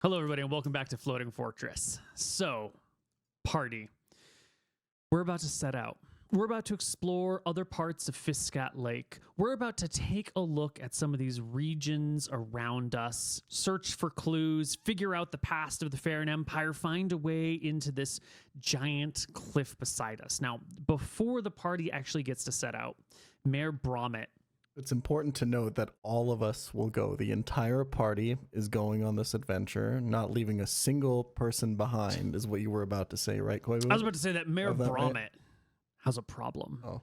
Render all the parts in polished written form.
Hello, everybody, and welcome back to Floating Fortress. So, party. We're about to set out. We're about to explore other parts of Fiscat Lake. We're about to take a look at some of these regions around us, search for clues, figure out the past of the Farron Empire, find a way into this giant cliff beside us. Now, before the party actually gets to set out, Mayor Bromit. It's important to note that all of us will go. The entire party is going on this adventure, not leaving a single person behind, is what you were about to say, right, Koibu? I was about to say that Mayor Bromit right? has a problem. Oh.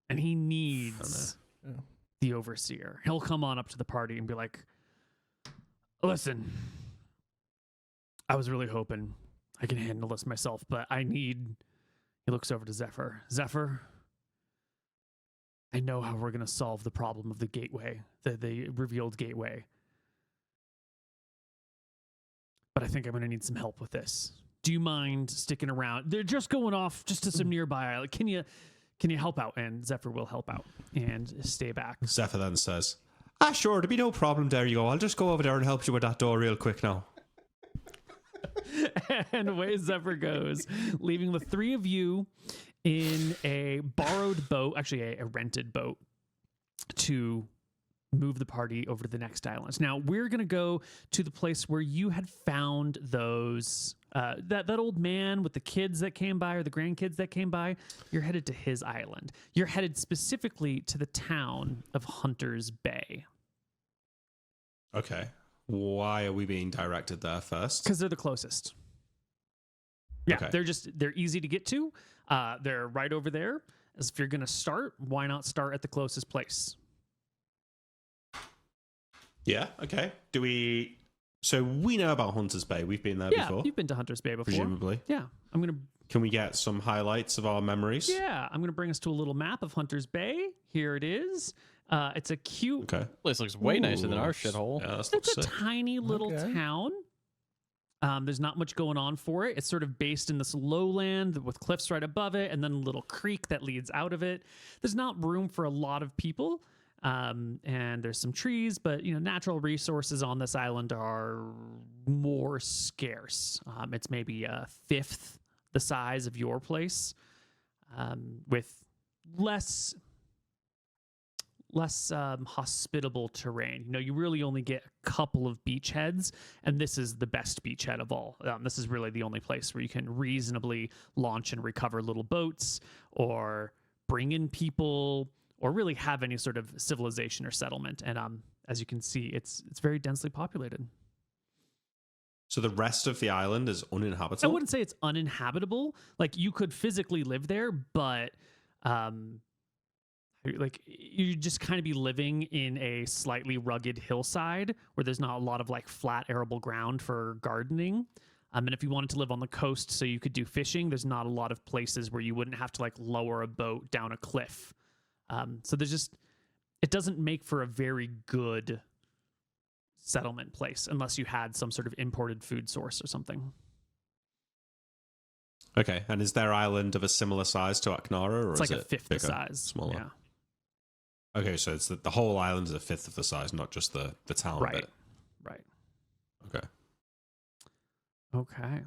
And he needs the overseer. He'll come on up to the party and be like, listen, I was really hoping I can handle this myself, but I need... He looks over to Zephyr. Zephyr, I know how we're going to solve the problem of the gateway, the revealed gateway. But I think I'm going to need some help with this. Do you mind sticking around? They're just going off just to some nearby island. Can you help out? And Zephyr will help out and stay back. Zephyr then says, sure, there'll be no problem. There you go. I'll just go over there and help you with that door real quick now. And away Zephyr goes, leaving the three of you in a borrowed boat, actually a rented boat, to move the party over to the next islands. Now, we're going to go to the place where you had found those, that old man with the kids that came by, or the grandkids that came by. You're headed to his island. You're headed specifically to the town of Hunter's Bay. Okay. Why are we being directed there first? Because they're the closest. Yeah, okay. They're easy to get to. They're right over there. As if you're going to start, why not start at the closest place? Yeah, okay. So we know about Hunter's Bay. We've been there before. Yeah, you've been to Hunter's Bay before. Presumably. Yeah, Can we get some highlights of our memories? Yeah, I'm going to bring us to a little map of Hunter's Bay. Here it is. It's a cute... Okay. Place looks way nicer than our shithole. Yeah, It's a tiny little town. There's not much going on for it. It's sort of based in this lowland with cliffs right above it, and then a little creek that leads out of it. There's not room for a lot of people, and there's some trees, but natural resources on this island are more scarce. It's maybe a fifth the size of your place, with less hospitable terrain. You really only get a couple of beachheads, and this is the best beachhead of all. This is really the only place where you can reasonably launch and recover little boats, or bring in people, or really have any sort of civilization or settlement. And as you can see, it's very densely populated. So the rest of the island is uninhabitable? I wouldn't say it's uninhabitable. Like, you could physically live there, but like, you just kind of be living in a slightly rugged hillside where there's not a lot of like flat arable ground for gardening. And if you wanted to live on the coast so you could do fishing, there's not a lot of places where you wouldn't have to like lower a boat down a cliff. So it doesn't make for a very good settlement place unless you had some sort of imported food source or something. Okay, and is their island of a similar size to Aknara, or it's is like a it fifth bigger, the size? smaller? Yeah. Okay, so it's the whole island is a fifth of the size, not just the town bit. Right. Okay.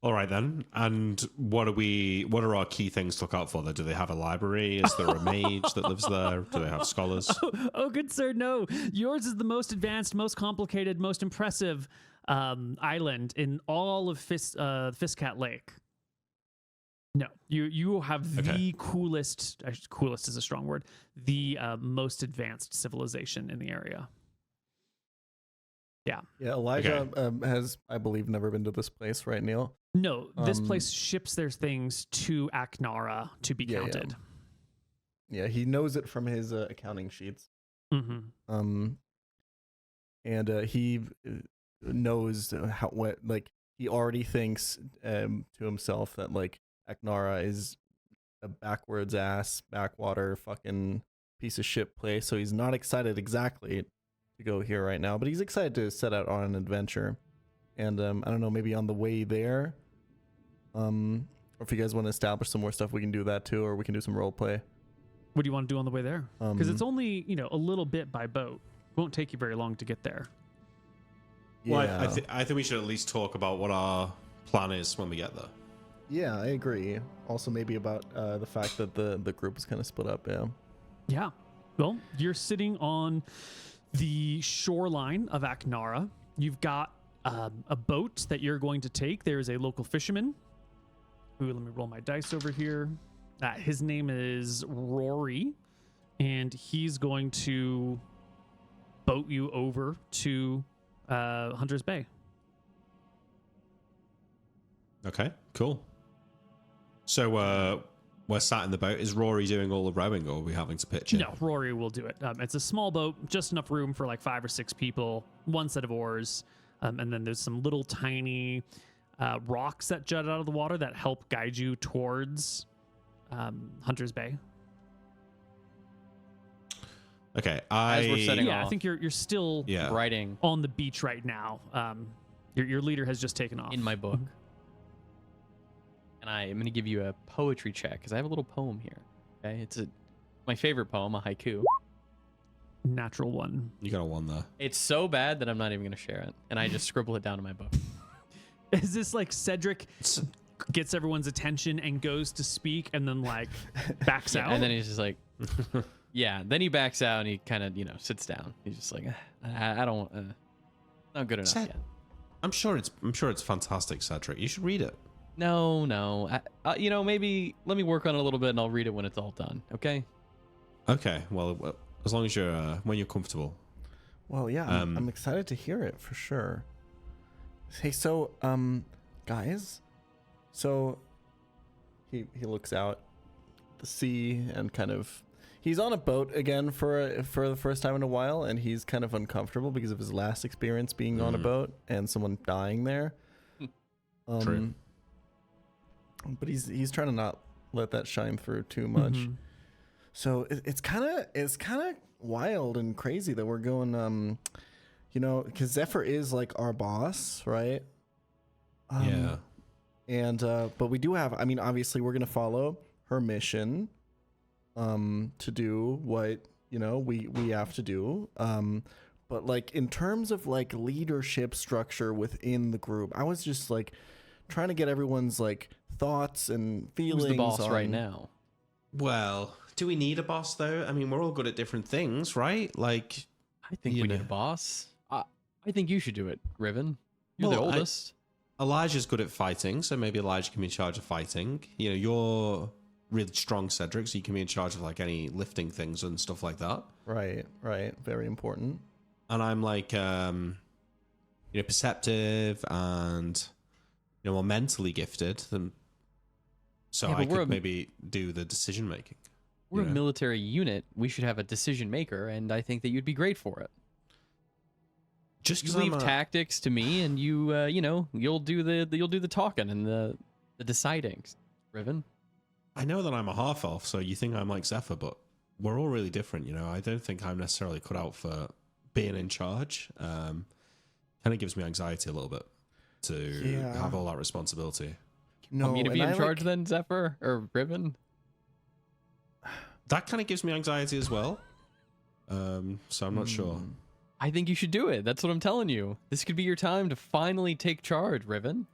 All right then. And what are our key things to look out for there? Do they have a library? Is there a mage that lives there? Do they have scholars? Oh, good sir, no. Yours is the most advanced, most complicated, most impressive island in all of Fiscat Lake. No, you have the coolest is a strong word, the most advanced civilization in the area. Yeah. Yeah, Elijah has, I believe, never been to this place, right, Neil? No, this place ships their things to Aknara to be counted. Yeah, he knows it from his accounting sheets. Mm-hmm. And he knows he already thinks to himself that like Aknara is a backwards ass backwater fucking piece of shit place, so he's not excited exactly to go here right now, but he's excited to set out on an adventure. And I don't know, maybe on the way there, or if you guys want to establish some more stuff, we can do that too, or we can do some role play. What do you want to do on the way there? Because it's only a little bit by boat. It won't take you very long to get there. Well, I think we should at least talk about what our plan is when we get there. Yeah, I agree. Also, maybe about the fact that the group is kind of split up. Yeah. Yeah. Well, you're sitting on the shoreline of Aknara. You've got a boat that you're going to take. There is a local fisherman. Ooh, let me roll my dice over here. His name is Rory, and he's going to boat you over to Hunter's Bay. Okay, cool. So we're sat in the boat. Is Rory doing all the rowing, or are we having to pitch in? No, Rory will do it. It's a small boat, just enough room for like 5 or 6 people, one set of oars, and then there's some little tiny rocks that jut out of the water that help guide you towards Hunter's Bay. Okay, As we're setting Yeah, I off, think you're still writing on the beach right now. Your leader has just taken off. in my book. And I am going to give you a poetry check because I have a little poem here. Okay, it's my favorite poem, a haiku. Natural 1. You got a 1 there. It's so bad that I'm not even going to share it, and I just scribble it down in my book. Is this like Cedric gets everyone's attention and goes to speak and then like backs out? And then he's just like, yeah. Then he backs out and he kind of sits down. He's just like, I don't, not good enough yet. I'm sure it's fantastic, Cedric. You should read it. No. Maybe let me work on it a little bit and I'll read it when it's all done. Okay. Okay. Well, as long as you're when you're comfortable. Well, yeah, I'm excited to hear it for sure. Hey, so guys, so he looks out the sea and kind of he's on a boat again for the first time in a while, and he's kind of uncomfortable because of his last experience being on a boat and someone dying there. True. But he's trying to not let that shine through too much. Mm-hmm. So it's kind of wild and crazy that we're going because Zephyr is like our boss, right? Yeah. And but we do have, I mean, obviously we're gonna follow her mission to do what we have to do. But like in terms of like leadership structure within the group, I was just like trying to get everyone's like thoughts and feelings. Who's the boss on, right now? Well, do we need a boss though? I mean, we're all good at different things, right? Like, I think we need a boss. I think you should do it, Riven. You're the oldest. Elijah's good at fighting, so maybe Elijah can be in charge of fighting. You're really strong, Cedric, so you can be in charge of like any lifting things and stuff like that. Right. Very important. And I'm like, perceptive and more mentally gifted than. So Yeah, I could maybe do the decision making. We're a military unit. We should have a decision maker, and I think that you'd be great for it. Just You leave tactics to me, and you'll do the talking and the deciding, Riven. I know that I'm a half elf, so you think I'm like Zephyr, but we're all really different. I don't think I'm necessarily cut out for being in charge. Kind of gives me anxiety a little bit to have all that responsibility. No, Want me to be in charge then, Zephyr or Riven? That kind of gives me anxiety as well. So I'm not sure. I think you should do it. That's what I'm telling you. This could be your time to finally take charge, Riven.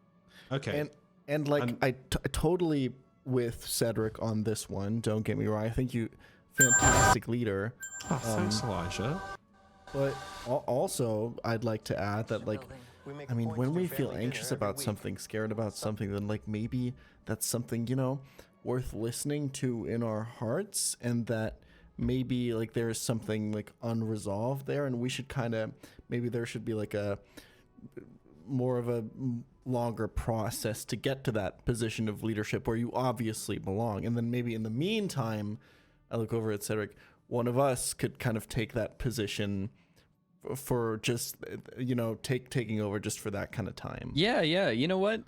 Okay. And like I totally with Cedric on this one. Don't get me wrong. I think you fantastic leader. Oh, thanks, Elijah. But also, I'd like to add that like, I mean, when we feel anxious about something, scared about something, then like maybe that's something worth listening to in our hearts, and that maybe like there's something like unresolved there, and we should maybe there should be like a more of a longer process to get to that position of leadership where you obviously belong. And then maybe in the meantime, I look over at Cedric, one of us could kind of take that position for just taking over just for that kind of time. Yeah. You know what?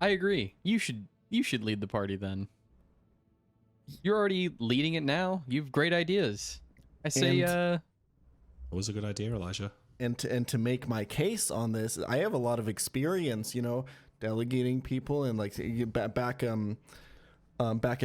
I agree. You should lead the party then. You're already leading it now. You've great ideas. I say It was a good idea, Elijah. And to make my case on this, I have a lot of experience, delegating people, and like back in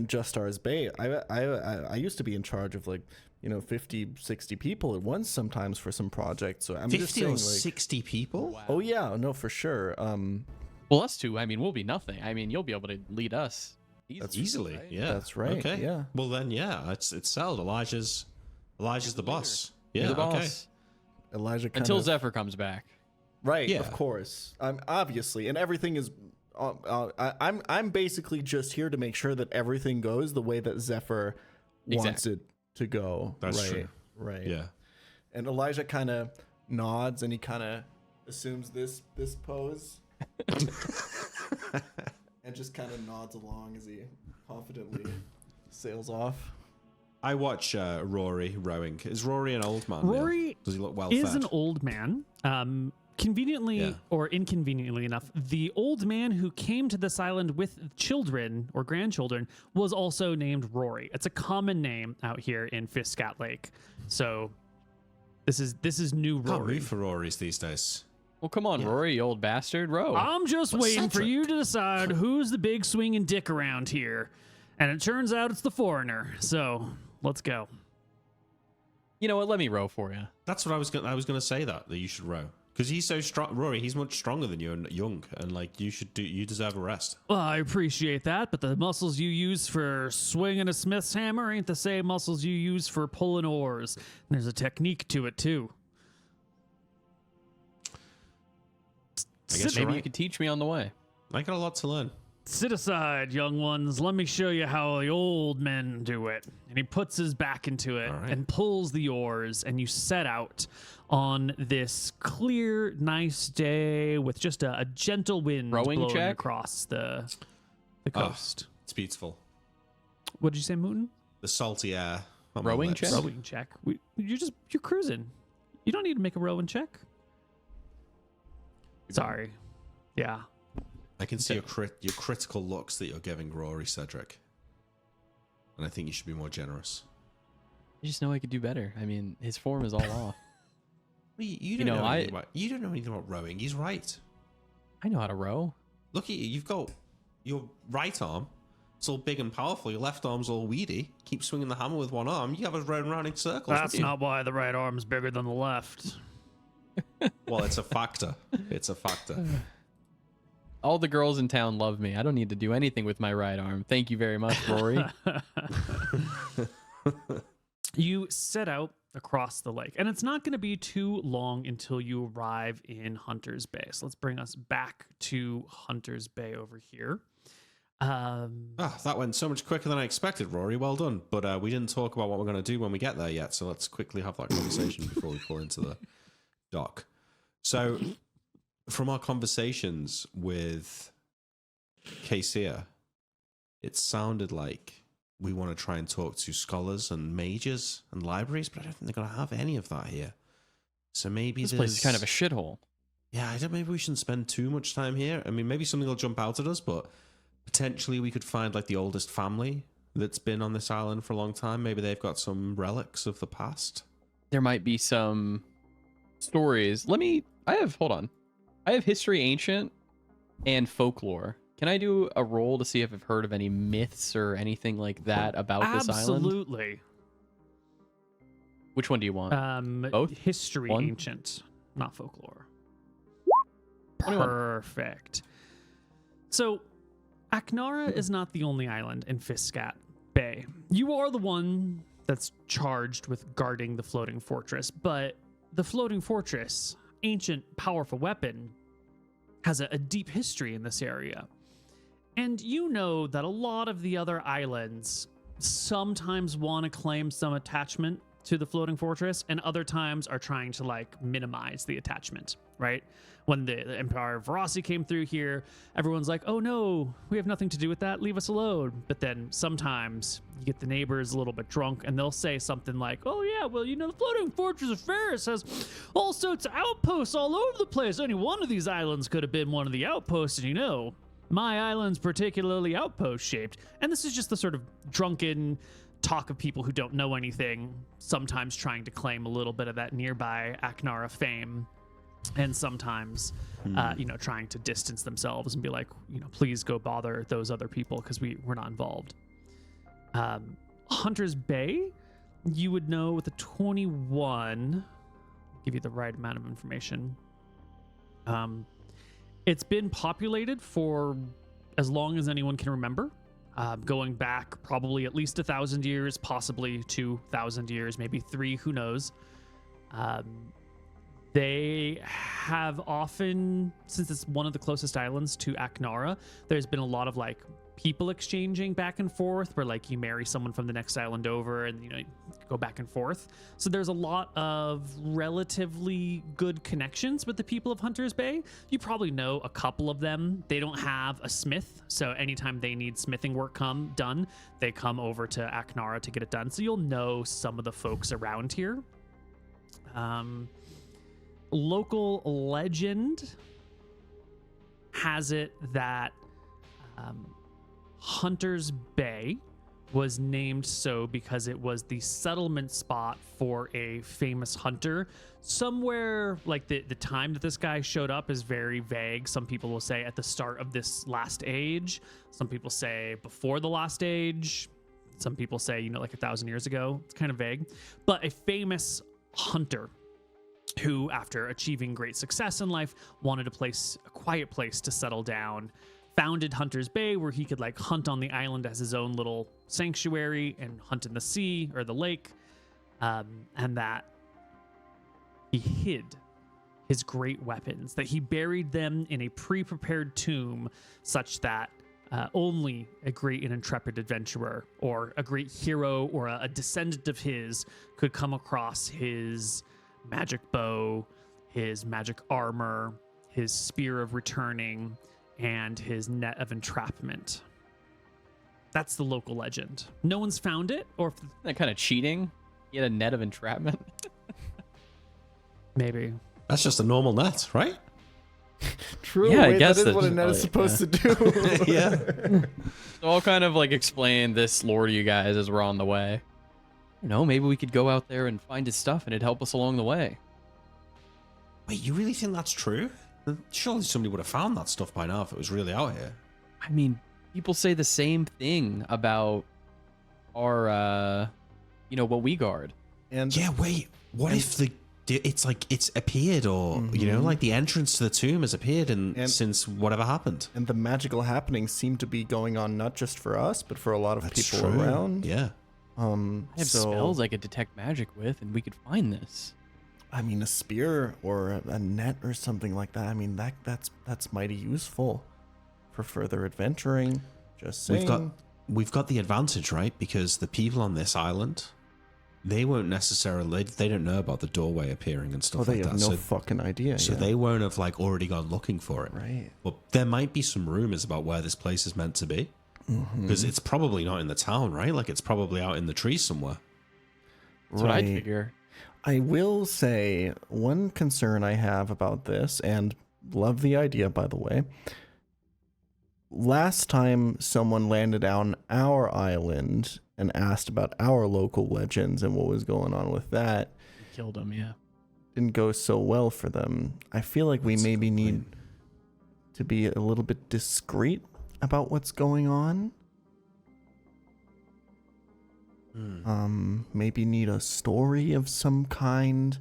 Just Stars Bay, I used to be in charge of like 50, 60 people at once sometimes for some projects. So I'm 50 just saying, or like, 60 people? Wow. oh yeah, no, for sure. Well, us two, I mean, we'll be nothing. I mean, you'll be able to lead us Easily, right? yeah. That's right. Okay. Yeah. Well, then, yeah, it's settled. Elijah's the boss. You're Yeah. the Okay. boss. Elijah kind Until of, Zephyr comes back. right, Yeah. of course. I'm obviously, and everything is. I'm basically just here to make sure that everything goes the way that Zephyr wants it to go. That's right, true. Right. Yeah. And Elijah kind of nods and he kind of assumes this pose. And just kind of nods along as he confidently sails off. I watch Rory rowing. Is Rory an old man? Rory Neil? Does he look well is fed? an old man. Conveniently Yeah. or inconveniently enough, the old man who came to this island with children or grandchildren was also named Rory. It's a common name out here in Fiscat Lake. So this is new Can't Rory. move for Rory's these days. Well, come on, Yeah. Rory, you old bastard. Row. I'm just What's waiting for Cedric? you to decide who's the big swinging dick around here. And it turns out it's the foreigner. So let's go. You know what? Let me row for you. That's what I was gonna say that you should row because he's so strong. Rory, he's much stronger than you and young, and like you deserve a rest. Well, I appreciate that, but the muscles you use for swinging a smith's hammer ain't the same muscles you use for pulling oars. There's a technique to it too. I guess Maybe you're you right. could teach me on the way. I got a lot to learn. Sit aside, young ones. Let me show you how the old men do it. And he puts his back into it All right. and pulls the oars, and you set out on this clear, nice day with just a gentle wind Rowing blowing check? across the Ah, coast. It's beautiful. What did you say, Mooten? The salty air. on my Rowing lips. check? Rowing check. You're cruising. You don't need to make a rowing check. Sorry. Yeah. I can see your critical looks that you're giving Rory, Cedric, and I think you should be more generous. I just know I could do better. I mean, his form is all off. Well, you don't know anything about. You don't know anything about rowing. He's right. I know how to row. Look at you. You've got your right arm. It's all big and powerful. Your left arm's all weedy. Keep swinging the hammer with one arm. You have us rowing around in circles. That's wouldn't you? not why the right arm's bigger than the left. Well, it's a factor. It's a factor. All the girls in town love me. I don't need to do anything with my right arm. Thank you very much, Rory. You set out across the lake, and it's not going to be too long until you arrive in Hunter's Bay. So let's bring us back to Hunter's Bay over here. That went so much quicker than I expected, Rory. Well done. But we didn't talk about what we're going to do when we get there yet. So let's quickly have that conversation before we pull into the dock. So, from our conversations with Casea, it sounded like we want to try and talk to scholars and mages and libraries, but I don't think they're going to have any of that here. So maybe This place is kind of a shithole. Yeah, maybe we shouldn't spend too much time here. I mean, maybe something will jump out at us, but potentially we could find like the oldest family that's been on this island for a long time. Maybe they've got some relics of the past. There might be some stories. Hold on. I have history ancient and folklore. Can I do a roll to see if I've heard of any myths or anything like that about this island? Absolutely. Which one do you want? Both? History One? ancient, not folklore. 21. Perfect. So, Aknara is not the only island in Fiscat Bay. You are the one that's charged with guarding the floating fortress, but the floating fortress, ancient, powerful weapon, has a deep history in this area. And you know that a lot of the other islands sometimes want to claim some attachment to the floating fortress, and other times are trying to like minimize the attachment, right? When the Empire of Verasi came through here, everyone's like, oh no, we have nothing to do with that, leave us alone. But then sometimes you get the neighbors a little bit drunk and they'll say something like, oh yeah, well, you know, the floating fortress of Ferris has all sorts of outposts all over the place. Any one of these islands could have been one of the outposts, and you know, my island's particularly outpost shaped. And this is just the sort of drunken talk of people who don't know anything, sometimes trying to claim a little bit of that nearby Aknara fame, and sometimes, trying to distance themselves and be like, please go bother those other people because we're not involved. Hunter's Bay, you would know with a 21, give you the right amount of information. It's been populated for as long as anyone can remember, going back probably at least 1,000 years, possibly 2,000 years, maybe 3, who knows. They have often, since it's one of the closest islands to Aknara, there's been a lot of like people exchanging back and forth, where like you marry someone from the next island over and, you know, go back and forth. So there's a lot of relatively good connections with the people of Hunters Bay. You probably know a couple of them. They don't have a smith, so anytime they need smithing work done, they come over to Aknara to get it done. So you'll know some of the folks around here. Local legend has it that Hunters Bay was named so because it was the settlement spot for a famous hunter. Somewhere like the time that this guy showed up is very vague. Some people will say at the start of this last age. Some people say before the last age. Some people say, you know, like 1,000 years ago. It's kind of vague. But a famous hunter who, after achieving great success in life, wanted a quiet place to settle down, founded Hunters Bay, where he could like hunt on the island as his own little sanctuary and hunt in the sea or the lake, and that he hid his great weapons, that he buried them in a pre-prepared tomb such that only a great and intrepid adventurer or a great hero or a descendant of his could come across his magic bow, his magic armor, his spear of returning, and his net of entrapment. That's the local legend. No one's found it, or if That kind of cheating. He had a net of entrapment. maybe. That's just a normal net, right? True. Yeah, I wait, guess that is that's what a just net is like, supposed to do. Yeah. So I'll kind of like explain this lore to you guys as we're on the way. You know, maybe we could go out there and find his stuff and it'd help us along the way. Wait, you really think that's true? Surely somebody would have found that stuff by now if it was really out here. I mean, people say the same thing about our, you know, what we guard. And Yeah, wait. What if it's like it's appeared, or you know, like the entrance to the tomb has appeared since whatever happened. and the magical happenings seem to be going on not just for us, but for a lot of That's people true. around. Yeah. I have so, spells I could detect magic with, and we could find this. I mean, a spear or a net or something like that. I mean, that's mighty useful for further adventuring. Just saying. We've got the advantage, right? Because the people on this island, they won't necessarily, they don't know about the doorway appearing and stuff Well, they like have that. no fucking idea. So yeah. they won't have like already gone looking for it. Right. But there might be some rumors about where this place is meant to be. Because it's probably not in the town, right? Like it's probably out in the trees somewhere. That's what I'd figure. I will say one concern I have about this, and love the idea, by the way. Last time someone landed on our island and asked about our local legends and what was going on with that, We killed him, yeah. didn't go so well for them. I feel like we That's a maybe good need point. to be a little bit discreet about what's going on. Maybe need a story of some kind.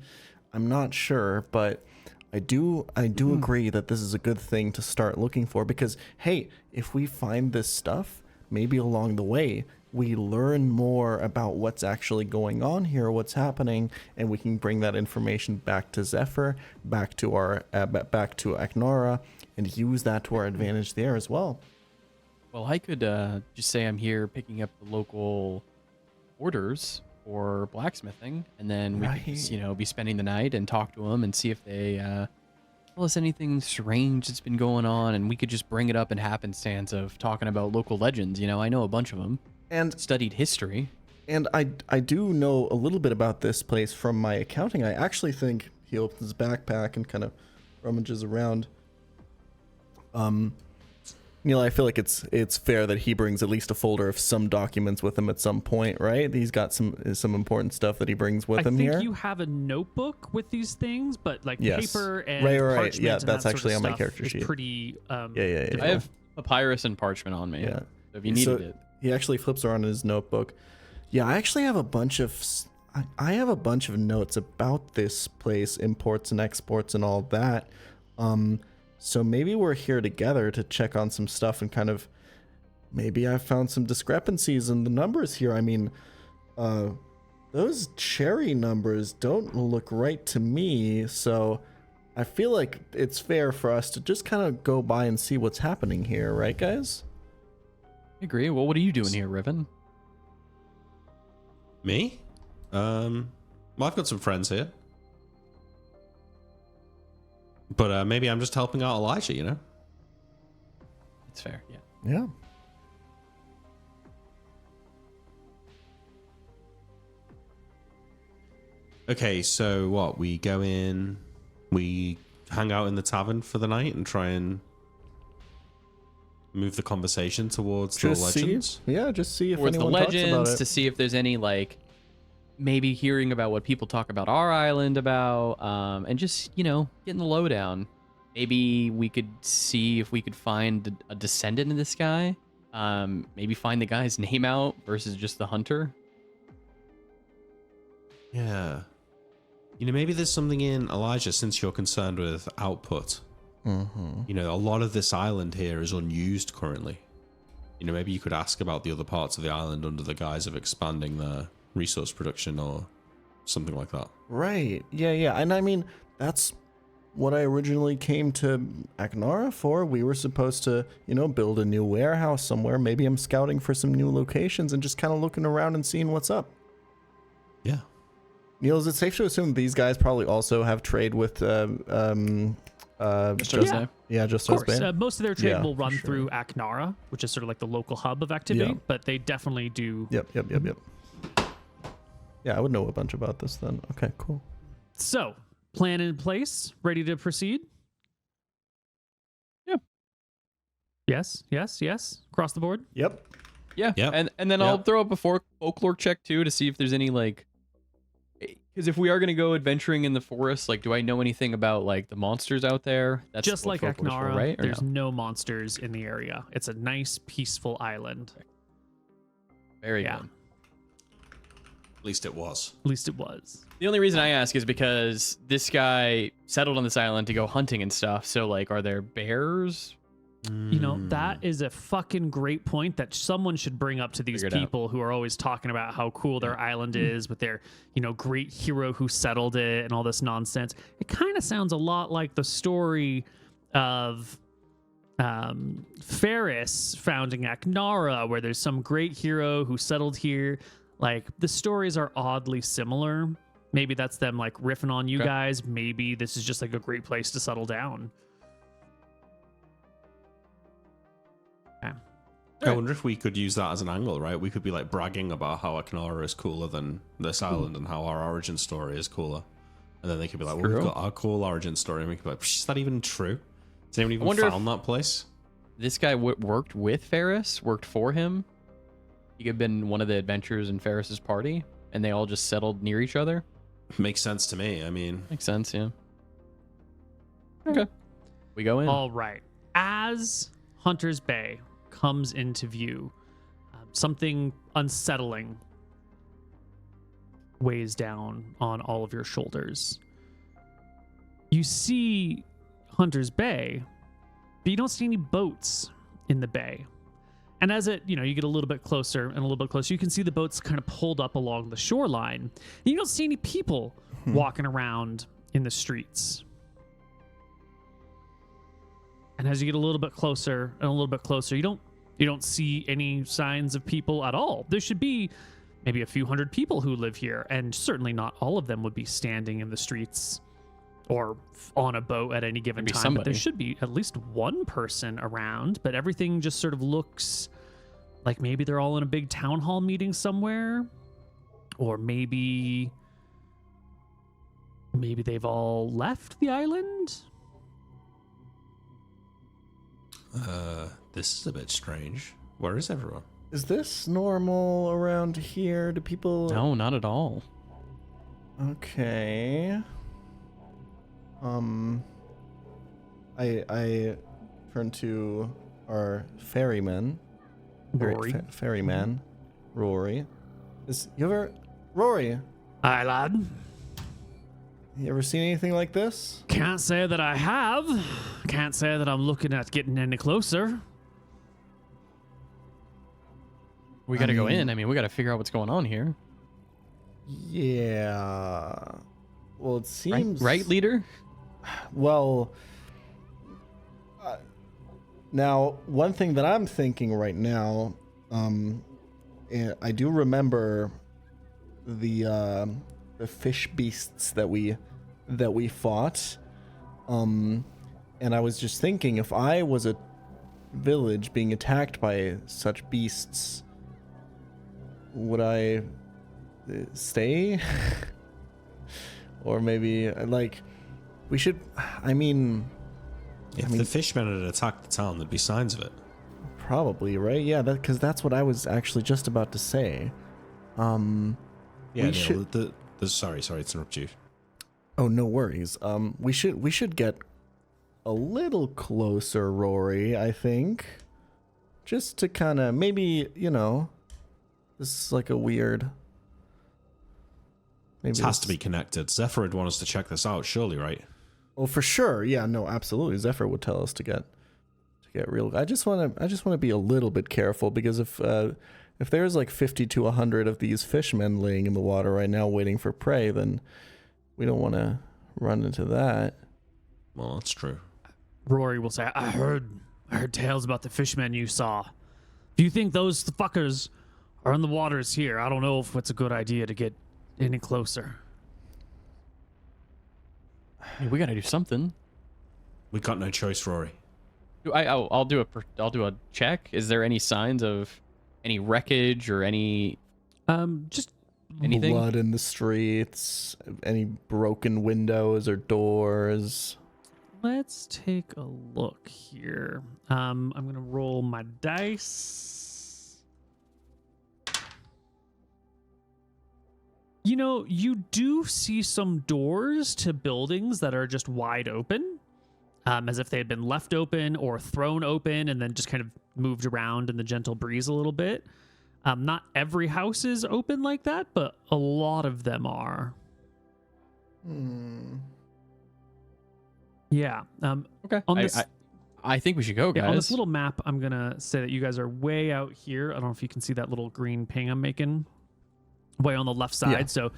I'm not sure, but I do agree that this is a good thing to start looking for, because hey, if we find this stuff, maybe along the way we learn more about what's actually going on here, what's happening, and we can bring that information back to Zephyr, back to our back to Aknara, and use that to our advantage there as well. Well, I could just say I'm here picking up the local orders for blacksmithing, and then we could just, you know, be spending the night and talk to them and see if they tell us anything strange that's been going on, and we could just bring it up in happenstance of talking about local legends. You know, I know a bunch of them. And Studied history. And I do know a little bit about this place from my accounting. I actually think he opens his backpack and kind of rummages around. Neil, I feel like it's fair that he brings at least a folder of some documents with him at some point, right? He's got some important stuff that he brings with him here. I think you have a notebook with these things, but like Yes. paper and Right. parchment Yeah, and that's that actually sort on of my stuff character is sheet. pretty Yeah. I have papyrus and parchment on me. Yeah. So if you needed So it. he actually flips around in his notebook. Yeah, I actually have a bunch of I have a bunch of notes about this place, imports and exports and all that. So maybe we're here together to check on some stuff and kind of maybe I found some discrepancies in the numbers here. I mean, those cherry numbers don't look right to me, so I feel like it's fair for us to just kind of go by and see what's happening here, right, guys? I agree. Well, what are you doing here, Riven? Me? Well, I've got some friends here. But maybe I'm just helping out Elijah, you know? It's fair, yeah. Yeah. Okay, so what? We go in, we hang out in the tavern for the night and try and move the conversation towards the legends. Just see if Towards the anyone talks about legends, it. to see if there's any, like, maybe hearing about what people talk about our island about, and just, you know, getting the lowdown. Maybe we could see if we could find a descendant of this guy. Maybe find the guy's name out versus just the hunter. Yeah. You know, maybe there's something in Elijah, since you're concerned with output. Mm-hmm. You know, a lot of this island here is unused currently. You know, maybe you could ask about the other parts of the island under the guise of expanding the resource production or something like that. Right. Yeah. And I mean, that's what I originally came to Aknara for. We were supposed to, you know, build a new warehouse somewhere. Maybe I'm scouting for some new locations and just kind of looking around and seeing what's up. Yeah. Neil, is it safe to assume these guys probably also have trade with Jose? Yeah, just Of course, Jose. most of their trade Yeah, will run for sure. through Aknara, which is sort of like the local hub of activity, Yeah. but they definitely do. Yep. Yeah, I would know a bunch about this then. Okay, cool. So, plan in place, ready to proceed? Yeah. Yes. Across the board? Yep. Yeah. Yep. And then I'll throw up a folklore check too to see if there's any, like, because if we are going to go adventuring in the forest, like, do I know anything about, like, the monsters out there? That's Just what like folklore's for, Aknara, right? Or there's no? no monsters in the area. It's a nice, peaceful island. Very Yeah. good. At least it was. At least it was. The only reason I ask is because this guy settled on this island to go hunting and stuff. So, like, are there bears? You know, that is a fucking great point that someone should bring up to these Figure it out. people who are always talking about how cool their island is with their, you know, great hero who settled it and all this nonsense. It kind of sounds a lot like the story of Ferris founding Aknara, where there's some great hero who settled here. Like, the stories are oddly similar. Maybe that's them, like, riffing on you Okay. guys. Maybe this is just like a great place to settle down. I wonder if we could use that as an angle, right? We could be like bragging about how Aknara is cooler than this island and how our origin story is cooler. And then they could be like, well, we've got our cool origin story. And we could be like, is that even true? Has anyone even wonder found that place? This guy worked with Ferris, worked for him. He could have been one of the adventurers in Ferris's party, and they all just settled near each other. Makes sense to me. I mean, Makes sense, yeah. Okay. We go in. All right. As Hunter's Bay comes into view, something unsettling weighs down on all of your shoulders. You see Hunter's Bay, but you don't see any boats in the bay. And as it, you know, you get a little bit closer and a little bit closer, you can see the boats kind of pulled up along the shoreline. And you don't see any people walking around in the streets. And as you get a little bit closer and a little bit closer, you don't see any signs of people at all. There should be maybe a few hundred people who live here, and certainly not all of them would be standing in the streets or on a boat at any given Maybe time. somebody. But there should be at least one person around, but everything just sort of looks like maybe they're all in a big town hall meeting somewhere, or maybe they've all left the island. this is a bit strange. Where is everyone? Is this normal around here? Do people... No, not at all. Okay. I turn to our ferryman. Rory. Ferryman, Rory. Rory, Aye, lad. you ever seen anything like this? Can't say that I have. Can't say that I'm looking at getting any closer. We got to go in. I mean, we got to figure out what's going on here. Yeah. Well, it seems Right, leader? Well, now one thing that I'm thinking right now, I do remember the fish beasts that we fought, and I was just thinking, if I was a village being attacked by such beasts, would I stay? Or maybe like we should, I mean, If the fishmen had attacked the town, there'd be signs of it. probably, right? Yeah, because that's what I was actually just about to say. Yeah, we Neil, should. sorry to interrupt you. Oh, no worries. We should get a little closer, Rory, I think. Just to kind of maybe, this is like a weird. Maybe It has to be connected. Zephyr would want us to check this out, surely, right? Oh, for sure. Yeah, no, absolutely. Zephyr would tell us to get real. I just want to be a little bit careful, because if there's like 50 to 100 of these fishmen laying in the water right now waiting for prey, then we don't want to run into that. Well, that's true. Rory will say, I heard tales about the fishmen you saw. If you think those fuckers are in the waters here, I don't know if it's a good idea to get any closer. We got to do something. We got no choice, Rory. I'll do a check. Is there any signs of any wreckage or any Just anything? Blood in the streets, any broken windows or doors. let's take a look here. I'm gonna roll my dice. You do see some doors to buildings that are just wide open, as if they had been left open or thrown open and then just kind of moved around in the gentle breeze a little bit. Not every house is open like that, but a lot of them are. Yeah. Okay. On this, I think we should go, guys. on this little map, I'm gonna say that you guys are way out here. I don't know if you can see that little green ping I'm making, way on the left side. Yeah. So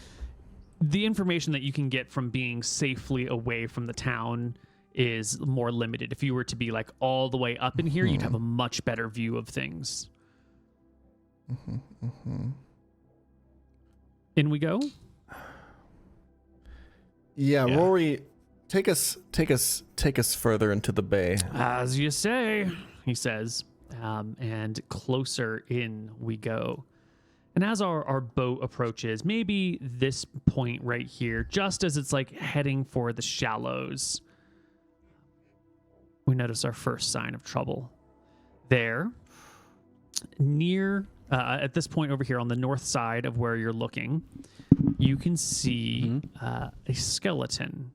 the information that you can get from being safely away from the town is more limited. If you were to be like all the way up in here, you'd have a much better view of things. In we go. Yeah, Yeah. Rory, take us further into the bay. As you say, he says, and closer in we go. And as our boat approaches, maybe this point right here, just as it's like heading for the shallows, we notice our first sign of trouble. There, near, at this point over here on the north side of where you're looking, you can see a skeleton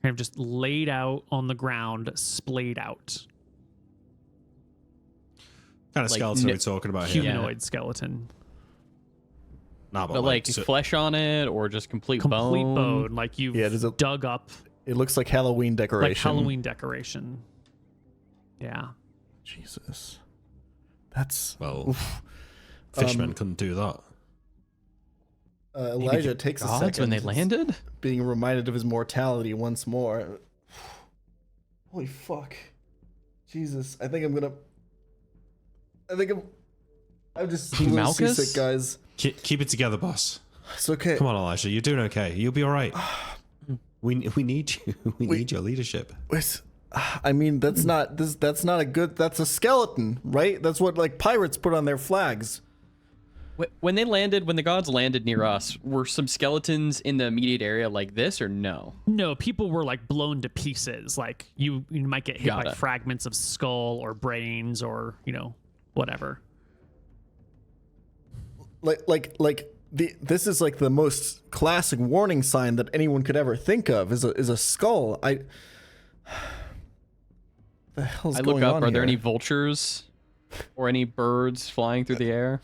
kind of just laid out on the ground, splayed out. What kind of Like, skeleton are we talking about here? Humanoid skeleton. Nah, but like flesh on it or just complete Bone, like you've there's a- dug up, It looks like Halloween decoration. like Halloween decoration. Yeah. Jesus. That's Well, oof. fishmen couldn't do that. Elijah takes a second when they landed. being reminded of his mortality once more. Holy fuck. Jesus. I'm just a little Malchus? seasick, guys. Keep it together, boss. It's okay. Come on, Elijah. You're doing okay. You'll be all right. We need you. We need your leadership. I mean, that's not a good. That's a skeleton, right? That's what like pirates put on their flags. When the gods landed near us, were some skeletons in the immediate area like this or no? No, people were like blown to pieces. Like you might get hit by Got it. fragments of skull or brains or, whatever. This is like the most classic warning sign that anyone could ever think of is a skull. The hell's I going look up. on Are there here? any vultures or any birds flying through the air?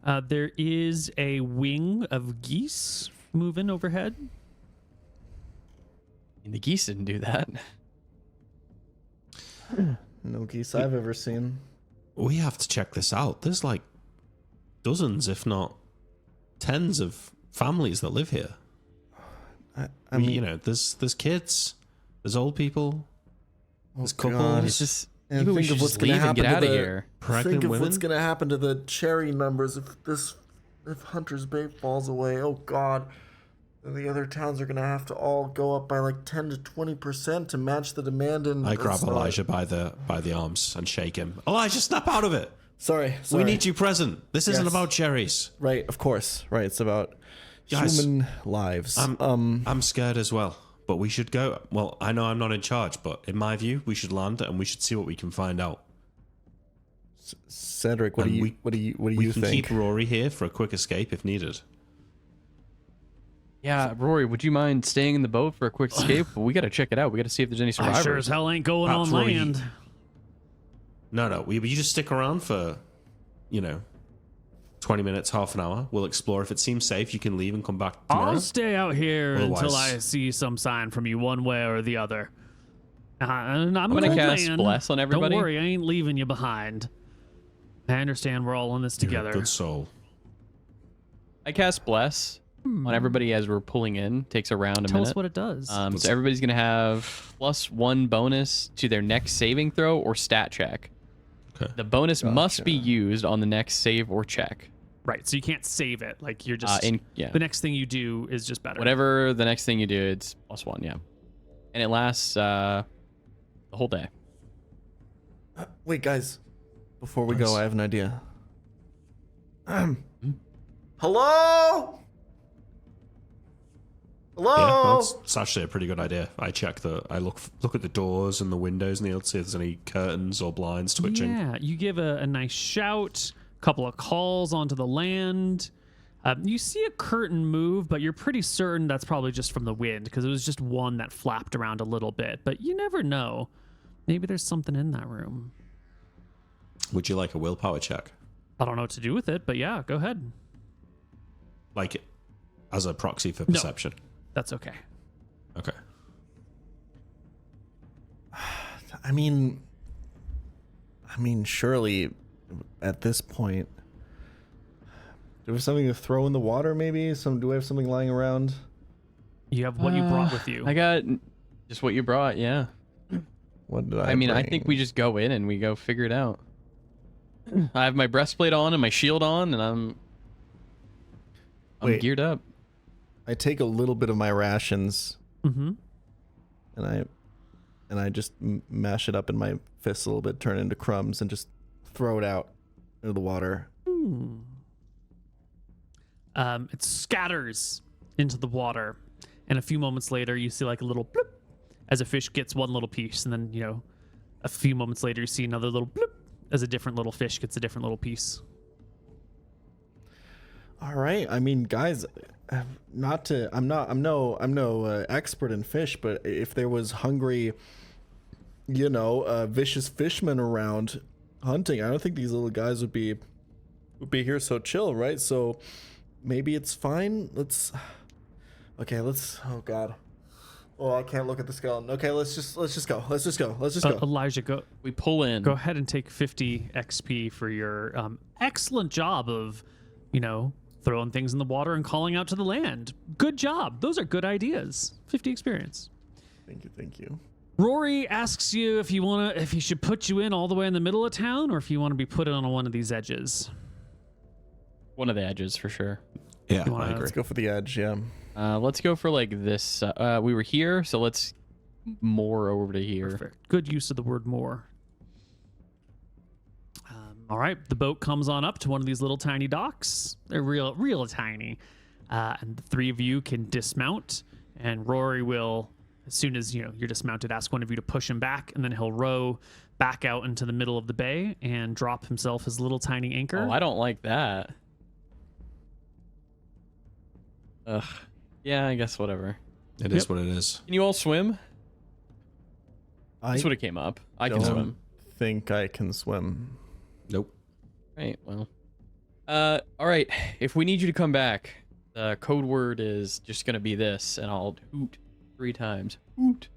There is a wing of geese moving overhead. And the geese didn't do that. No geese I've ever seen. We have to check this out. There's like dozens, if not tens, of families that live here. I mean, you know, there's kids, there's old people, there's God. couples, It's just And maybe we think should of what's just gonna leave and get happen out to of the- here. pregnant Think of women. what's gonna happen to the cherry numbers if Hunter's Bay falls away. Oh God. The other towns are gonna have to all go up by like 10 to 20% to match the demand. And I grab that's not- Elijah by the arms and shake him. Elijah, snap out of it. Sorry. We need you present. This isn't Yes. about cherries. Right, of course. Right, it's about Guys, human lives. I'm scared as well, but we should go. Well, I know I'm not in charge, but in my view, we should land and we should see what we can find out. Cedric, what and do you we can think? keep Rory here for a quick escape if needed. Yeah, Rory, would you mind staying in the boat for a quick escape? We got to check it out. We got to see if there's any I survivors. sure as hell ain't going on Rory, land. No, you just stick around for, 20 minutes, half an hour. We'll explore. If it seems safe, you can leave and come back tomorrow. I'll stay out here until Otherwise- I see some sign from you one way or the other. And I'm gonna an old cast man. Bless on everybody. Don't worry, I ain't leaving you behind. I understand we're all in this You're a together. good soul. I cast Bless on everybody as we're pulling in. Takes around a Tell minute. us what it does. So everybody's going to have +1 bonus to their next saving throw or stat check. Okay. The bonus must be Gotcha. used on the next save or check. right, so you can't save it. Like you're just Yeah. the next thing you do is just better. Whatever the next thing you do, it's +1, yeah. And it lasts the whole day. Wait, guys. Before we Nice. go, I have an idea. Hello? Hello? Yeah, that's actually a pretty good idea. I look at the doors and the windows, Neil, to see if there's any curtains or blinds twitching. Yeah, you give a nice shout, couple of calls onto the land. You see a curtain move, but you're pretty certain that's probably just from the wind because it was just one that flapped around a little bit. But you never know. Maybe there's something in that room. Would you like a willpower check? I don't know what to do with it, but yeah, go ahead. Like as a proxy for No. perception? That's okay. Okay. I mean, surely at this point, do we have something to throw in the water? Maybe do we have something lying around? You have what you brought with you. I got just what you brought, yeah. What did I? I mean, I bring? think we just go in and we go figure it out. I have my breastplate on and my shield on, and I'm Wait. geared up. I take a little bit of my rations Mm-hmm. and I just mash it up in my fist a little bit, turn it into crumbs, and just throw it out into the water. It scatters into the water, and a few moments later, you see like a little bloop as a fish gets one little piece, and then a few moments later, you see another little bloop as a different little fish gets a different little piece. All right. I mean, guys, I'm no expert in fish, but if there was hungry, vicious fishmen around hunting, I don't think these little guys would be here so chill, right? So maybe it's fine. Oh God. Oh, I can't look at the skeleton. Okay, let's just go. Let's just go. Elijah, go We pull in. go ahead and take 50 XP for your excellent job of, throwing things in the water and calling out to the land. Good job. Those are good ideas. 50 experience. Thank you. Rory asks you if he should put you in all the way in the middle of town or if you want to be put on one of these edges. One of the edges for sure. Yeah, You wanna- I agree. Let's go for the edge, yeah. Let's go for like this. We were here, so let's more over to here. Perfect. Good use of the word more. All right, the boat comes on up to one of these little tiny docks. They're real tiny. And the three of you can dismount, and Rory will, as soon as you're dismounted, ask one of you to push him back, and then he'll row back out into the middle of the bay and drop himself his little tiny anchor. Oh, I don't like that. Ugh. Yeah, I guess whatever. It is what it is. Can you all swim? I That's what it came up. I can don't swim. think I can swim. Nope. Right. Well, All right. If we need you to come back, the code word is just gonna be this, and I'll hoot 3 times. Hoot,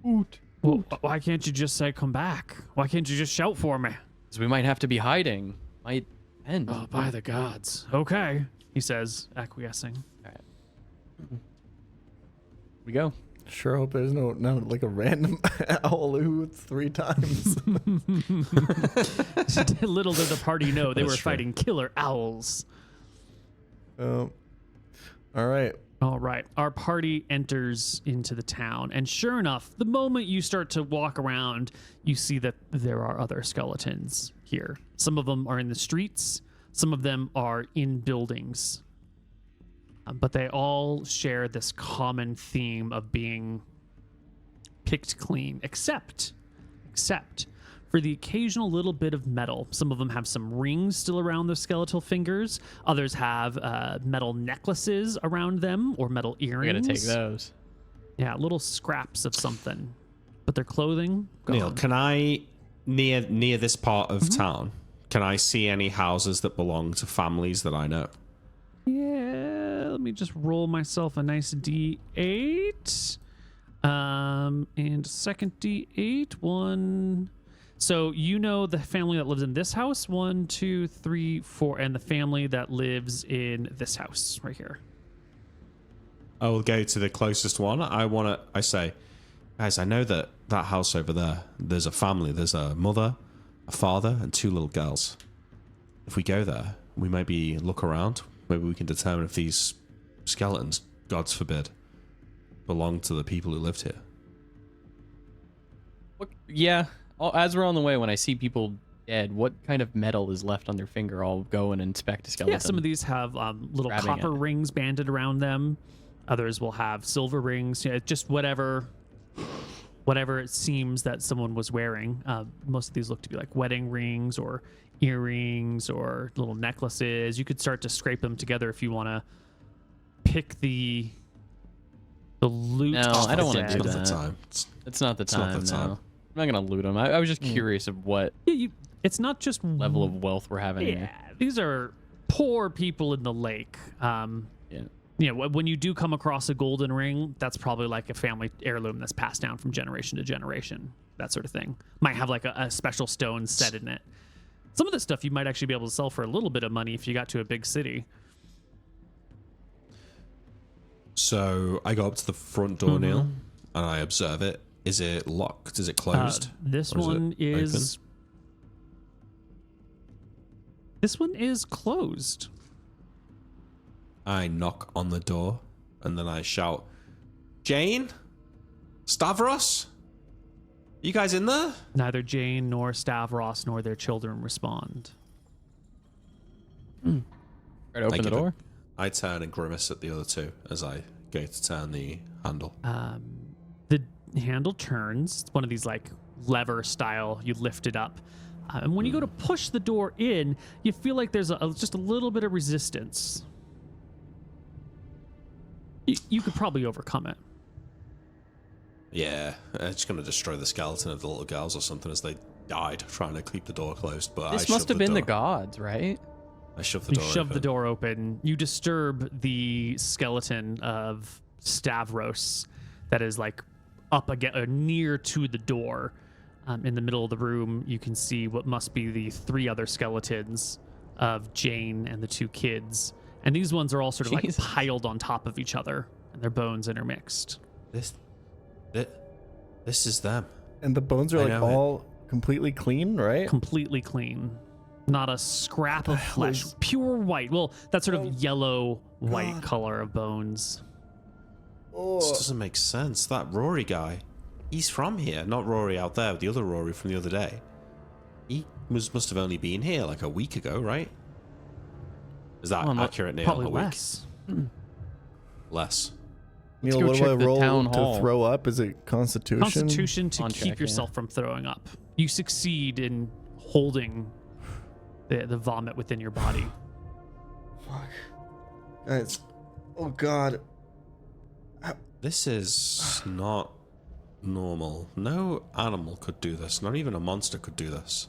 hoot. Well, why can't you just say come back? Why can't you just shout for me? Because we might have to be hiding. Might end. Oh, by the gods. Okay, he says, acquiescing. All right. We go. Sure hope there's not like a random owl who hoots 3 times. Little did the party know they That's were true. fighting killer owls. All right. All right. Our party enters into the town. And sure enough, the moment you start to walk around, you see that there are other skeletons here. Some of them are in the streets, some of them are in buildings. But they all share this common theme of being picked clean, except for the occasional little bit of metal. Some of them have some rings still around their skeletal fingers. Others have metal necklaces around them or metal We're earrings. gonna take those. Yeah, little scraps of something. But their clothing, gone. Neil, can I near this part of Mm-hmm. town? Can I see any houses that belong to families that I know? Yeah, let me just roll myself a nice D8. And second D8, 1. So you know the family that lives in this house, 1, 2, 3, 4, and the family that lives in this house right here. I will go to the closest one. I say, guys, I know that house over there, there's a family. There's a mother, a father, and 2 little girls. If we go there, we maybe look around. Maybe we can determine if these skeletons, gods forbid, belong to the people who lived here. Yeah. As we're on the way, when I see people dead, what kind of metal is left on their finger? I'll go and inspect a skeleton. Yeah, some of these have little Grabbing copper it. rings banded around them. Others will have silver rings. Yeah, just whatever it seems that someone was wearing. Most of these look to be like wedding rings or earrings or little necklaces. You could start to scrape them together if you want to pick the loot. No, off I don't the wanna dead. do It's not that. the time. It's not the It's not time. the time. No. I'm not gonna loot them. I was just curious of what Yeah, it's not just level of wealth we're having Yeah, here. these are poor people in the lake. Yeah. You know, when you do come across a golden ring, that's probably like a family heirloom that's passed down from generation to generation. That sort of thing. Might have like a special stone set in it. Some of this stuff you might actually be able to sell for a little bit of money if you got to a big city. So I go up to the front door, Neil, and I observe it. Is it locked? Is it closed? This Or is one it open? is. This one is closed. I knock on the door, and then I shout, Jane? Stavros? You guys in there? Neither Jane nor Stavros nor their children respond. Try to open the give it- door. I turn and grimace at the other 2 as I go to turn the handle. The handle turns. It's one of these like lever style. You lift it up. And when you go to push the door in, you feel like there's just a little bit of resistance. You could probably overcome it. Yeah, it's going to destroy the skeleton of the little girls or something as they died trying to keep the door closed. But This I must shoved have been the door. gods, right? I shoved the You door shove open. the door open. You disturb the skeleton of Stavros that is like up again, near to the door. In the middle of the room, you can see what must be the 3 other skeletons of Jane and the 2 kids. And these ones are all sort of like Jesus. piled on top of each other, and their bones intermixed. This is them. And the bones are I like know it. all completely clean, right? Completely clean. Not a scrap of hell flesh. is- Pure white. Well, that sort Oh, of yellow white God. color of bones. Oh, This doesn't make sense. That Rory guy, he's from here. Not Rory out there, the other Rory from the other day. He must have only been here like a week ago, right? Is that Well, not- accurate, Neil? Probably A week? less. Less. Neil, go what do check I the roll town to hall. throw up? Is it Constitution? Constitution to On keep check, yeah. yourself from throwing up. You succeed in holding the vomit within your body. Fuck. Guys. Oh, God. This is not normal. No animal could do this. Not even a monster could do this.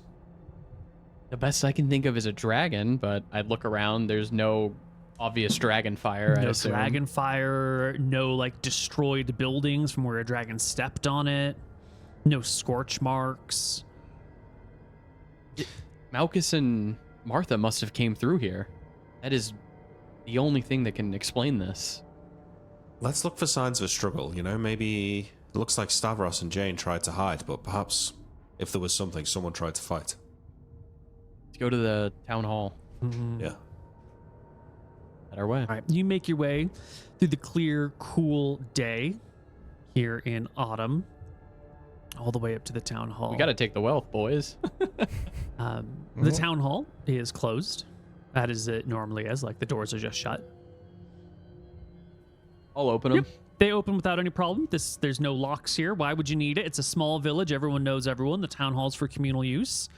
The best I can think of is a dragon, but I'd look around. There's no obvious dragon fire. I No assume. dragon fire, no like destroyed buildings from where a dragon stepped on it, no scorch marks. Malchus and Martha must have came through here. That is the only thing that can explain this. Let's look for signs of a struggle, you know? Maybe it looks like Stavros and Jane tried to hide, but perhaps if there was something, someone tried to fight. Let's go to the town hall. Yeah. At our way. All right, you make your way through the clear, cool day here in autumn, all the way up to the town hall. We got to take the wealth, boys. The town hall is closed. That is it normally is. Like the doors are just shut. I'll open them. Yep. They open without any problem. There's no locks here. Why would you need it? It's a small village. Everyone knows everyone. The town hall's for communal use.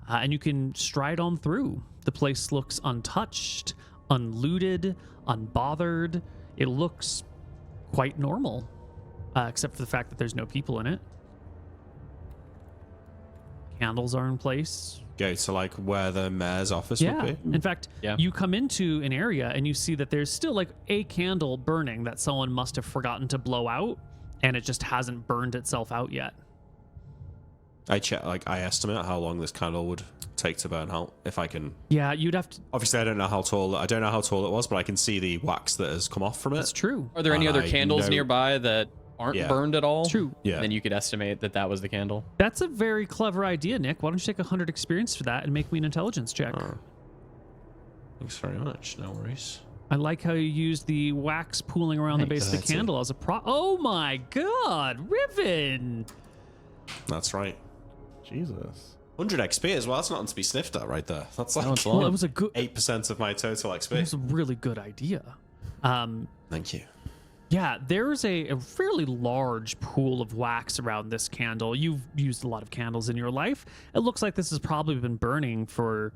And you can stride on through. The place looks untouched, unlooted, unbothered. It looks quite normal, except for the fact that there's no people in it. Candles are in place. Go to like where the mayor's office would be. In fact, Yeah. you come into an area and you see that there's still like a candle burning that someone must have forgotten to blow out, and it just hasn't burned itself out yet. I estimate how long this candle would take to burn out, if I can. Yeah, you'd have to. Obviously, I don't know how tall it was, but I can see the wax that has come off from it. That's true. Are there any other I candles know- nearby that aren't Yeah. burned at all? True. Yeah. Then you could estimate that was the candle. That's a very clever idea, Nick. Why don't you take 100 experience for that and make me an intelligence check? Thanks very much. No worries. I like how you use the wax pooling around the Nice. base of the That's it. candle as a Oh my god, Riven! That's right. Jesus. 100 XP as well. That's nothing to be sniffed at right there. That's like it's Well, long. it was a good. 8% of my total It XP. was a really good idea. Thank you. Yeah, there's a fairly large pool of wax around this candle. You've used a lot of candles in your life. It looks like this has probably been burning for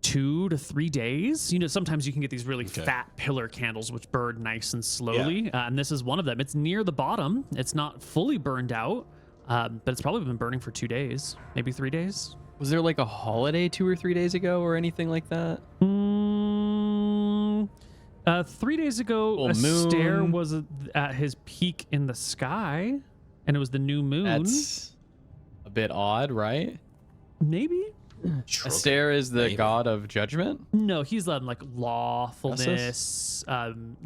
2 to 3 days. You know, sometimes you can get these really fat pillar candles which burn nice and slowly, and this is one of them. It's near the bottom. It's not fully burned out, but it's probably been burning for 2 days, maybe 3 days. Was there like a holiday 2 or 3 days ago or anything like that? 3 days ago, Full Astaire moon. was at his peak in the sky, and it was the new moon. That's a bit odd, right? Maybe. Shrug. Astaire is the Maybe. god of judgment. No, he's like lawfulness.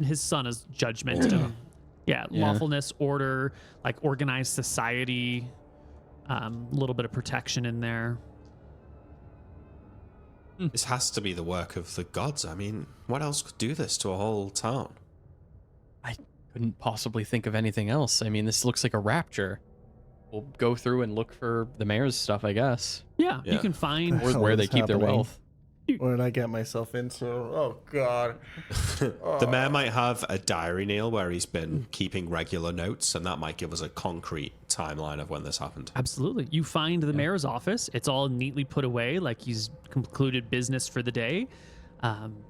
His son is judgment. and, yeah, lawfulness, order, like organized society. A little bit of protection in there. This has to be the work of the gods. I mean, what else could do this to a whole town? I couldn't possibly think of anything else. I mean, this looks like a rapture. We'll go through and look for the mayor's stuff, I guess. Yeah, you Yeah. can find. Hell Where they is keep their happening? wealth. What did I get myself into? Oh God. The mayor might have a diary, Neil, where he's been keeping regular notes, and that might give us a concrete timeline of when this happened. Absolutely. You find the mayor's office. It's all neatly put away, like he's concluded business for the day.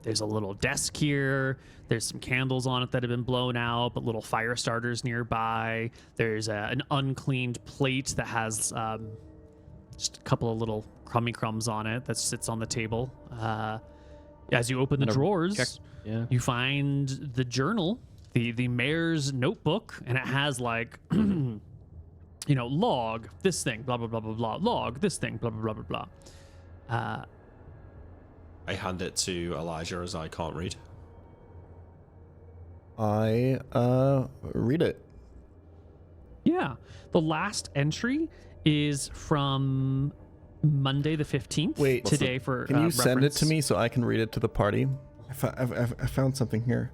There's a little desk here. There's some candles on it that have been blown out, but little fire starters nearby. There's an uncleaned plate that has just a couple of little crummy crumbs on it that sits on the table. As you open the And a drawers, check- Yeah. you find the journal, the mayor's notebook, and it has like, log this thing, blah blah blah blah blah, log this thing, blah blah blah blah blah. I hand it to Elijah as I can't read. I read it. Yeah, the last entry is from Monday the 15th. Wait, today for Can you send it to reference. me so I can read it to the party? I found something here.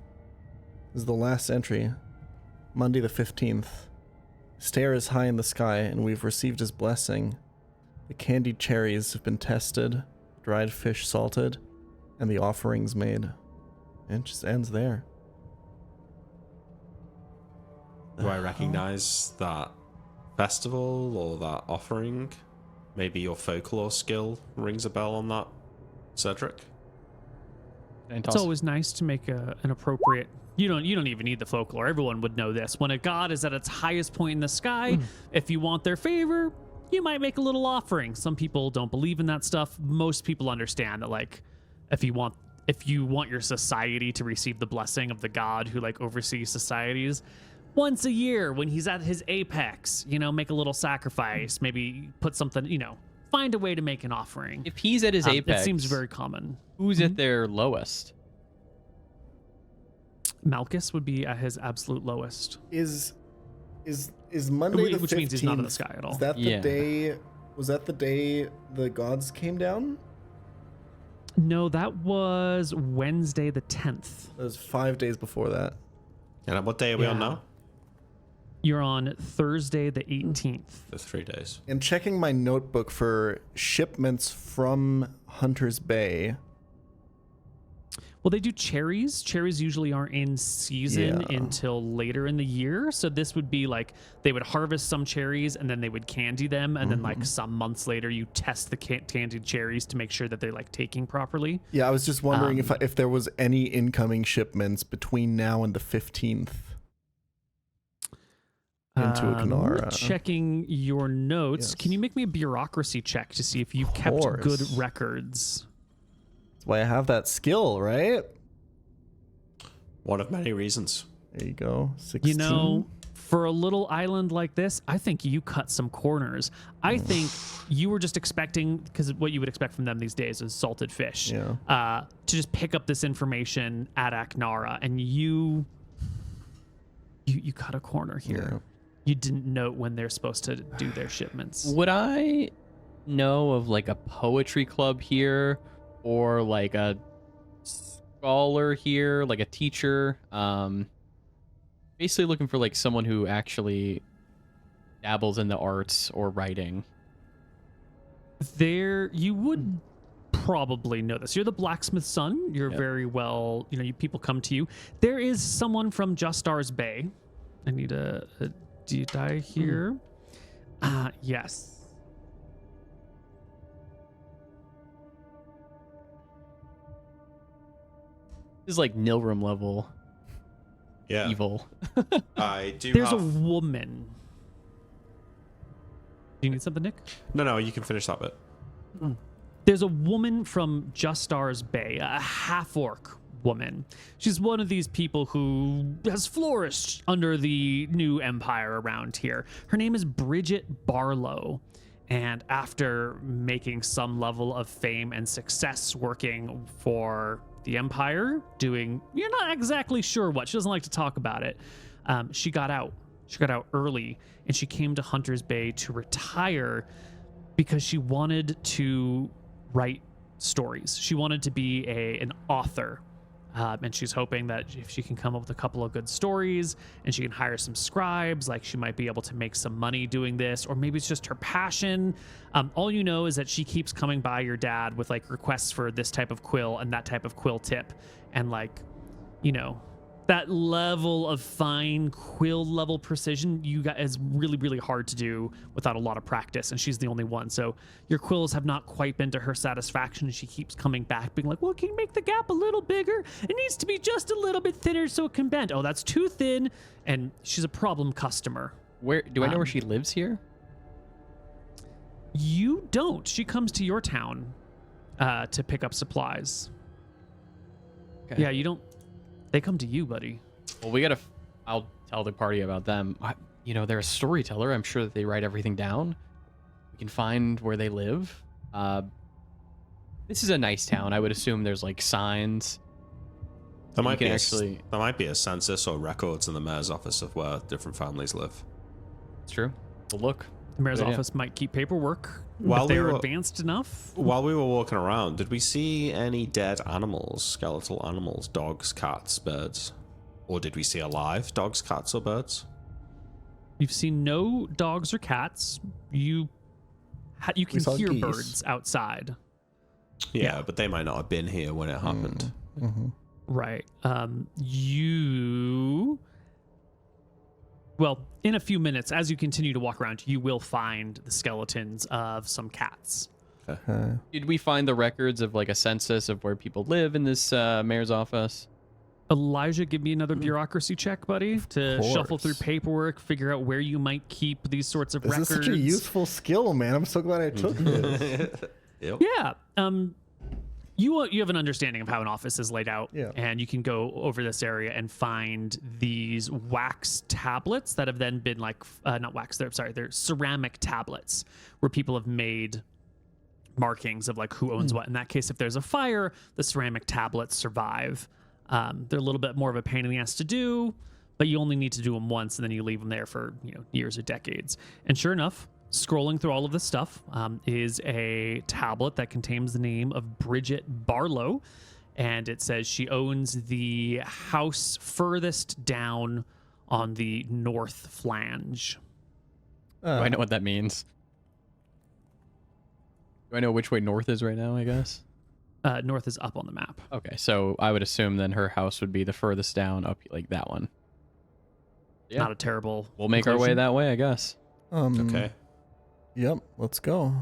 This is the last entry. Monday the 15th. Stare is high in the sky, and we've received his blessing. The candied cherries have been tested, dried fish salted, and the offerings made. And it just ends there. Do I recognize that festival or that offering? Maybe your folklore skill rings a bell on that, Cedric? And It's toss- always nice to make an appropriate. You don't even need the folklore. Everyone would know this. When a god is at its highest point in the sky, if you want their favor, you might make a little offering. Some people don't believe in that stuff. Most people understand that, like, if you want your society to receive the blessing of the god who like oversees societies, once a year when he's at his apex, make a little sacrifice, maybe put something, find a way to make an offering. If he's at his apex, it seems very common. Who's at their lowest? Malchus would be at his absolute lowest. Is Monday the 15th? Which means he's not in the sky at all. Is that the day? Was that the day the gods came down? No, that was Wednesday the 10th. It was 5 days before that. And what day are we on now? You're on Thursday the 18th. The 3 days. And checking my notebook for shipments from Hunter's Bay. Well, they do cherries. Cherries usually aren't in season until later in the year. So this would be like they would harvest some cherries and then they would candy them. And then like some months later, you test the candied cherries to make sure that they're like taking properly. Yeah, I was just wondering if there was any incoming shipments between now and the 15th into Akanara. Checking your notes. Yes. Can you make me a bureaucracy check to see if you've kept good records? That's why I have that skill, right? One of many reasons. There you go. 16. For a little island like this, I think you cut some corners. I think you were just expecting, because what you would expect from them these days is salted fish, to just pick up this information at Aknara, and you cut a corner here. Yeah. You didn't note when they're supposed to do their shipments. Would I know of like a poetry club here, or like a scholar here, like a teacher? Basically looking for like someone who actually dabbles in the arts or writing. You would probably know this. You're the blacksmith's son. You're very well, people come to you. There is someone from Justar's Bay. I need a die here. Yes. This is like Nilrim level evil. I do. There's a woman. Do you need something, Nick? No, you can finish that bit. There's a woman from Justar's Bay, a half-orc woman. She's one of these people who has flourished under the new empire around here. Her name is Bridget Barlo. And after making some level of fame and success working for the empire, you're not exactly sure what. She doesn't like to talk about it. She got out. She got out early, and she came to Hunter's Bay to retire because she wanted to write stories. She wanted to be an author. And she's hoping that if she can come up with a couple of good stories and she can hire some scribes, like she might be able to make some money doing this, or maybe it's just her passion. All you know is that she keeps coming by your dad with like requests for this type of quill and that type of quill tip. And like, that level of fine quill level precision is really, really hard to do without a lot of practice, and she's the only one. So your quills have not quite been to her satisfaction, and she keeps coming back being like, well, can you make the gap a little bigger? It needs to be just a little bit thinner so it can bend. Oh, that's too thin. And she's a problem customer. Where do I know where she lives here? You don't. She comes to your town to pick up supplies. Okay. Yeah, you don't. They come to you, buddy. Well, I'll tell the party about them. They're a storyteller. I'm sure that they write everything down. We can find where they live. This is a nice town. I would assume there's like signs. There might be a census or records in the mayor's office of where different families live. It's true. We'll look. The mayor's office might keep paperwork While if they're advanced enough. While we were walking around, did we see any dead animals, skeletal animals, dogs, cats, birds? Or did we see alive dogs, cats, or birds? You've seen no dogs or cats. You can hear geese. birds outside. Yeah, but they might not have been here when it happened. Mm-hmm. Right. Well, in a few minutes, as you continue to walk around, you will find the skeletons of some cats. Did we find the records of like a census of where people live in this mayor's office? Elijah, give me another bureaucracy check, buddy, to shuffle through course. paperwork, figure out where you might keep these sorts of This records. is such a useful skill, man. I'm so glad I took this. Yep. Yeah. You have an understanding of how an office is laid out, Yeah. and you can go over this area and find these wax tablets that have then been like not wax. They're ceramic tablets where people have made markings of like who owns what. In that case, if there's a fire, the ceramic tablets survive. They're a little bit more of a pain in the ass to do, but you only need to do them once, and then you leave them there for years or decades. And sure enough, scrolling through all of this stuff is a tablet that contains the name of Bridget Barlo, and it says she owns the house furthest down on the north flange. Do I know what that means? Do I know which way north is right now, I guess? North is up on the map. Okay, so I would assume then her house would be the furthest down up like that one. Yeah. Not a terrible. We'll make our way conclusion. that way, I guess. Okay. Yep, let's go.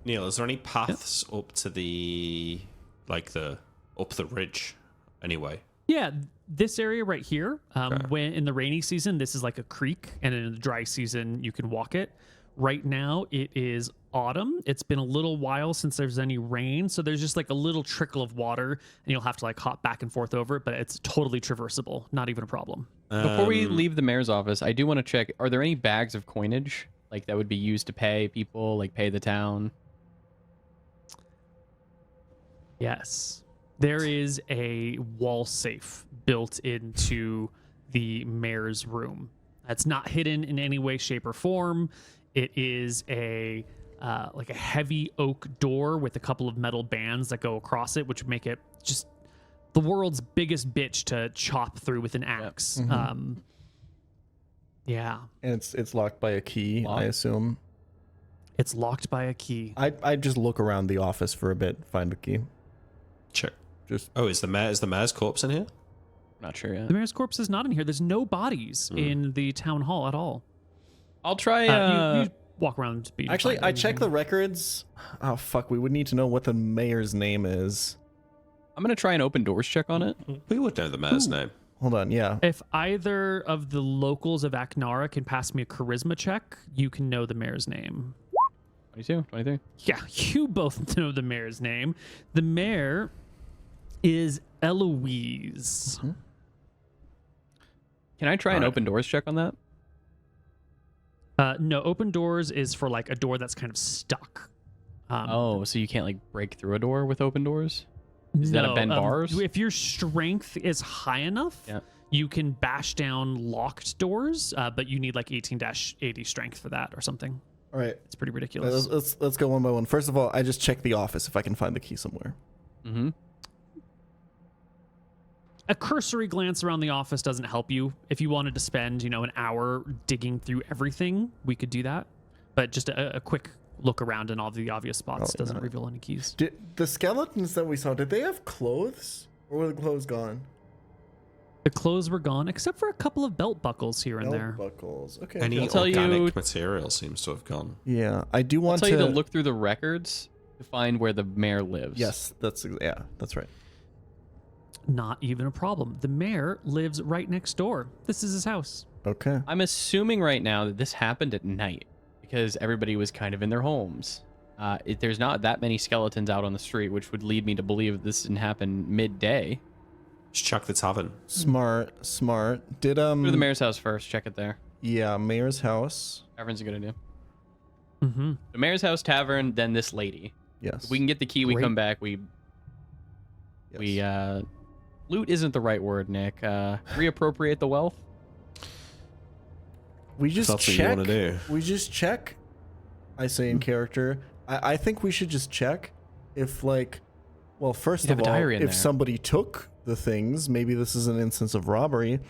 Neil, is there any paths up to the up the ridge anyway? Yeah, this area right here, when in the rainy season, this is like a creek, and in the dry season, you can walk it. Right now, it is autumn. It's been a little while since there's any rain, so there's just like a little trickle of water, and you'll have to like hop back and forth over it, but it's totally traversable. Not even a problem. Before we leave the mayor's office, I do want to check, are there any bags of coinage like that would be used to pay people, like pay the town? Yes. There is a wall safe built into the mayor's room. That's not hidden in any way, shape, or form. It is a like a heavy oak door with a couple of metal bands that go across it, which would make it just the world's biggest bitch to chop through with an axe. Yeah. And it's locked by a key, I assume. It's locked by a key. I'd just look around the office for a bit, find the key. Check. Just is the mayor's corpse in here? Not sure yet. The mayor's corpse is not in here. There's no bodies in the town hall at all. I'll try. You walk around to be. actually, I checked the records. Oh fuck, we would need to know what the mayor's name is. I'm gonna try an open doors check on it. We would know the mayor's name. Hold on, yeah. If either of the locals of Aknara can pass me a charisma check, you can know the mayor's name. 22, 23. Yeah, you both know the mayor's name. The mayor is Eloise. Can I try an open doors check on that? No, open doors is for like a door that's kind of stuck. So you can't like break through a door with open doors? Is that a bend bars? If your strength is high enough, you can bash down locked doors, but you need like 18-80 strength for that or something. All right. It's pretty ridiculous. Let's go one by one. First of all, I just check the office if I can find the key somewhere. Mm-hmm. A cursory glance around the office doesn't help you. If you wanted to spend, an hour digging through everything, we could do that. But just a quick look around in all the obvious spots doesn't reveal any keys. Did the skeletons that we saw, did they have clothes? Or were the clothes gone? The clothes were gone, except for a couple of belt buckles here and there. Belt buckles. Okay. Any I'll tell organic you- material seems to have gone. Yeah, I do I'll want tell to you to look through the records to find where the mayor lives. Yes, that's right. Not even a problem. The mayor lives right next door. This is his house. Okay. I'm assuming right now that this happened at night because everybody was kind of in their homes. There's not that many skeletons out on the street, which would lead me to believe that this didn't happen midday. Just check the tavern. Smart. Did Go to the mayor's house first. Check it there. Yeah, mayor's house. Tavern's a good idea. Mm-hmm. The mayor's house, tavern, then this lady. Yes. If we can get the key, we Great. come back. Yes. Loot isn't the right word, Nick. Reappropriate the wealth. We just That's what you check. wanna do. We just check. I say in character. I think we should just check if first You'd have of a all, diary in if there. somebody took the things, maybe this is an instance of robbery,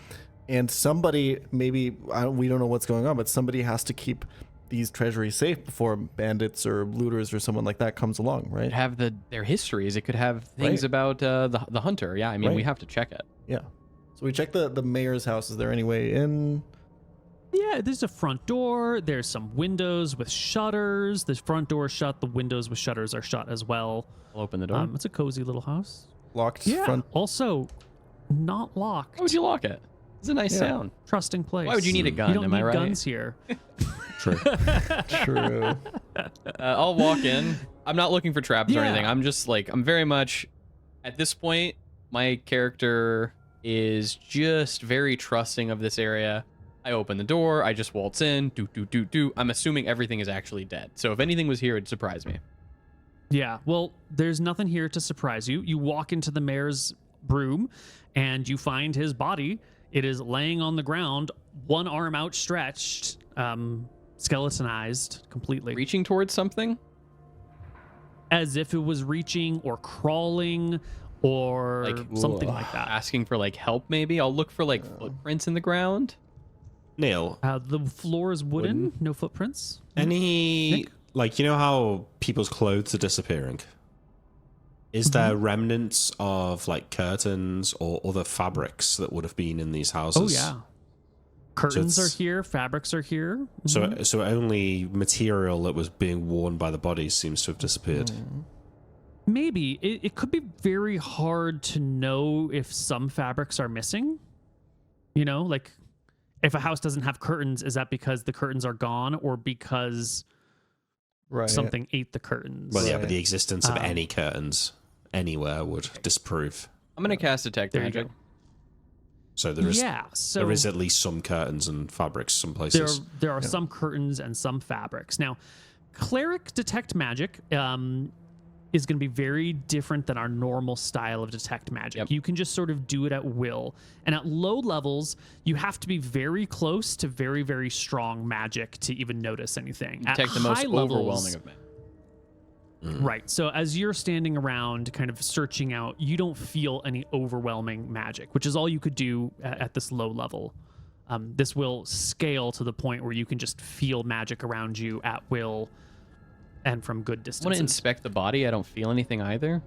and somebody we don't know what's going on, but somebody has to keep these treasuries safe before bandits or looters or someone like that comes along, right? It have their histories. It could have things Right. about the hunter. Yeah, I mean, we Right. have to check it. Yeah. So we check the mayor's house. Is there any way in? Yeah, there's a front door. There's some windows with shutters. The front door is shut. The windows with shutters are shut as well. I'll open the door. It's a cozy little house. Locked Yeah. front. Also, Not locked. Why would you lock it? It's a nice sound. Trusting place. Why would you need a gun? You don't Am need I right? guns here. True. True. I'll walk in. I'm not looking for traps or Yeah. anything. I'm just like, I'm very much, at this point, my character is just very trusting of this area. I open the door. I just waltz in. Do. I'm assuming everything is actually dead. So if anything was here, it'd surprise me. Yeah, well, there's nothing here to surprise you. You walk into the mayor's room and you find his body. It is laying on the ground, one arm outstretched, skeletonized completely. Reaching towards something? As if it was reaching or crawling or Like, something like that. Asking for like help, maybe? I'll look for like footprints in the ground. Neil, The floor is wooden, no footprints. any Nick? like, you know how people's clothes are disappearing? Is there remnants of like curtains or other fabrics that would have been in these houses? Oh, yeah. Curtains are it's- here, fabrics are here. So only material that was being worn by the bodies seems to have disappeared. Maybe. It could be very hard to know if some fabrics are missing. You know, like if a house doesn't have curtains, is that because the curtains are gone or because Right. something ate the curtains? Well, yeah, but Right. the existence of any curtains anywhere would disprove. I'm going to cast Detect There you Magic. go. So there is So there is at least some curtains and fabrics some places. there are some curtains and some fabrics. Now, cleric detect magic is going to be very different than our normal style of detect magic. Yep. You can just sort of do it at will. And at low levels, you have to be very close to very, very strong magic to even notice anything. Detect at the most high levels, overwhelming of men. Right. So as you're standing around kind of searching out, you don't feel any overwhelming magic, which is all you could do at this low level. This will scale to the point where you can just feel magic around you at will and from good I want distances. to inspect the body. I don't feel anything either.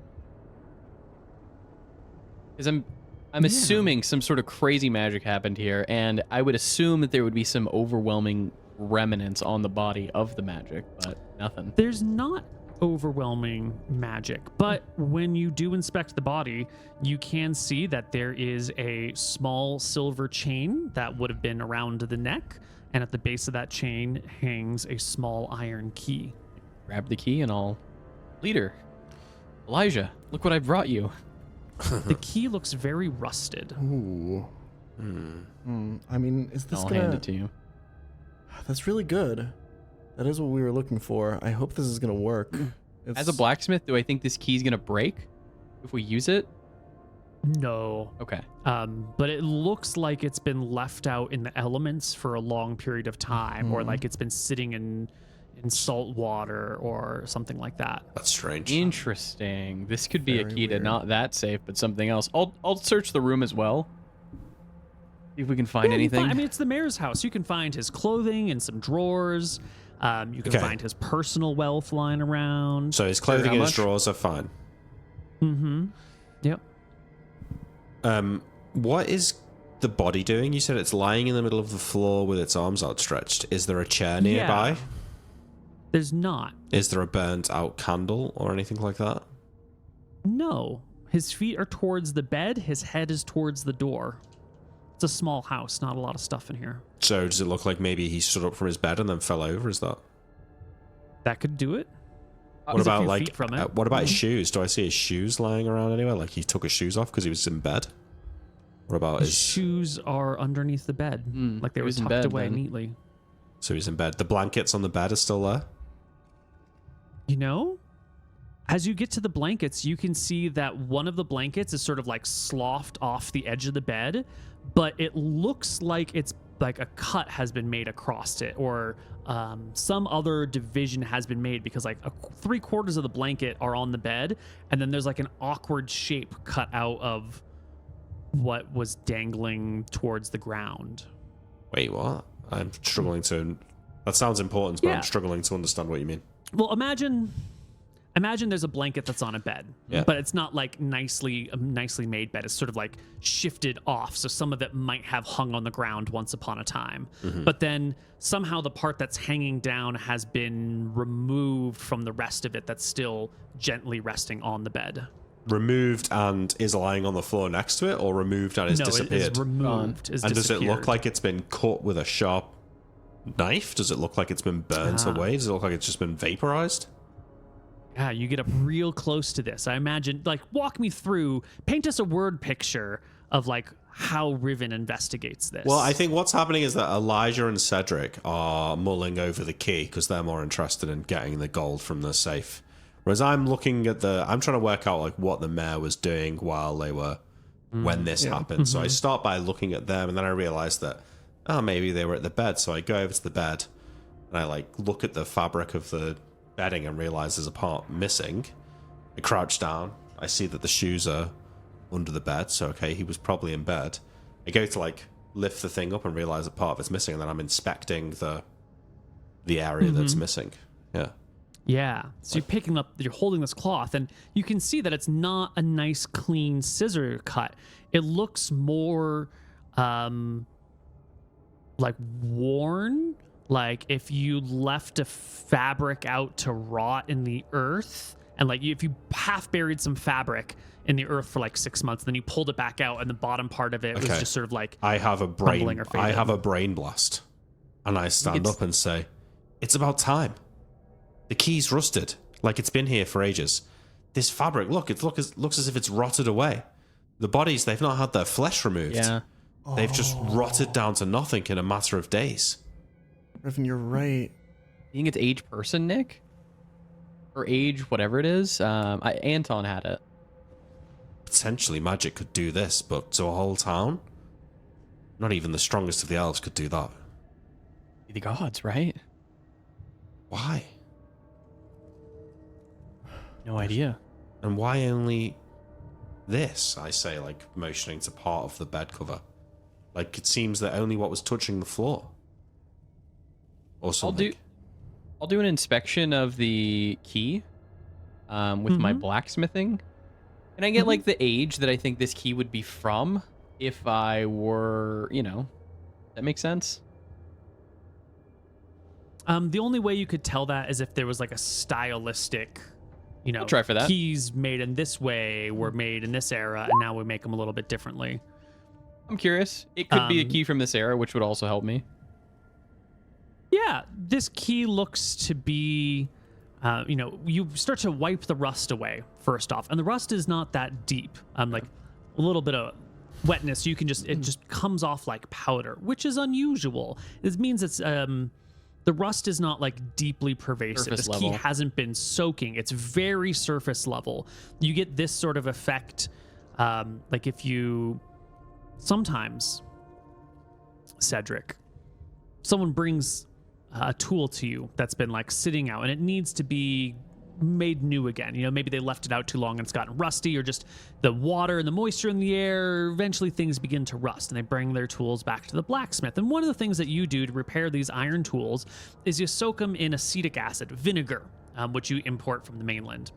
Because I'm assuming some sort of crazy magic happened here, and I would assume that there would be some overwhelming remnants on the body of the magic, but nothing. There's not overwhelming magic, but when you do inspect the body, you can see that there is a small silver chain that would have been around the neck, and at the base of that chain hangs a small iron key. Grab the key and I'll... Leader, Elijah, look what I brought you. The key looks very rusted. Ooh. I mean, is this I'll gonna... hand it to you. That's really good. That is what we were looking for. I hope this is gonna work. As a blacksmith, do I think this key's gonna break if we use it? No. Okay. But it looks like it's been left out in the elements for a long period of time, or like it's been sitting in salt water or something like that. That's strange. Interesting. This could be a Very key to weird. not that safe, but something else. I'll search the room as well. See if we can find Yeah, anything. I mean, it's the mayor's house. You can find his clothing in some drawers. You can Okay. find his personal wealth lying around. So his clothing how and his much? drawers are fine. Mm-hmm. Yep. What is the body doing? You said it's lying in the middle of the floor with its arms outstretched. Is there a chair nearby? Yeah. There's not. Is there a burnt out candle or anything like that? No. His feet are towards the bed. His head is towards the door. It's a small house. Not a lot of stuff in here. So does it look like maybe he stood up from his bed and then fell over? Is that? That could do it. What He's a about few like? feet from it. What about his shoes? Do I see his shoes lying around anywhere? Like he took his shoes off because he was in bed. What about His his? shoes are underneath the bed. Like they he were was in tucked bed away then. neatly. So he's in bed. The blankets on the bed are still there. You know, as you get to the blankets, you can see that one of the blankets is sort of like sloughed off the edge of the bed, but it looks like it's like a cut has been made across it, or some other division has been made, because like 3/4 of the blanket are on the bed, and then there's like an awkward shape cut out of what was dangling towards the ground. Wait, what? I'm struggling to. That sounds important, but Yeah. I'm struggling to understand what you mean. Well, imagine there's a blanket that's on a bed, Yeah. but it's not like nicely made bed. It's sort of like shifted off, so some of it might have hung on the ground once upon a time. But then somehow the part that's hanging down has been removed from the rest of it that's still gently resting on the bed. removed and is lying on the floor next to it, or removed and is No, disappeared? it is removed. Is And does it look disappeared. like it's been cut with a sharp knife? Does it look like it's been burnt away? Does it look like it's just been vaporized? Yeah, you get up real close to this. I imagine, like, walk me through, paint us a word picture of, like, how Riven investigates this. Well, I think what's happening is that Elijah and Cedric are mulling over the key because they're more interested in getting the gold from the safe. Whereas I'm looking at I'm trying to work out like what the mayor was doing while they were, when this happened. So I start by looking at them, and then I realize that, oh, maybe they were at the bed. So I go over to the bed and I like look at the fabric of the bedding and realize there's a part missing. I crouch down. I see that the shoes are under the bed. So, okay, he was probably in bed. I go to like lift the thing up and realize a part of it's missing. And then I'm inspecting the area that's missing. Yeah. Yeah. So you're holding this cloth, and you can see that it's not a nice, clean scissor cut. It looks more like worn, like if you left a fabric out to rot in the earth, and like if you half buried some fabric in the earth for like 6 months, then you pulled it back out, and the bottom part of it was just sort of like I have a crumbling or fading. I have a brain blast, and I stand up and say, "It's about time. The key's rusted, like it's been here for ages. This fabric, look, it looks as if it's rotted away. The bodies, they've not had their flesh removed. Yeah. They've just rotted down to nothing in a matter of days." Riven, you're right. You think it's age person, Nick? Or age, whatever it is? Anton had it. Potentially magic could do this, but to a whole town? Not even the strongest of the elves could do that. The gods, right? Why? No idea. And why only this? I say, like, motioning to part of the bed cover. Like, it seems that only what was touching the floor. Or something. I'll do an inspection of the key with my blacksmithing. Can I get like the age that I think this key would be from if I were, that makes sense? The only way you could tell that is if there was like a stylistic, I'll try for that. Keys made in this way were made in this era, and now we make them a little bit differently. I'm curious. It could be a key from this era, which would also help me. Yeah, this key looks to be, you start to wipe the rust away first off, and the rust is not that deep. Like a little bit of wetness, it just comes off like powder, which is unusual. This means it's the rust is not like deeply pervasive. Surface this level. key hasn't been soaking. It's very surface level. You get this sort of effect, like if you sometimes, Cedric, someone brings a tool to you that's been like sitting out and it needs to be made new again. Maybe they left it out too long and it's gotten rusty, or just the water and the moisture in the air, eventually things begin to rust and they bring their tools back to the blacksmith. And one of the things that you do to repair these iron tools is you soak them in acetic acid, vinegar, which you import from the mainland.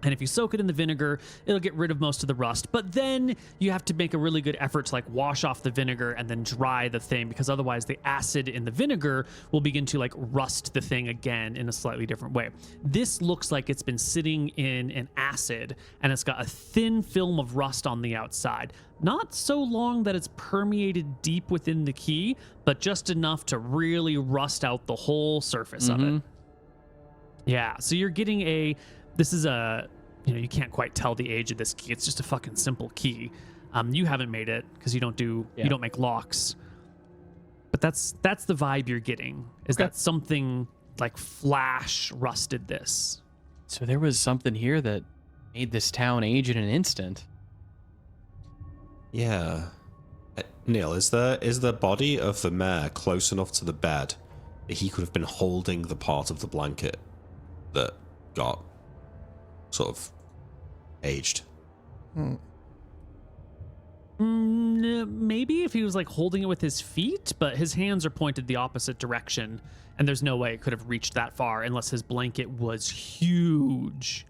And if you soak it in the vinegar, it'll get rid of most of the rust. But then you have to make a really good effort to like wash off the vinegar and then dry the thing, because otherwise the acid in the vinegar will begin to like rust the thing again in a slightly different way. This looks like it's been sitting in an acid and it's got a thin film of rust on the outside. Not so long that it's permeated deep within the key, but just enough to really rust out the whole surface of it. Yeah, so you're getting this is you can't quite tell the age of this key. It's just a fucking simple key. You haven't made it because you don't make locks. But that's the vibe you're getting. Is that something like Flash rusted this? So there was something here that made this town age in an instant. Yeah. Neil, is the body of the mayor close enough to the bed that he could have been holding the part of the blanket that got sort of aged? Maybe if he was like holding it with his feet, but his hands are pointed the opposite direction, and there's no way it could have reached that far unless his blanket was huge.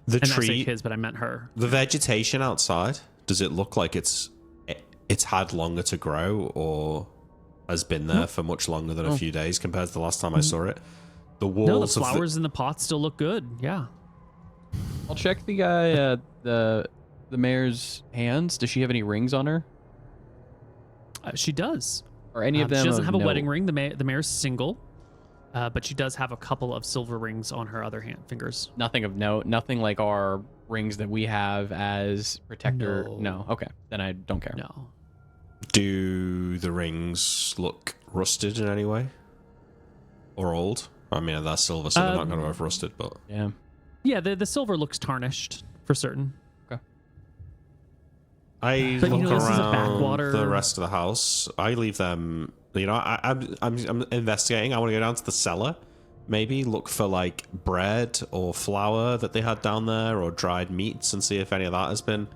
The and tree, I say his, but I meant her. The vegetation outside, does it look like it's had longer to grow, or has been there for much longer than a few days compared to the last time I saw it? The walls, the flowers in the pot still look good. Yeah. I'll check the guy, the mayor's hands. Does she have any rings on her? She does. Or any of them? She doesn't have a note? wedding ring. The mayor's single, but she does have a couple of silver rings on her other fingers. Nothing of note. Nothing like our rings that we have as protector. No. Okay. Then I don't care. No. Do the rings look rusted in any way? Or old? I mean, they're silver, so they're not going to have rusted, but... Yeah. Yeah, the silver looks tarnished, for certain. I But, look this is a around backwater. the rest of the house. I leave them. You know, I'm investigating. I want to go down to the cellar. Maybe look for like bread or flour that they had down there, or dried meats, and see if any of that has been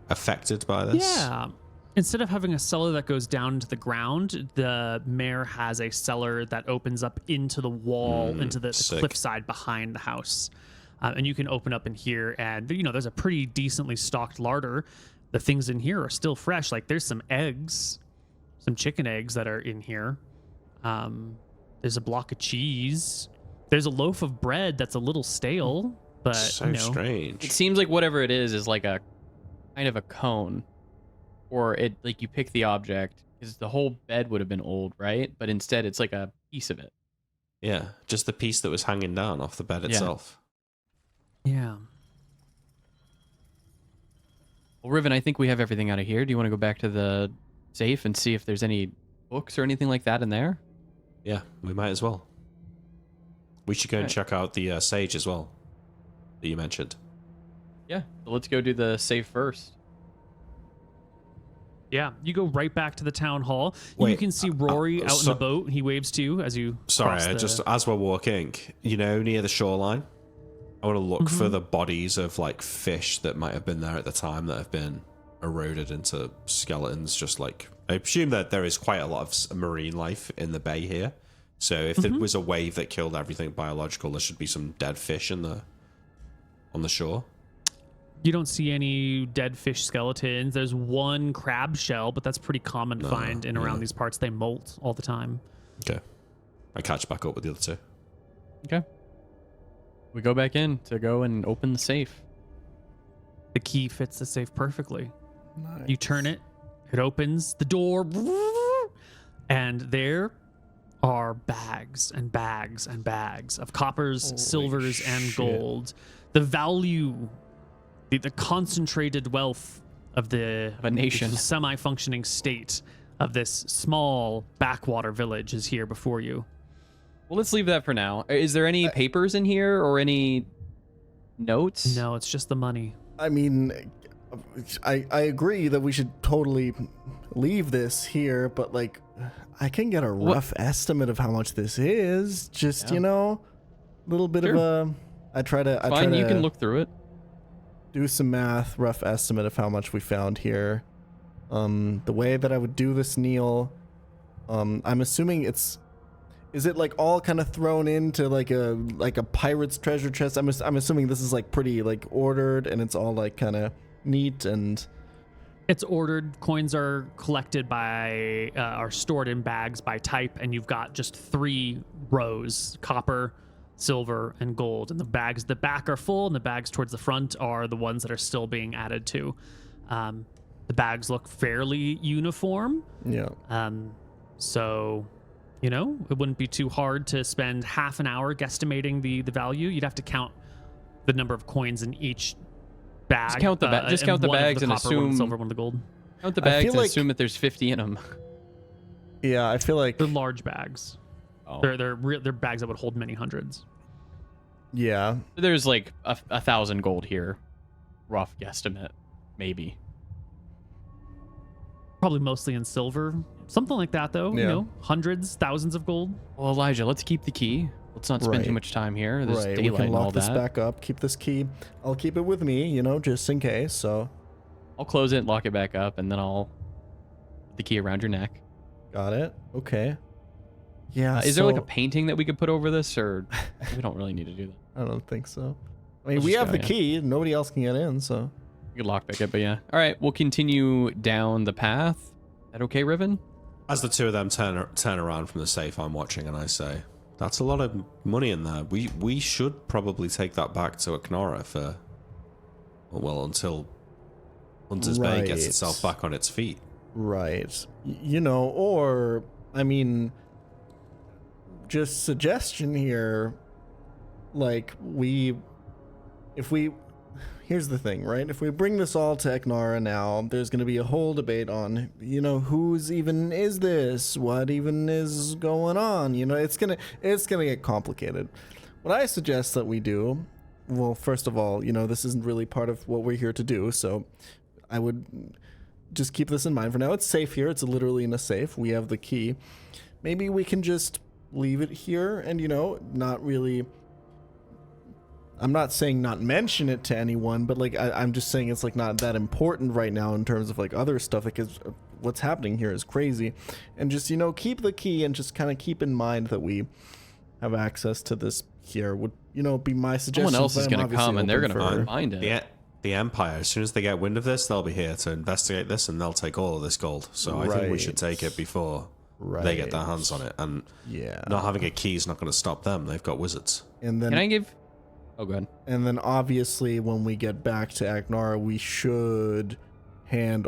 affected by this. Yeah. Instead of having a cellar that goes down to the ground, the mayor has a cellar that opens up into the wall, into the cliffside behind the house. And you can open up in here, and there's a pretty decently stocked larder. The things in here are still fresh. Like there's some eggs, some chicken eggs that are in here. There's a block of cheese. There's a loaf of bread that's a little stale, but so strange. It seems like whatever it is like a kind of a cone, or it like you pick the object because the whole bed would have been old, right? But instead, it's like a piece of it. Yeah, just the piece that was hanging down off the bed itself. Yeah. Well, Riven, I think we have everything out of here. Do you want to go back to the safe and see if there's any books or anything like that in there? Yeah, we might as well. We should go and check out the sage as well that you mentioned. Yeah, so let's go do the safe first. Yeah, you go right back to the town hall. Wait, you can see Rory out in the boat. He waves to you as you. Sorry, cross just as we're walking, near the shoreline, I want to look for the bodies of like fish that might have been there at the time that have been eroded into skeletons. Just like I assume that there is quite a lot of marine life in the bay here. So if there was a wave that killed everything biological, there should be some dead fish on the shore. You don't see any dead fish skeletons. There's one crab shell, but that's pretty common to find in around these parts. They molt all the time. Okay. I catch back up with the other two. Okay. We go back in to go and open the safe. The key fits the safe perfectly. Nice. You turn it, it opens, the door, and there are bags and bags and bags of coppers, silvers, and gold. The value, the concentrated wealth of a nation, semi-functioning state of this small backwater village is here before you. Well, let's leave that for now. Is there any papers in here or any notes? No, it's just the money. I mean, I agree that we should totally leave this here, but like, I can get a rough estimate of how much this is. Just a little bit of a. I try to. You can look through it. Do some math, rough estimate of how much we found here. The way that I would do this, Neil, I'm assuming is it like all kind of thrown into like a pirate's treasure chest? I'm assuming this is like pretty like ordered and it's all like kind of neat and. It's ordered. Coins are collected are stored in bags by type, and you've got just 3 rows: copper, silver, and gold. And the bags at the back are full, and the bags towards the front are the ones that are still being added to. The bags look fairly uniform. Yeah. So, it wouldn't be too hard to spend half an hour guesstimating the value. You'd have to count the number of coins in each bag. Just count the bags and assume one, the silver, one, the gold. Count the bags and assume that there's 50 in them. Yeah, I feel like they're large bags. Oh. They're bags that would hold many hundreds. Yeah. There's like 1,000 gold here. Rough guesstimate, maybe. Probably mostly in silver. Something like that, though. Yeah. Hundreds, thousands of gold. Well, Elijah, let's keep the key. Let's not spend too much time here. There's daylight we can and all lock this that. back up. Keep this key. I'll keep it with me, just in case. So I'll close it, lock it back up, and then I'll put the key around your neck. Got it. Okay. Yeah. Is there like a painting that we could put over this, or we don't really need to do that? I don't think so. I mean, we have the key. Nobody else can get in, so you could lock back it. But yeah. All right, we'll continue down the path. Is that okay, Riven? As the two of them turn around from the safe, I'm watching and I say, "That's a lot of money in there. We should probably take that back to Aknora for well, until Hunter's Bay gets Right. itself back on its feet. Right. You know, or, I mean, just suggestion here, like, here's the thing, right? If we bring this all to Eknara now, there's going to be a whole debate on, you know, whose even is this? What even is going on? You know, it's going to get complicated. What I suggest that we do, well, first of all, you know, this isn't really part of what we're here to do, so I would just keep this in mind for now. It's safe here. It's literally in a safe. We have the key. Maybe we can just leave it here and, you know, not really, I'm not saying not mention it to anyone, but like I'm just saying it's like not that important right now in terms of like other stuff, because what's happening here is crazy. And just, you know, keep the key and just kind of keep in mind that we have access to this here would, you know, be my suggestion. Someone else is going to come and they're going to find it. The Empire, as soon as they get wind of this, they'll be here to investigate this, and they'll take all of this gold. So I think we should take it before they get their hands on it. And not having a key is not going to stop them. They've got wizards. And then can I give? Oh, go ahead. And then obviously when we get back to Eknara, we should hand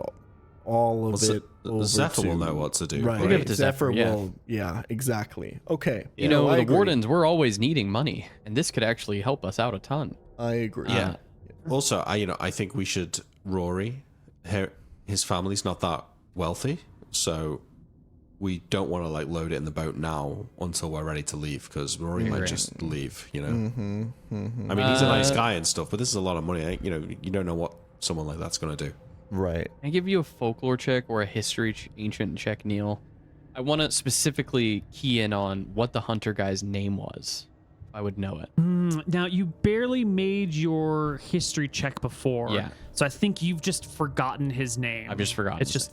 all of it over Zephyr to... will know what to do. Right. We'll give it to Zephyr, will... Yeah, exactly. Okay. You know, the Wardens, we're always needing money, and this could actually help us out a ton. I agree. Yeah. Also, I think we should... Rory, his family's not that wealthy, so we don't want to like load it in the boat now until we're ready to leave, because Rory might just leave, you know. I mean, he's a nice guy and stuff, but this is a lot of money. You know, you don't know what someone like that's going to do. Right. Can I give you a folklore check or a history ancient check, Neil? I want to specifically key in on what the hunter guy's name was. I would know it. Now, you barely made your history check before. Yeah. So I think you've just forgotten his name. I've just forgotten. It's just...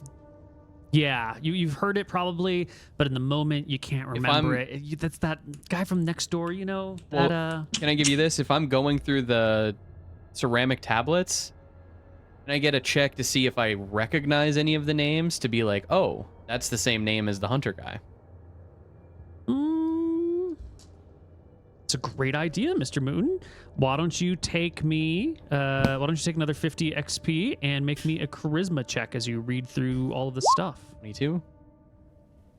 Yeah, you've heard it probably, but in the moment you can't remember it. That's that guy from next door, you know. Well, can I give you this? If I'm going through the ceramic tablets, can I get a check to see if I recognize any of the names to be like, oh, that's the same name as the hunter guy? It's a great idea, Mr. Moon. Why don't you take me? Why don't you take another 50 XP and make me a charisma check as you read through all of the stuff? 22.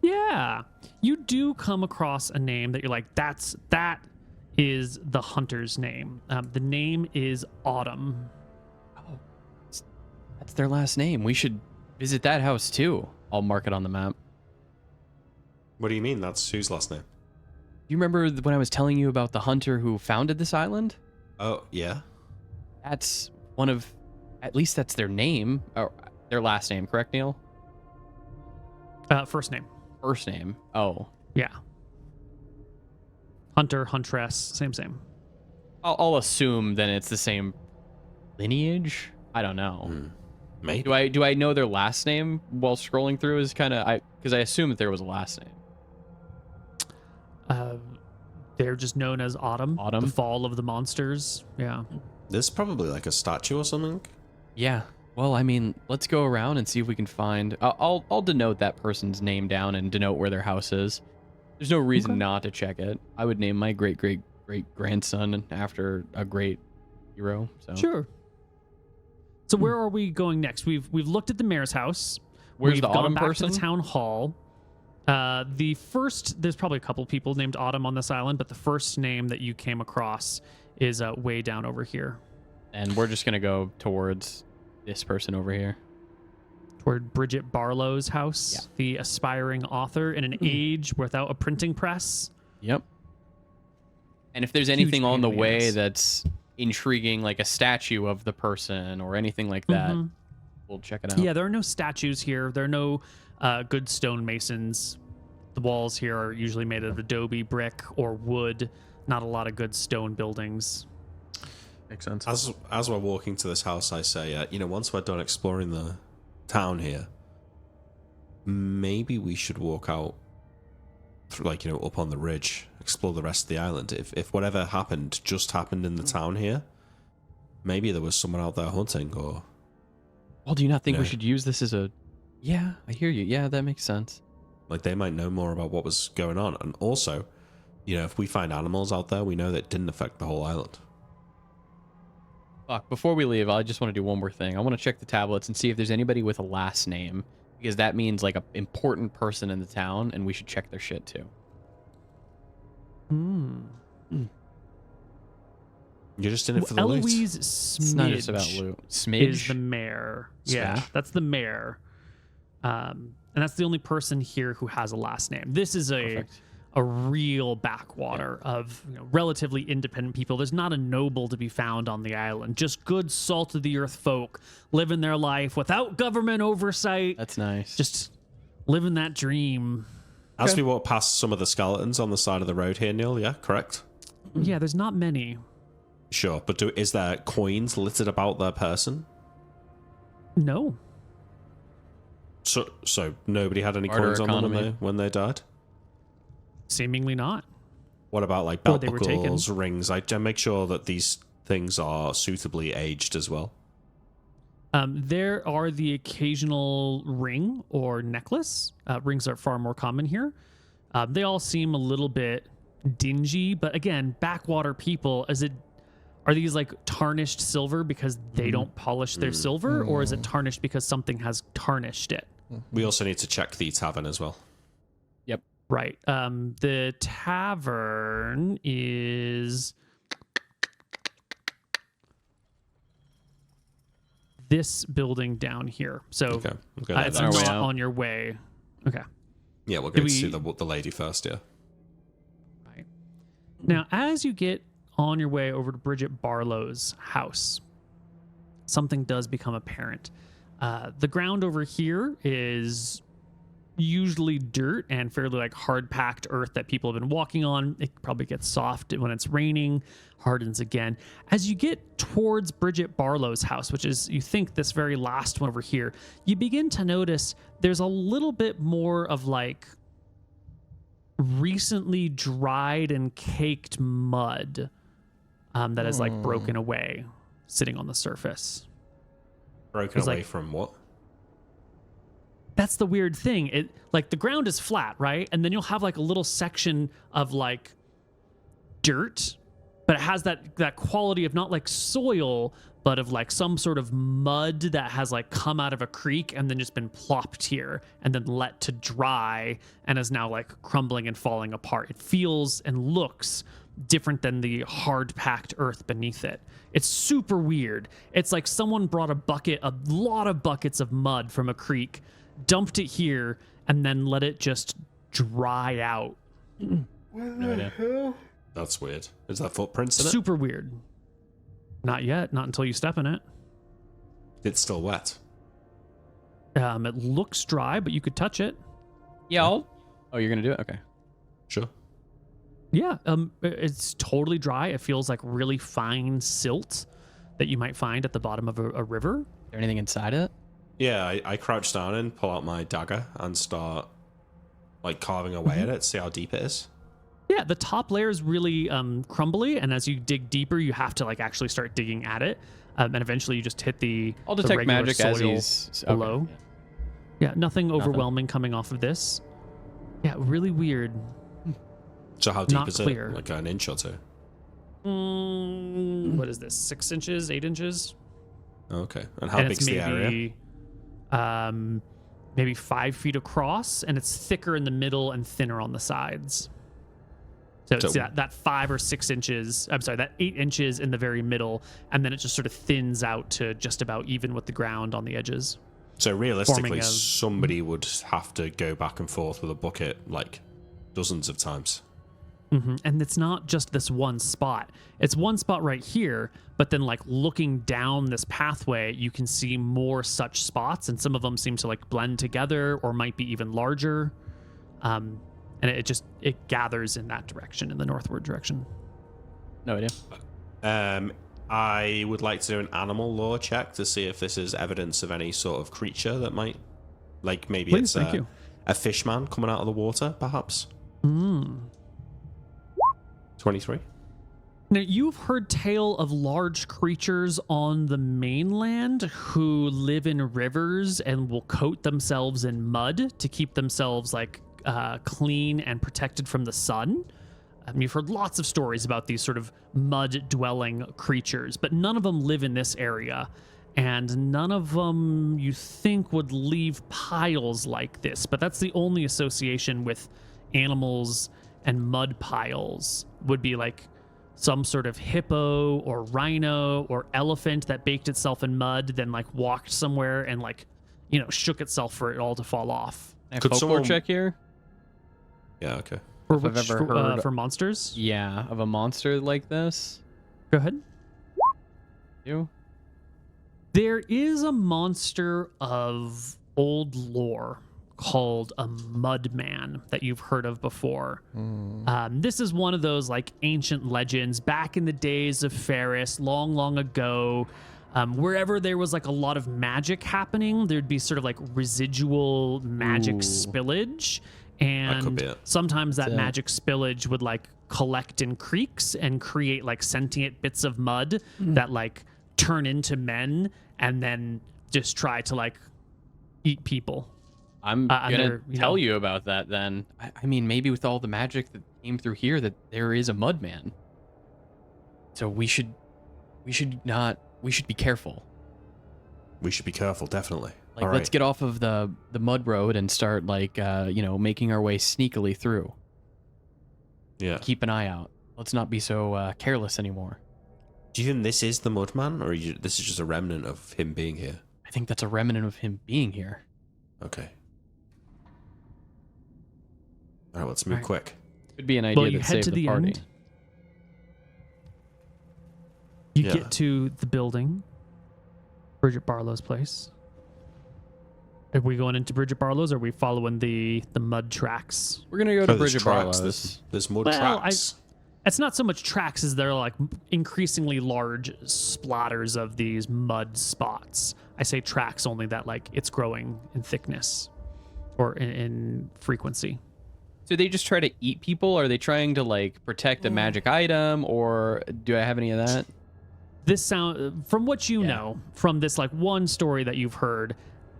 Yeah, you do come across a name that you're like, that is the hunter's name. The name is Autumn. Oh, that's their last name. We should visit that house too. I'll mark it on the map. What do you mean? That's whose last name? Do you remember when I was telling you about the hunter who founded this island? Oh, yeah. That's one of, at least that's their name, or their last name, correct, Neil? First name. First name. Oh. Yeah. Hunter, huntress, same. I'll assume then it's the same lineage. I don't know. Maybe. Do I know their last name while scrolling through? Is kind of because I assumed that there was a last name. They're just known as Autumn. The fall of the monsters. Yeah. There's probably like a statue or something. Yeah. Well, I mean, let's go around and see if we can find. I'll denote that person's name down and denote where their house is. There's no reason not to check it. I would name my great grandson after a great hero. So. Sure. So where are we going next? We've looked at the mayor's house. Where's We've the gone Autumn back person? to the town hall. There's probably a couple people named Autumn on this island, but the first name that you came across is way down over here. And we're just gonna go towards this person over here. Toward Bridget Barlo's house, the aspiring author in an age without a printing press. Yep. And if there's anything on the way that's intriguing, like a statue of the person or anything like that, we'll check it out. Yeah, there are no statues here. There are no good stonemasons. The walls here are usually made of adobe, brick, or wood. Not a lot of good stone buildings. Makes sense. As we're walking to this house, I say, once we're done exploring the town here, maybe we should walk out through, up on the ridge, explore the rest of the island. If whatever happened just happened in the town here, maybe there was someone out there hunting, or... Well, do you not think we should use this as a... Yeah, I hear you. Yeah, that makes sense. Like, they might know more about what was going on. And also, if we find animals out there, we know that it didn't affect the whole island. Fuck, before we leave, I just want to do one more thing. I want to check the tablets and see if there's anybody with a last name, because that means like an important person in the town, and we should check their shit too. You're just in it for the loot. Eloise It's not just about Smidge loot. Smidge? is the mayor. Yeah, Smidge? that's the mayor. And that's the only person here who has a last name. This is Perfect. a real backwater of relatively independent people. There's not a noble to be found on the island. Just good salt of the earth folk living their life without government oversight. That's nice. Just living that dream. As we walk past some of the skeletons on the side of the road here, Neil, yeah, correct? Yeah, there's not many. Sure, but is there coins littered about their person? No. So nobody had any Barter coins on them economy. when they died? Seemingly not. What about like Or belt they were taken. buckles, rings? I make sure that these things are suitably aged as well. There are the occasional ring or necklace. Rings are far more common here. They all seem a little bit dingy, but again, backwater people, are these like tarnished silver because they don't polish their silver, or is it tarnished because something has tarnished it? We also need to check the tavern as well. Right. The tavern is this building down here. So Okay. it's On our way not out. on your way. Okay. Yeah, we'll Do go to see we- the lady first, yeah. Right. Now, as you get on your way over to Bridget Barlow's house, something does become apparent. The ground over here is usually dirt and fairly like hard packed earth that people have been walking on. It probably gets soft when it's raining, hardens again. As you get towards Bridget Barlow's house, which is, you think, this very last one over here, you begin to notice there's a little bit more of like recently dried and caked mud that is like broken away, sitting on the surface. Broken It's away like- from what? That's the weird thing. It like the ground is flat, right? And then you'll have like a little section of like dirt, but it has that quality of not like soil, but of like some sort of mud that has like come out of a creek and then just been plopped here and then let to dry and is now like crumbling and falling apart. It feels and looks different than the hard packed earth beneath it. It's super weird. It's like someone brought a lot of buckets of mud from a creek, dumped it here, and then let it just dry out. No idea. That's weird. Is there footprints in it? Super weird. Not yet. Not until you step in it. It's still wet. It looks dry, but you could touch it. Yeah, Oh, you're going to do it? Okay. Sure. Yeah, it's totally dry. It feels like really fine silt that you might find at the bottom of a river. Is there anything inside it? Yeah, I crouch down and pull out my dagger and start like carving away at it, see how deep it is. Yeah, the top layer is really crumbly, and as you dig deeper, you have to like actually start digging at it, and eventually you just hit I'll the detect regular magic as soil he's below. Okay. Yeah, nothing overwhelming coming off of this. Yeah, really weird. So how deep Not is clear. it? Like an inch or two? What is this? 6 inches, 8 inches? Okay. And how And big's it's the area? maybe 5 feet across, and it's thicker in the middle and thinner on the sides. So it's So- that 5 or 6 inches. I'm sorry, that 8 inches in the very middle, and then it just sort of thins out to just about even with the ground on the edges. So realistically, forming a- somebody would have to go back and forth with a bucket like dozens of times. And it's not just this one spot. It's one spot right here, but then like looking down this pathway, you can see more such spots, and some of them seem to like blend together or might be even larger. And it gathers in that direction, in the northward direction. No idea. I would like to do an animal law check to see if this is evidence of any sort of creature that might, like maybe Please, it's thank you. a fish man coming out of the water, perhaps. 23. Now, you've heard tale of large creatures on the mainland who live in rivers and will coat themselves in mud to keep themselves like clean and protected from the sun. You've heard lots of stories about these sort of mud-dwelling creatures, but none of them live in this area. And none of them you think would leave piles like this, but that's the only association with animals and mud piles would be like some sort of hippo or rhino or elephant that baked itself in mud, then like walked somewhere and like, you know, shook itself for it all to fall off. Could folklore someone- check here? Yeah, okay. For If I've which, ever heard- for monsters? Yeah, of a monster like this. Go ahead. You? There is a monster of old lore called a mudman that you've heard of before. This is one of those like ancient legends back in the days of Ferris, long, long ago. Wherever there was like a lot of magic happening, there'd be sort of like residual magic Ooh. spillage. could And be it. sometimes that That's it. magic spillage would like collect in creeks and create like sentient bits of mud that like turn into men and then just try to like eat people. I'm and gonna they're, you tell know- you about that then. I mean, maybe with all the magic that came through here, that there is a mudman. So we should be careful. We should be careful, definitely. Like, All let's right. get off of the mud road and start like, making our way sneakily through. Yeah. Keep an eye out. Let's not be so careless anymore. Do you think this is the Mudman, or this is just a remnant of him being here? I think that's a remnant of him being here. Okay. All right, let's move Right. quick. Could be an idea Well, you that head saved to the the party. end. You Yeah. get to the building, Bridget Barlow's place. Are we going into Bridget Barlow's, or are we following the mud tracks? We're gonna go Oh, to there's Bridget tracks. Barlow's. There's mud Well, tracks. It's not so much tracks as they're like increasingly large splatters of these mud spots. I say tracks only that like it's growing in thickness or in frequency. So they just try to eat people? Are they trying to like protect a magic item, or do I have any of that? This sound, from what you know, from this like one story that you've heard,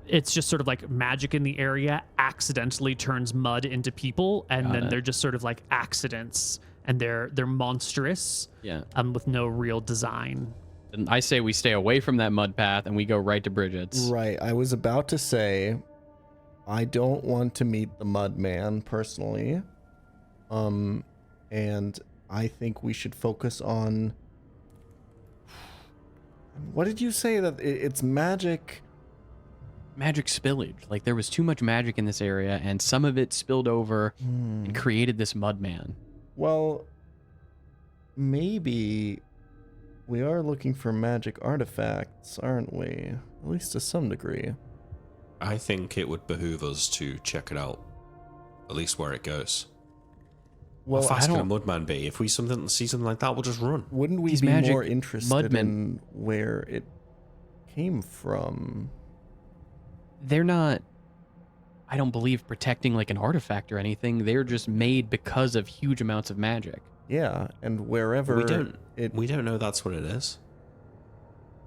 it's just sort of like magic in the area accidentally turns mud into people, and Got then it. they're just sort of like accidents, and they're monstrous, Yeah. with no real design. And I say we stay away from that mud path and we go right to Bridget's. Right. I was about to say, I don't want to meet the mud man personally. And I think we should focus on. What did you say that it's magic? Magic spillage. Like there was too much magic in this area and some of it spilled over and created this mud man. Well, maybe we are looking for magic artifacts, aren't we? At least to some degree. I think it would behoove us to check it out, at least where it goes. Well, How fast I can a don't. Mudman be? If we see something like that, we'll just run. Wouldn't we These be magic more interested mudmen- in where it came from? They're not, I don't believe, protecting like an artifact or anything. They're just made because of huge amounts of magic. Yeah, and wherever We don't know that's what it is.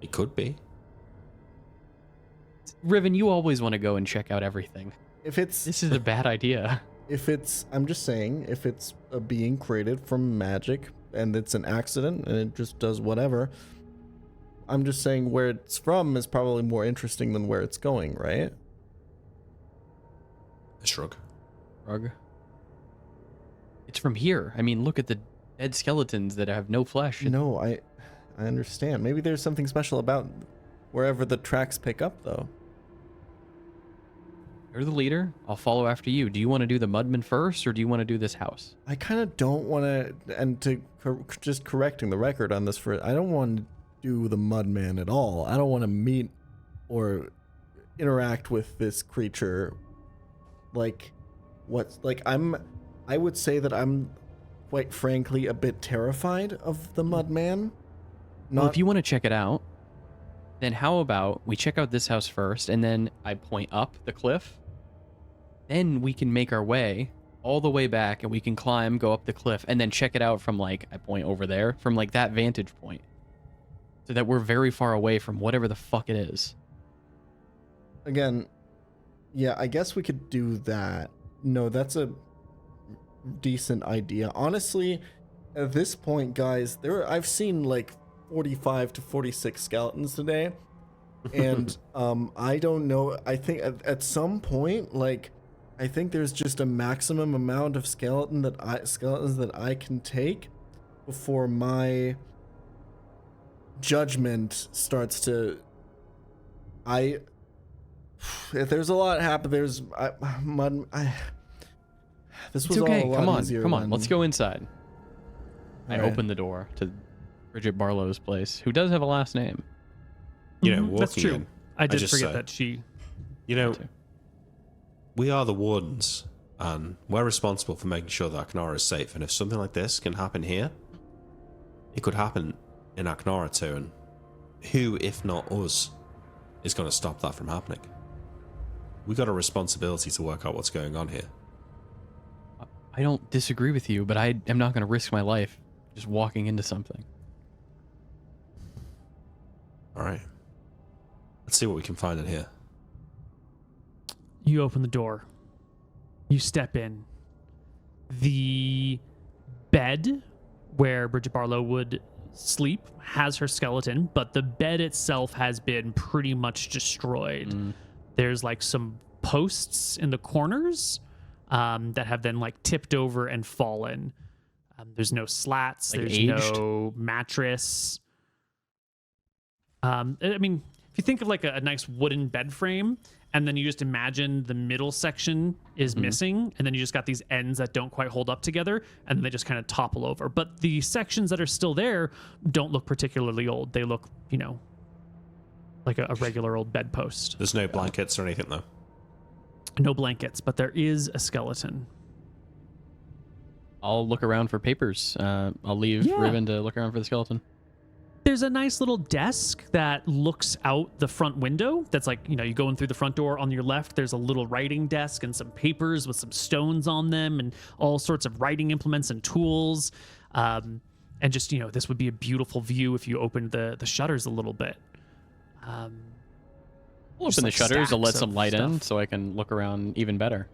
It could be. Riven, you always want to go and check out everything. if it's This is a bad idea. I'm just saying, if it's a being created from magic and it's an accident and it just does whatever, I'm just saying where it's from is probably more interesting than where it's going, right? A shrug. Rug. It's from here. I mean, look at the dead skeletons that have no flesh. No, I understand. Maybe there's something special about wherever the tracks pick up, though. You're the leader. I'll follow after you. Do you want to do the mudman first, or do you want to do this house? I kind of don't want to, and just correcting the record on this, I don't want to do the mudman at all. I don't want to meet or interact with this creature. I would say that I'm quite frankly a bit terrified of the mudman. Well, if you want to check it out, then how about we check out this house first, and then I point up the cliff. Then we can make our way all the way back, and we can climb, go up the cliff, and then check it out from like, I point over there, from like that vantage point. So that we're very far away from whatever the fuck it is. Again, yeah, I guess we could do that. No, that's a decent idea. Honestly, at this point, guys, I've seen like 45 to 46 skeletons today, and I don't know. I think at some point, like, I think there's just a maximum amount of skeletons that I can take before my judgment starts to. If there's a lot happen, this was It's okay. all a lot easier. Come on. Let's go inside. I All right. open the door to Bridget Barlow's place, who does have a last name. You know, Mhm, that's walking true. in, I did just forget say, that she. You know, too. we are the wardens, and we're responsible for making sure that Aknara is safe. And if something like this can happen here, it could happen in Aknara too. And who, if not us, is going to stop that from happening? We got a responsibility to work out what's going on here. I don't disagree with you, but I am not going to risk my life just walking into something. All right. Let's see what we can find in here. You open the door. You step in. The bed where Bridget Barlo would sleep has her skeleton, but the bed itself has been pretty much destroyed. There's like some posts in the corners that have then like tipped over and fallen. There's no slats. Like there's aged? no mattress. I mean, if you think of like a nice wooden bed frame, and then you just imagine the middle section is missing, and then you just got these ends that don't quite hold up together, and they just kind of topple over. But the sections that are still there don't look particularly old. They look, you know, like a regular old bedpost. There's no blankets or anything, though. No blankets, but there is a skeleton. I'll look around for papers. I'll leave Yeah. Riven to look around for the skeleton. There's a nice little desk that looks out the front window. That's like, you know, you go in through the front door. On your left, there's a little writing desk and some papers with some stones on them and all sorts of writing implements and tools. And just, you know, this would be a beautiful view if you opened the shutters a little bit. I'll Just open the like shutters to let stacks some of light in stuff. so I can look around even better.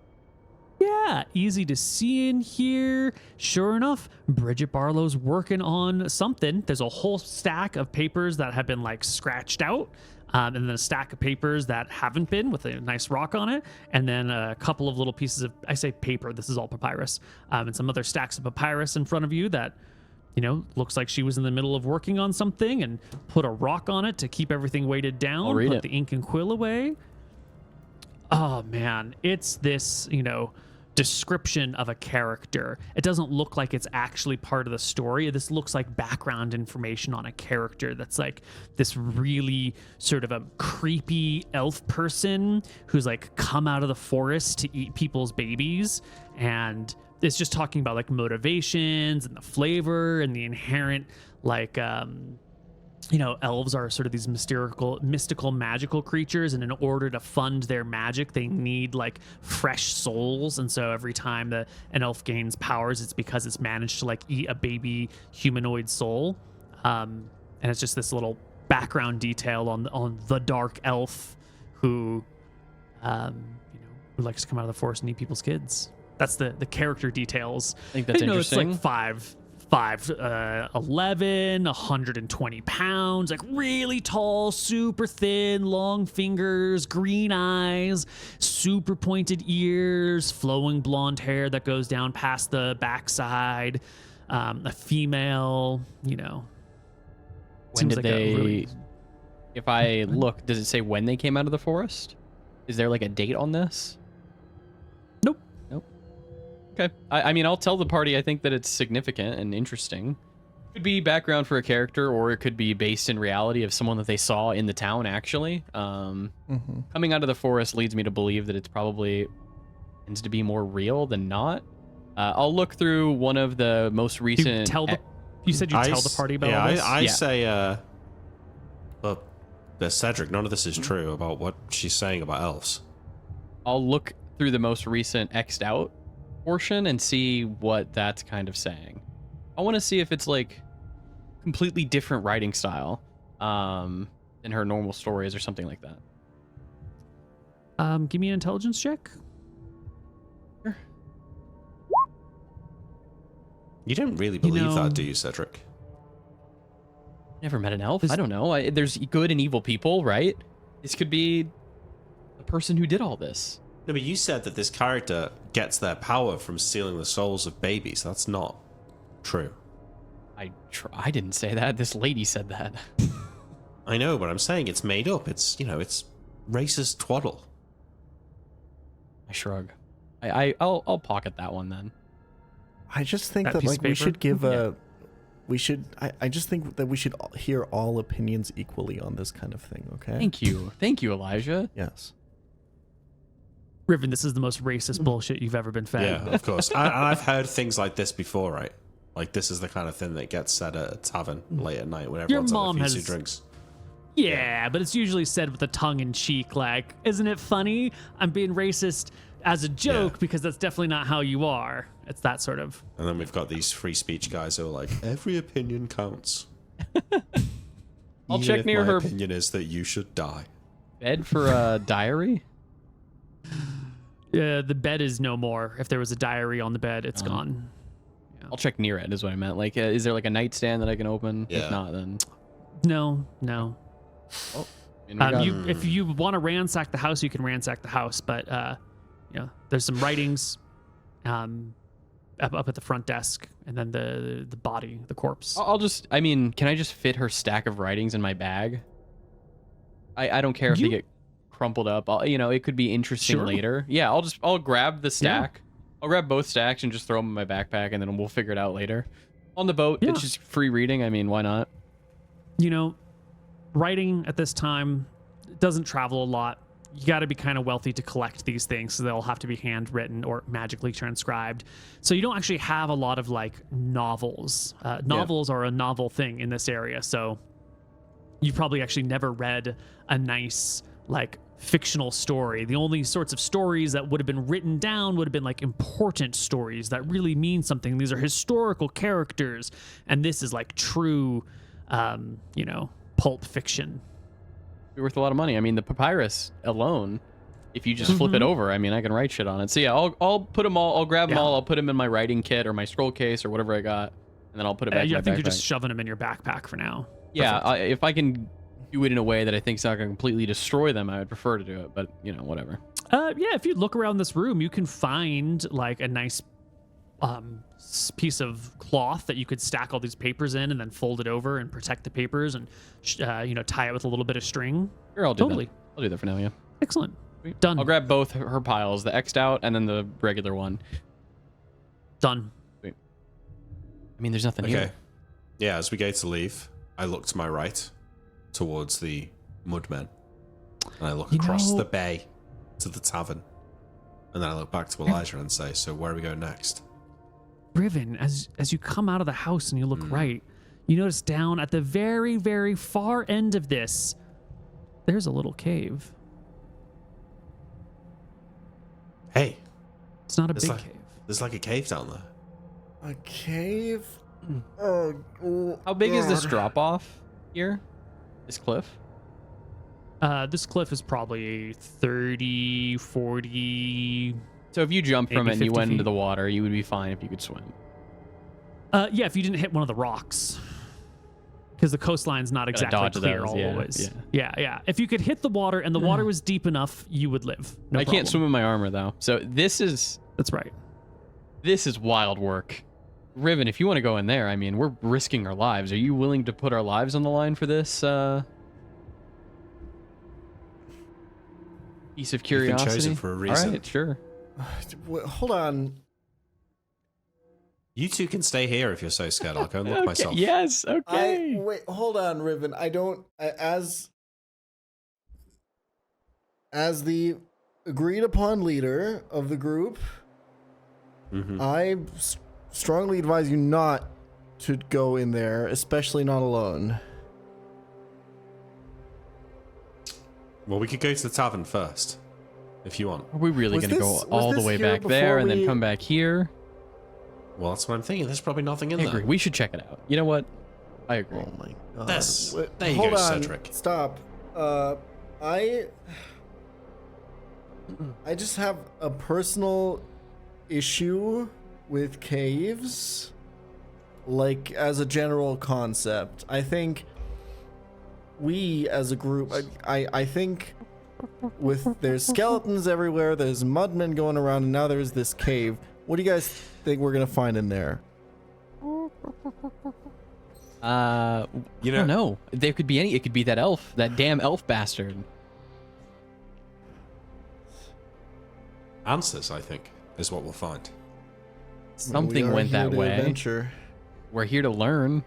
Yeah, easy to see in here. Sure enough, Bridget Barlow's working on something. There's a whole stack of papers that have been like scratched out, and then a stack of papers that haven't been with a nice rock on it, and then a couple of little pieces of, I say paper, this is all papyrus, and some other stacks of papyrus in front of you that, you know, looks like she was in the middle of working on something and put a rock on it to keep everything weighted down, I'll read put it. the ink and quill away. Oh man, it's this, you know, description of a character. It doesn't look like it's actually part of the story. This looks like background information on a character that's like this really sort of a creepy elf person who's like come out of the forest to eat people's babies, and it's just talking about like motivations and the flavor and the inherent like you know, elves are sort of these mystical, magical creatures, and in order to fund their magic, they need like fresh souls. And so every time that an elf gains powers, it's because it's managed to like eat a baby humanoid soul. And it's just this little background detail on the dark elf who, you know, who likes to come out of the forest and eat people's kids. That's the character details. I think that's You know, interesting. it's like 5'11", 120 pounds, like really tall, super thin, long fingers, green eyes, super pointed ears, flowing blonde hair that goes down past the backside. A female, you know. When Seems did like a they? really- If I look, does it say when they came out of the forest? Is there like a date on this? Nope. Okay. I mean, I'll tell the party I think that it's significant and interesting. Could be background for a character, or it could be based in reality of someone that they saw in the town, actually. Coming out of the forest leads me to believe that it's probably tends to be more real than not. I'll look through one of the most recent... You said you tell the party about all this? I say, well, Cedric, none of this is true about what she's saying about elves. I'll look through the most recent X'd out portion and see what that's kind of saying. I want to see if it's like completely different writing style than her normal stories or something like that. Give me an intelligence check. You don't really believe know- that, do you, Cedric? Never met an elf. I don't know. There's good and evil people, right? This could be the person who did all this. No, but you said that this character gets their power from stealing the souls of babies. That's not true. I didn't say that. This lady said that. I know, but I'm saying it's made up. It's, it's racist twaddle. I shrug. I'll pocket that one then. I just think That that piece like of we paper? should give Yeah. we should. I just think that we should hear all opinions equally on this kind of thing. Okay. Thank you, Elijah. Yes. Riven, this is the most racist bullshit you've ever been fed. Yeah, of course. I've heard things like this before, right? Like, this is the kind of thing that gets said at a tavern late at night when Your everyone's mom having a few has- drinks. Yeah, but it's usually said with a tongue in cheek, like, isn't it funny? I'm being racist as a joke Yeah. because that's definitely not how you are. It's that sort of. And then we've got these free speech guys who are like, every opinion counts. I'll Even check if near my her opinion is that you should die. bed for a diary. The bed is no more. If there was a diary on the bed, it's gone. I'll check near it is what I meant. Like, is there like a nightstand that I can open? Yeah. If not, then No. I mean, we got- If you want to ransack the house, you can ransack the house, but there's some writings up at the front desk, and then the body, the corpse. I'll just. I mean, can I just fit her stack of writings in my bag? I don't care if You- they get crumpled up. It could be interesting Sure. later. Yeah, I'll grab the stack. I'll grab both stacks and just throw them in my backpack, and then we'll figure it out later. On the boat, Yeah. it's just free reading. I mean, why not? Writing at this time doesn't travel a lot. You got to be kind of wealthy to collect these things, so they'll have to be handwritten or magically transcribed. So you don't actually have a lot of like novels. Novels are a novel thing in this area, so you probably actually never read a nice like fictional story. The only sorts of stories that would have been written down would have been like important stories that really mean something. These are historical characters, and this is like true, pulp fiction. Be worth a lot of money. I mean, the papyrus alone, if you just flip it over, I mean, I can write shit on it. So yeah, I'll put them all. I'll grab them all. I'll put them in my writing kit or my scroll case or whatever I got, and then I'll put it back in my I think backpack. you're just shoving them in your backpack for now. Yeah, if I can do it in a way that I think is not going to completely destroy them, I would prefer to do it. But whatever. If you look around this room, you can find like a nice piece of cloth that you could stack all these papers in and then fold it over and protect the papers and tie it with a little bit of string. Sure, I'll do Totally. that. I'll do that for now. Yeah. Excellent. Sweet. Done. I'll grab both her piles, the X'd out and then the regular one. Done. I mean, there's nothing Okay. here. Yeah, as we go to leave, I look to my right towards the mudmen. And I look across the bay to the tavern. And then I look back to Elijah and say, so where are we going next? Riven, as you come out of the house and you look right, you notice down at the very, very far end of this, there's a little cave. Hey, It's not a It's big like- cave. there's like a cave down there. A cave. Oh, How big is this God. drop off here? This cliff? This cliff is probably 30, 40. So if you jumped from Maybe it and you 50 went into feet. the water, you would be fine if you could swim. Yeah, if you didn't hit one of the rocks. Because the coastline's not exactly dodge clear those, always. Yeah. If you could hit the water and the water was deep enough, you would live. No I problem. can't swim in my armor though. So this is That's right. wild work. Riven, if you want to go in there, I mean, we're risking our lives. Are you willing to put our lives on the line for this piece of You've been curiosity? chosen for a reason. All right, sure. Wait, hold on. You two can stay here if you're so scared. I'll go and look Okay, myself. yes, okay. Wait, hold on, Riven. As the agreed upon leader of the group, I strongly advise you not to go in there, especially not alone. Well, we could go to the tavern first, if you want. Are we really Was going to go this- all was the this way here back there before and then we- come back here? Well, that's what I'm thinking. There's probably nothing in I there. agree. We should check it out. You know what? I agree. Oh my god. That's- Wait, there you hold go, on. Cedric. Stop. I just have a personal issue with caves. like as a general concept, I think we as a group, I think there's skeletons everywhere, there's mudmen going around, and now there's this cave. What do you guys think we're gonna find in there? I don't know. There could be it could be that elf, that damn elf bastard. Answers, I think, is what we'll find. Something went that way. Adventure. We're here to learn.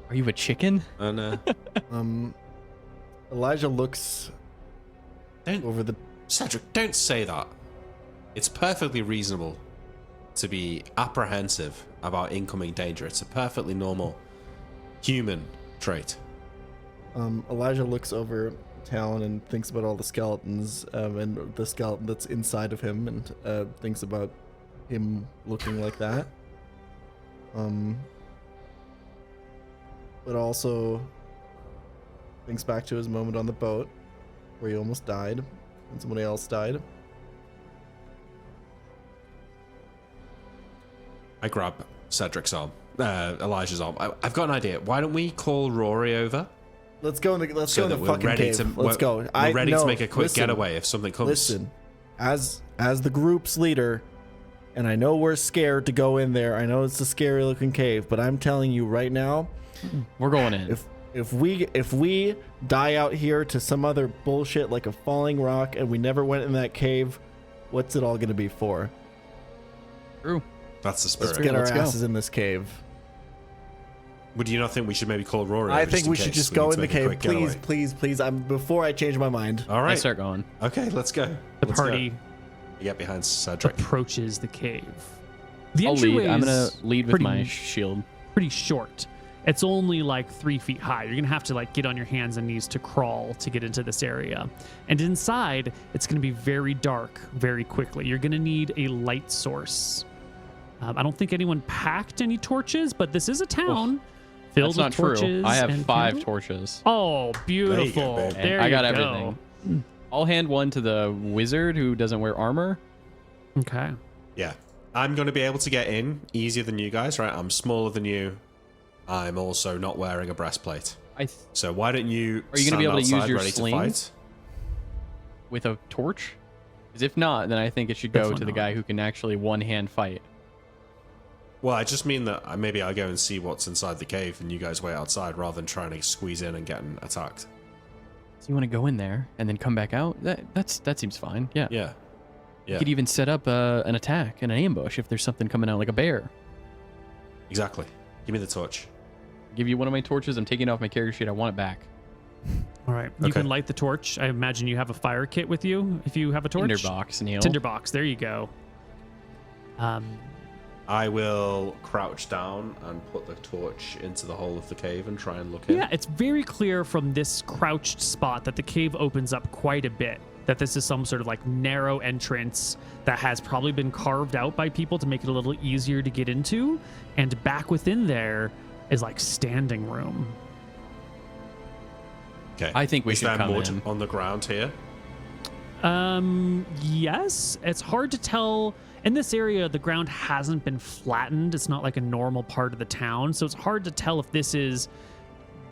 Are you a chicken? And Elijah looks over the. Cedric, don't say that. It's perfectly reasonable to be apprehensive about incoming danger. It's a perfectly normal human trait. Elijah looks over town and thinks about all the skeletons and the skeleton that's inside of him, and thinks about him looking like that. But also thinks back to his moment on the boat where he almost died and somebody else died. I grab Cedric's arm, Elijah's arm. I've got an idea. Why don't we call Rory over? Let's go in the that we're fucking ready cave. to Let's go. We're ready to make a quick getaway if something comes. Listen, as the group's leader, and I know we're scared to go in there. I know it's a scary looking cave, but I'm telling you right now, We're going in. if we die out here to some other bullshit like a falling rock and we never went in that cave, what's it all gonna be for? True. That's the spirit. Let's get our Let's go. asses in this cave. Would you not think we should maybe call Rory? I over think in we should case just we go need in to the make a cave, quick please, getaway? please. Before I change my mind. All I right. start going. Okay, let's go. The Let's go. party You get behind Cedric. approaches the cave. The I'll entryway lead. I'm gonna is lead with pretty- my shield. pretty short. It's only like 3 feet high. You're gonna have to like get on your hands and knees to crawl to get into this area. And inside, it's gonna be very dark very quickly. You're gonna need a light source. I don't think anyone packed any torches, but this is a town filled That's not with torches. true. I have and 5 candles. torches. Oh, beautiful! baby. There I you got go. everything. I'll hand one to the wizard who doesn't wear armor. Okay. Yeah. I'm going to be able to get in easier than you guys, right? I'm smaller than you. I'm also not wearing a breastplate. So why don't you Are you going to be able to use outside your ready to sling fight? with a torch? Because if not, then I think it should go Definitely to the not. guy who can actually one-hand fight. Well, I just mean that maybe I go and see what's inside the cave and you guys wait outside rather than trying to squeeze in and getting attacked. So you want to go in there and then come back out? That seems fine. Yeah. Yeah. You could even set up an attack and an ambush if there's something coming out like a bear. Exactly. Give me the torch. Give you one of my torches. I'm taking it off my character sheet. I want it back. All right. You Okay. can light the torch. I imagine you have a fire kit with you if you have a torch. Tinderbox, Neil. Tinderbox. There you go. I will crouch down and put the torch into the hole of the cave and try and look in. Yeah, it's very clear from this crouched spot that the cave opens up quite a bit. That this is some sort of like narrow entrance that has probably been carved out by people to make it a little easier to get into. And back within there is like standing room. Okay. I think we Is should there come mud in. on the ground here? Yes, it's hard to tell. In this area, the ground hasn't been flattened. It's not like a normal part of the town. So it's hard to tell if this is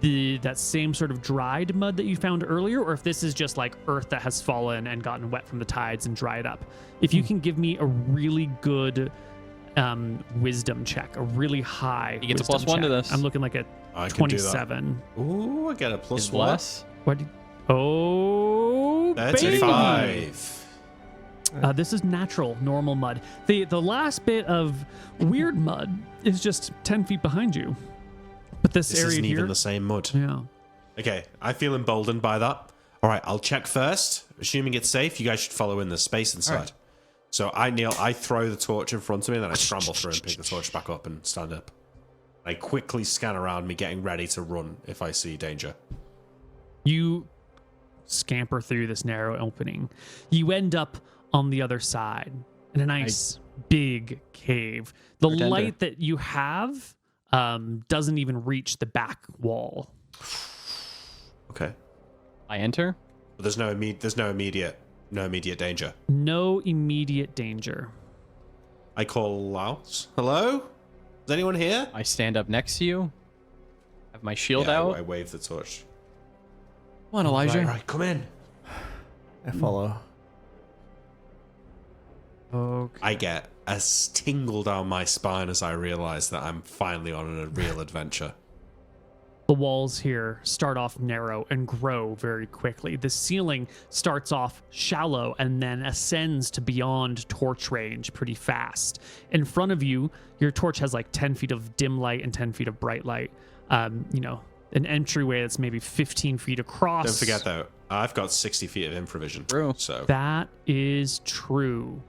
that same sort of dried mud that you found earlier, or if this is just like earth that has fallen and gotten wet from the tides and dried up. If you can give me a really good wisdom check, a really high He gets a wisdom +1 to check. this. I'm looking like a I can do that. 27. Ooh, I get a Is +1. less? What? Oh, baby. 35. This is natural, normal mud. The last bit of weird mud is just 10 feet behind you. But this, This area isn't here, even the same mud. yeah. Okay, I feel emboldened by that. All right, I'll check first. Assuming it's safe, you guys should follow in the space inside. right. So I throw the torch in front of me, and then I scramble through and pick the torch back up and stand up. I quickly scan around me, getting ready to run if I see danger. You scamper through this narrow opening. You end up on the other side in a nice big cave. The Bartender. light that you have doesn't even reach the back wall. Okay, I enter. but there's no immediate danger. No immediate danger. I call out, "Hello, Is anyone here? I stand up next to you. Have my shield Yeah, out. I wave the torch. Come on, Elijah. Right, come in. I follow. Okay. I get a tingle down my spine as I realize that I'm finally on a real adventure. The walls here start off narrow and grow very quickly. The ceiling starts off shallow and then ascends to beyond torch range pretty fast. In front of you, your torch has like 10 feet of dim light and 10 feet of bright light. You know, an entryway that's maybe 15 feet across. Don't forget though, I've got 60 feet of infravision. True. So That is true.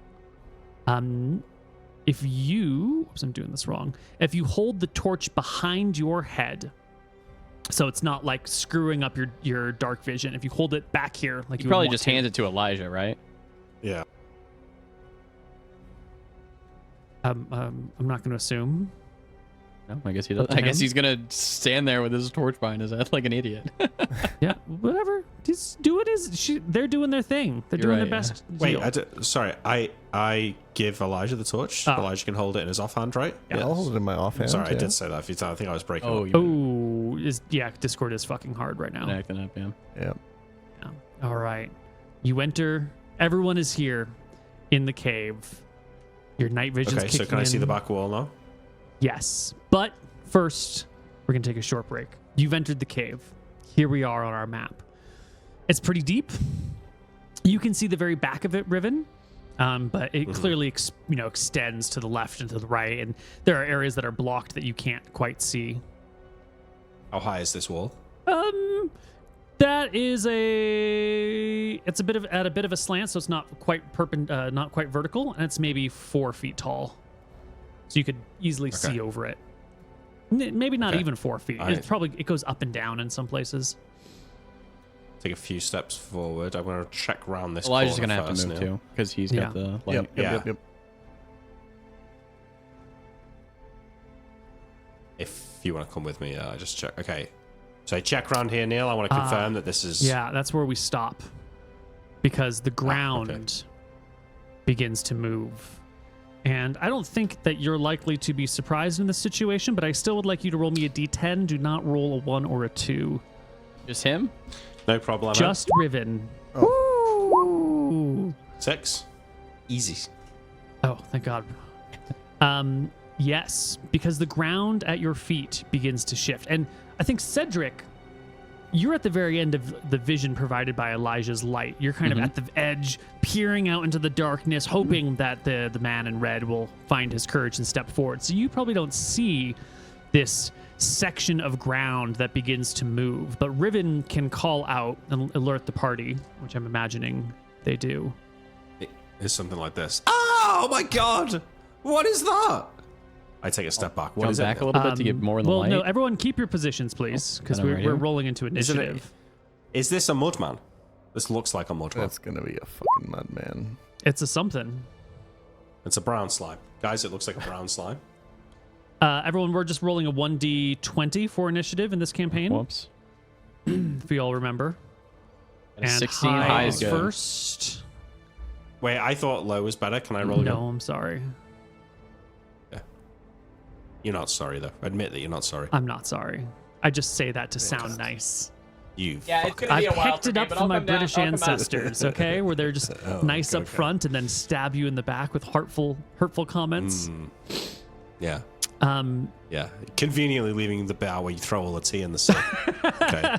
If you, oops, I'm doing this wrong. If you hold the torch behind your head, so it's not like screwing up your dark vision. If you hold it back here, like You you probably would want just to. hand it to Elijah, right? yeah. I'm not going to assume. No, I guess he does. Up to I guess him. he's gonna stand there with his torch behind his head like an idiot. Yeah, whatever. Just do it. They're doing their thing. They're You're doing right, their yeah. best. Wait, deal. sorry. I give Elijah the torch. Oh. Elijah can hold it in his offhand, right? Yeah. I'll hold it in my offhand. Sorry, I yeah. did say that a few times. I think I was breaking Oh, up. you're Yeah, Discord is fucking hard right now. acting up, yeah. Yeah. Yeah. All right. You enter. Everyone is here in the cave. Your night vision's Okay, so kicking can I see the in. back wall now? Yes. But first, we're going to take a short break. You've entered the cave. Here we are on our map. It's pretty deep. You can see the very back of it, Riven, but it clearly extends to the left and to the right, and there are areas that are blocked that you can't quite see. How high is this wall? That is it's at a bit of a slant, so it's not quite not quite vertical, and it's maybe 4 feet tall. So you could easily see over it. Maybe not Okay. even 4 feet. Alright. It goes up and down in some places. Take a few steps forward. I'm going to check around this Elijah's corner gonna have to first move now. too because he's Yeah. got the light. Yep. Yeah. Yep. If you want to come with me, just check. Okay. So I check around here, Neil. I want to confirm that this is... Yeah, that's where we stop. Because the ground begins to move. And I don't think that you're likely to be surprised in this situation, but I still would like you to roll me a d10. Do not roll a 1 or a 2. Just him? No problem. Just Riven. Ooh. 6. Easy. Oh, thank God. Yes, because the ground at your feet begins to shift. And I think, Cedric, you're at the very end of the vision provided by Elijah's light. You're kind of at the edge, peering out into the darkness, hoping that the man in red will find his courage and step forward. So you probably don't see this section of ground that begins to move. But Riven can call out and alert the party, which I'm imagining they do. It's something like this. Oh my God! What is that? I take a step back. What Jump is back it? a little bit to get more in the well, light. no, everyone keep your positions, please, because then I'm we're, right we're here. rolling into Is it a- initiative. Is this a mudman? This looks like a mudman. That's gonna be a fucking mud, man. It's a something. It's a brown slime. Guys, it looks like a brown slime. Everyone, we're just rolling a 1d20 for initiative in this campaign, Whoops. if you all remember. Got a 16 high high is is good. first. Wait, I thought low was better. Can I roll again? No, I'm sorry. You're not sorry, though. Admit that you're not sorry. I'm not sorry. I just say that to sound nice. You Yeah, it's fucker. gonna I be a while picked for it me, up but from I'll my come down- British I'll come out. ancestors, okay? Where they're just Oh, nice okay, up front and then stab you in the back with hurtful comments. Yeah. Um, Yeah. Conveniently leaving the bar where you throw all the tea in the sink. Okay.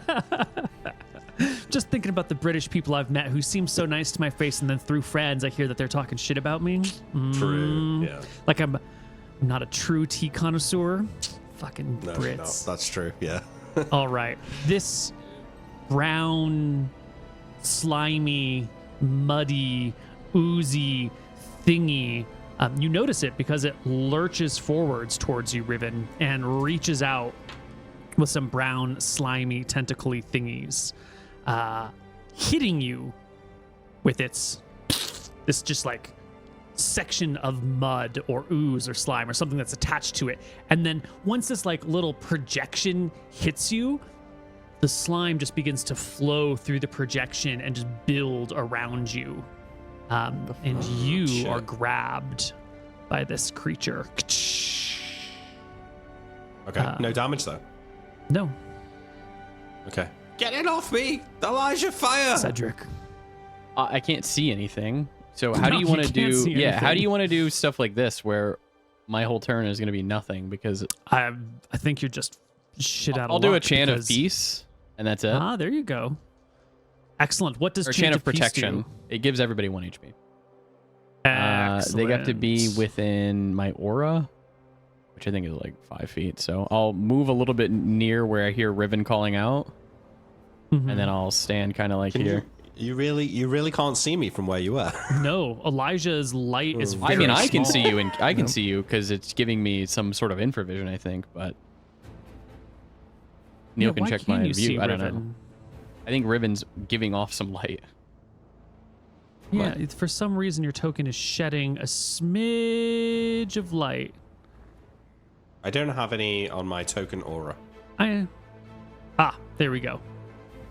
just thinking about the British people I've met who seem so nice to my face, and then through friends I hear that they're talking shit about me. True. Yeah. Like I'm not a true tea connoisseur. Fucking No, Brits. no, that's true. Yeah. All right. This brown, slimy, muddy, oozy thingy, you notice it because it lurches forwards towards you, Riven, and reaches out with some brown, slimy, tentacly thingies, hitting you with this just like section of mud or ooze or slime or something that's attached to it. And then once this like little projection hits you, the slime just begins to flow through the projection and just build around you. And you shit. are grabbed by this creature. Okay. No damage though. No, Okay. Get it off me, Elijah! Fire! Cedric. I can't see anything. So how do No, you you want to can't do? see Yeah, how do anything. you want to do stuff like this where my whole turn is going to be nothing because I think you're just shit out of I'll do a luck chant of because- peace and that's it. Ah, there you go. Excellent. What does Or chant of Peace protection. do? It gives everybody 1 HP. Excellent. They got to be within my aura, which I think is like 5 feet. So I'll move a little bit near where I hear Riven calling out, Mhm. and then I'll stand kind of like Can here. you really can't see me from where you are. No, Elijah's light is. I I Very mean, I can small. see you, and I can see you because it's giving me some sort of infravision, I think. But Neil Yeah, can why check can't my you see view. I don't know. Riven? I think Riven's giving off some light. Yeah, for some reason your token is shedding a smidge of light. I don't have any on my token aura. There we go.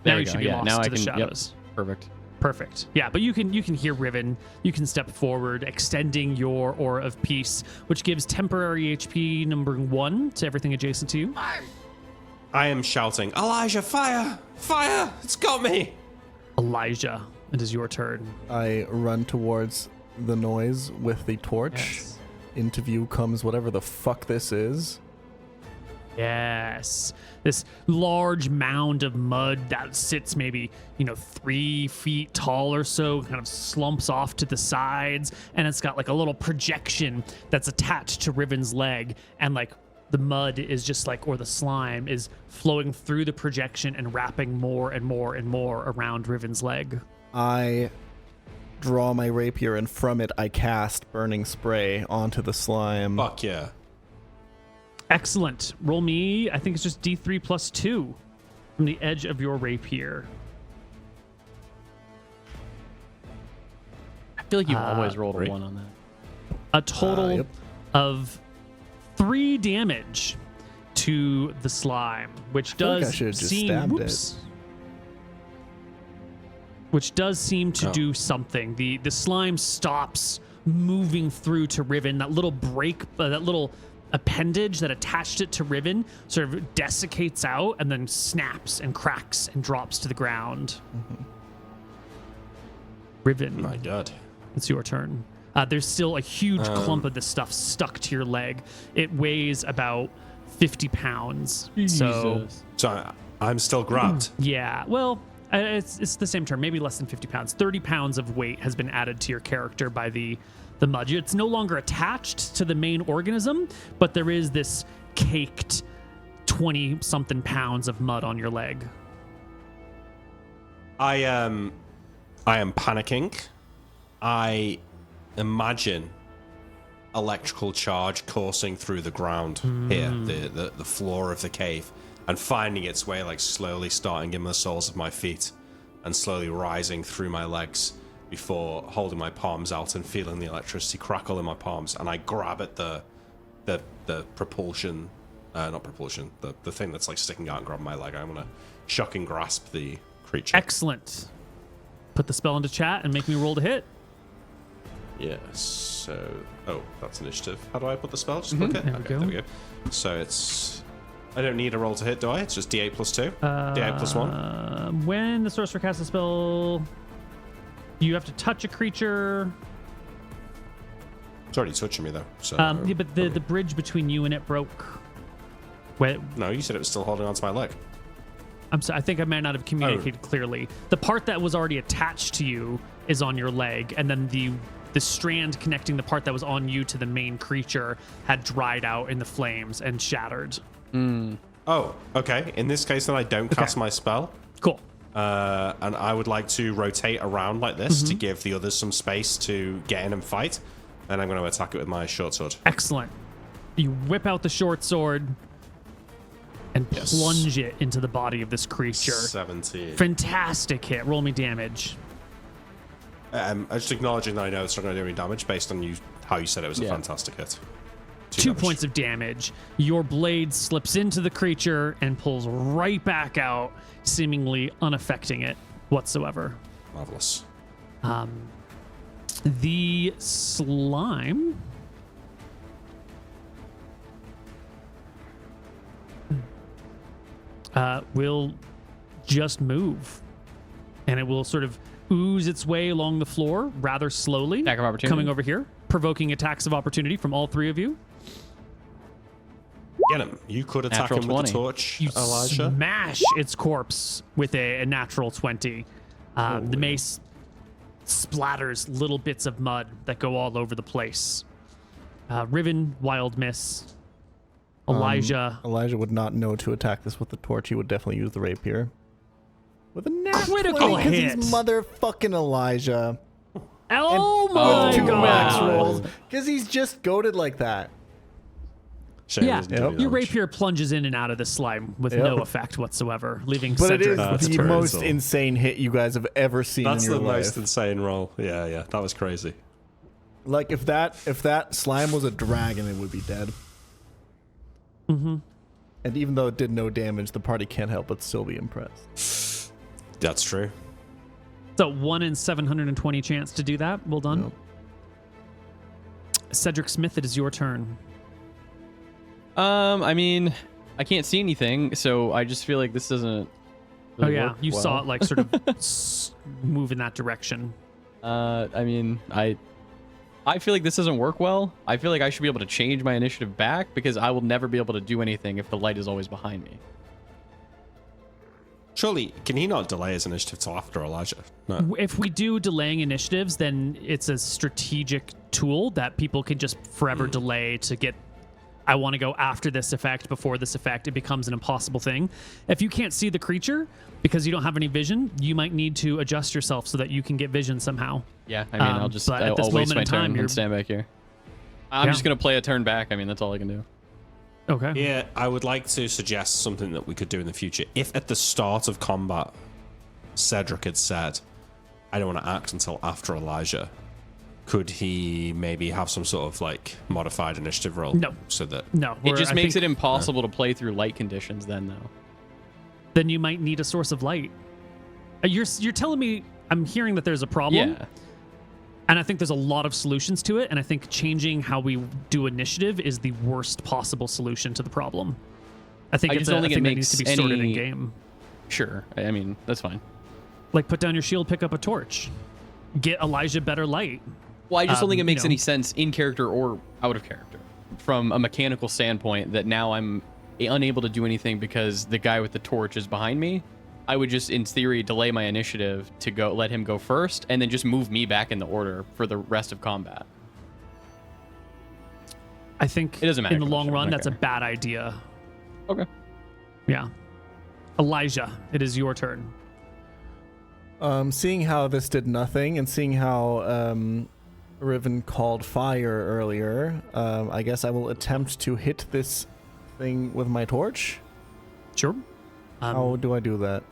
There now we you go. should be Yeah, lost now to I the can. Yep, shadows. perfect. Perfect. Yeah, but you can hear Riven. You can step forward, extending your aura of peace, which gives temporary HP number 1 to everything adjacent to you. I am shouting, Elijah, fire! Fire! It's got me! Elijah, it is your turn. I run towards the noise with the torch. Yes. Into view comes whatever the fuck this is. Yes. This large mound of mud that sits maybe, 3 feet tall or so, kind of slumps off to the sides, and it's got like a little projection that's attached to Riven's leg, and like the mud is just like, or the slime is flowing through the projection and wrapping more and more and more around Riven's leg. I draw my rapier and from it I cast burning spray onto the slime. Fuck yeah. Excellent. Roll me, I think it's just D3 plus 2 from the edge of your rapier. I feel like you always rolled a great. 1 on that. A total Yep. of 3 damage to the slime, which feel like I does should've just seem stabbed it. whoops, which does seem to Oh. do something. The slime stops moving through to Riven. That little break, that little appendage that attached it to Riven sort of desiccates out and then snaps and cracks and drops to the ground. Riven, My god. it's your turn. There's still a huge clump of this stuff stuck to your leg. It weighs about 50 pounds. So, So I'm still grabbed. yeah, well, it's the same term, maybe less than 50 pounds. 30 pounds of weight has been added to your character by the mud. It's no longer attached to the main organism, but there is this caked 20-something pounds of mud on your leg. I am panicking. I imagine electrical charge coursing through the ground here, the floor of the cave, and finding its way, like slowly starting in the soles of my feet and slowly rising through my legs before holding my palms out and feeling the electricity crackle in my palms. And I grab at the propulsion, not propulsion, the thing that's like sticking out and grabbing my leg. I'm gonna shock and grasp the creature. Excellent. Put the spell into chat and make me roll to hit. Yes. So, that's initiative. How do I put the spell? Just click it. There we Okay, go. there we go. So it's. I don't need a roll to hit, do I? It's just D8 plus 2. D8 plus 1. When the sorcerer casts a spell, you have to touch a creature. It's already touching me though. So. Yeah, but the bridge between you and it broke. Wait, No, you said it was still holding onto my leg. I'm sorry. I think I might not have communicated clearly. The part that was already attached to you is on your leg, and then the strand connecting the part that was on you to the main creature had dried out in the flames and shattered. Oh, okay. In this case, then I don't cast my spell. Cool. And I would like to rotate around like this to give the others some space to get in and fight. And I'm going to attack it with my short sword. Excellent. You whip out the short sword and plunge it into the body of this creature. 17. Fantastic hit. Roll me damage. I'm just acknowledging that I know it's not going to do any damage based on how you said it was a fantastic hit. 2 damage. points of damage. Your blade slips into the creature and pulls right back out, seemingly unaffecting it whatsoever. Marvelous. The slime will just move, and it will sort of ooze its way along the floor rather slowly, Attack of opportunity. coming over here, provoking attacks of opportunity from all three of you. Get him. You could attack Natural him with 20. the torch, You Elijah. smash its corpse with a natural 20. The mace splatters little bits of mud that go all over the place. Riven, wild miss. Elijah. Elijah would not know to attack this with the torch. He would definitely use the rapier. With a Critical because hit. he's motherfucking Elijah. Oh my Two max god. rolls. Because he's just goaded like that. Shame Yeah, he doesn't do any your damage. rapier plunges in and out of the slime with Yep. no effect whatsoever, leaving But it Cedric is with the turn. most brutal. insane hit you guys have ever seen That's in your the life. most insane roll. Yeah, that was crazy. Like if that slime was a dragon, it would be dead. Mm-hmm. And even though it did no damage, the party can't help but still be impressed. That's true. So 1 in 720 chance to do that. Well done. Yep. Cedric Smith, it is your turn. I mean, I can't see anything, so I just feel like this doesn't. Really Oh yeah, work you well. saw it like sort of move in that direction. I mean, I feel like this doesn't work well. I feel like I should be able to change my initiative back because I will never be able to do anything if the light is always behind me. Surely, can he not delay his initiative till after Elijah? No. If we do delaying initiatives, then it's a strategic tool that people can just forever delay to get. I want to go after this effect before this effect. It becomes an impossible thing. If you can't see the creature because you don't have any vision, you might need to adjust yourself so that you can get vision somehow. Yeah, I mean, I'll just but at this I'll waste moment my in time, turn you're- and stand back here. I'm Yeah. just gonna play a turn back. I mean, that's all I can do. Okay. Yeah, I would like to suggest something that we could do in the future. If at the start of combat, Cedric had said, I don't want to act until after Elijah, could he maybe have some sort of like modified initiative roll? No. So that No, It just I makes think it impossible to play through light conditions. Then, though. Then you might need a source of light. You're telling me I'm hearing that there's a problem. Yeah. And I think there's a lot of solutions to it. And I think changing how we do initiative is the worst possible solution to the problem. I think I it's just don't think it thing that needs to be makes sorted in any- game. Sure. I mean, that's fine. Like put down your shield, pick up a torch, get Elijah better light. Well, I just don't think it you makes know. any sense in character or out of character from a mechanical standpoint that now I'm unable to do anything because the guy with the torch is behind me. I would just, in theory, delay my initiative to go let him go first and then just move me back in the order for the rest of combat. I think It doesn't matter in the too long much, I run, don't that's a care. bad idea. Okay. Yeah. Elijah, it is your turn. Seeing how this did nothing and seeing how Riven called fire earlier, I guess I will attempt to hit this thing with my torch. Sure. How do I do that?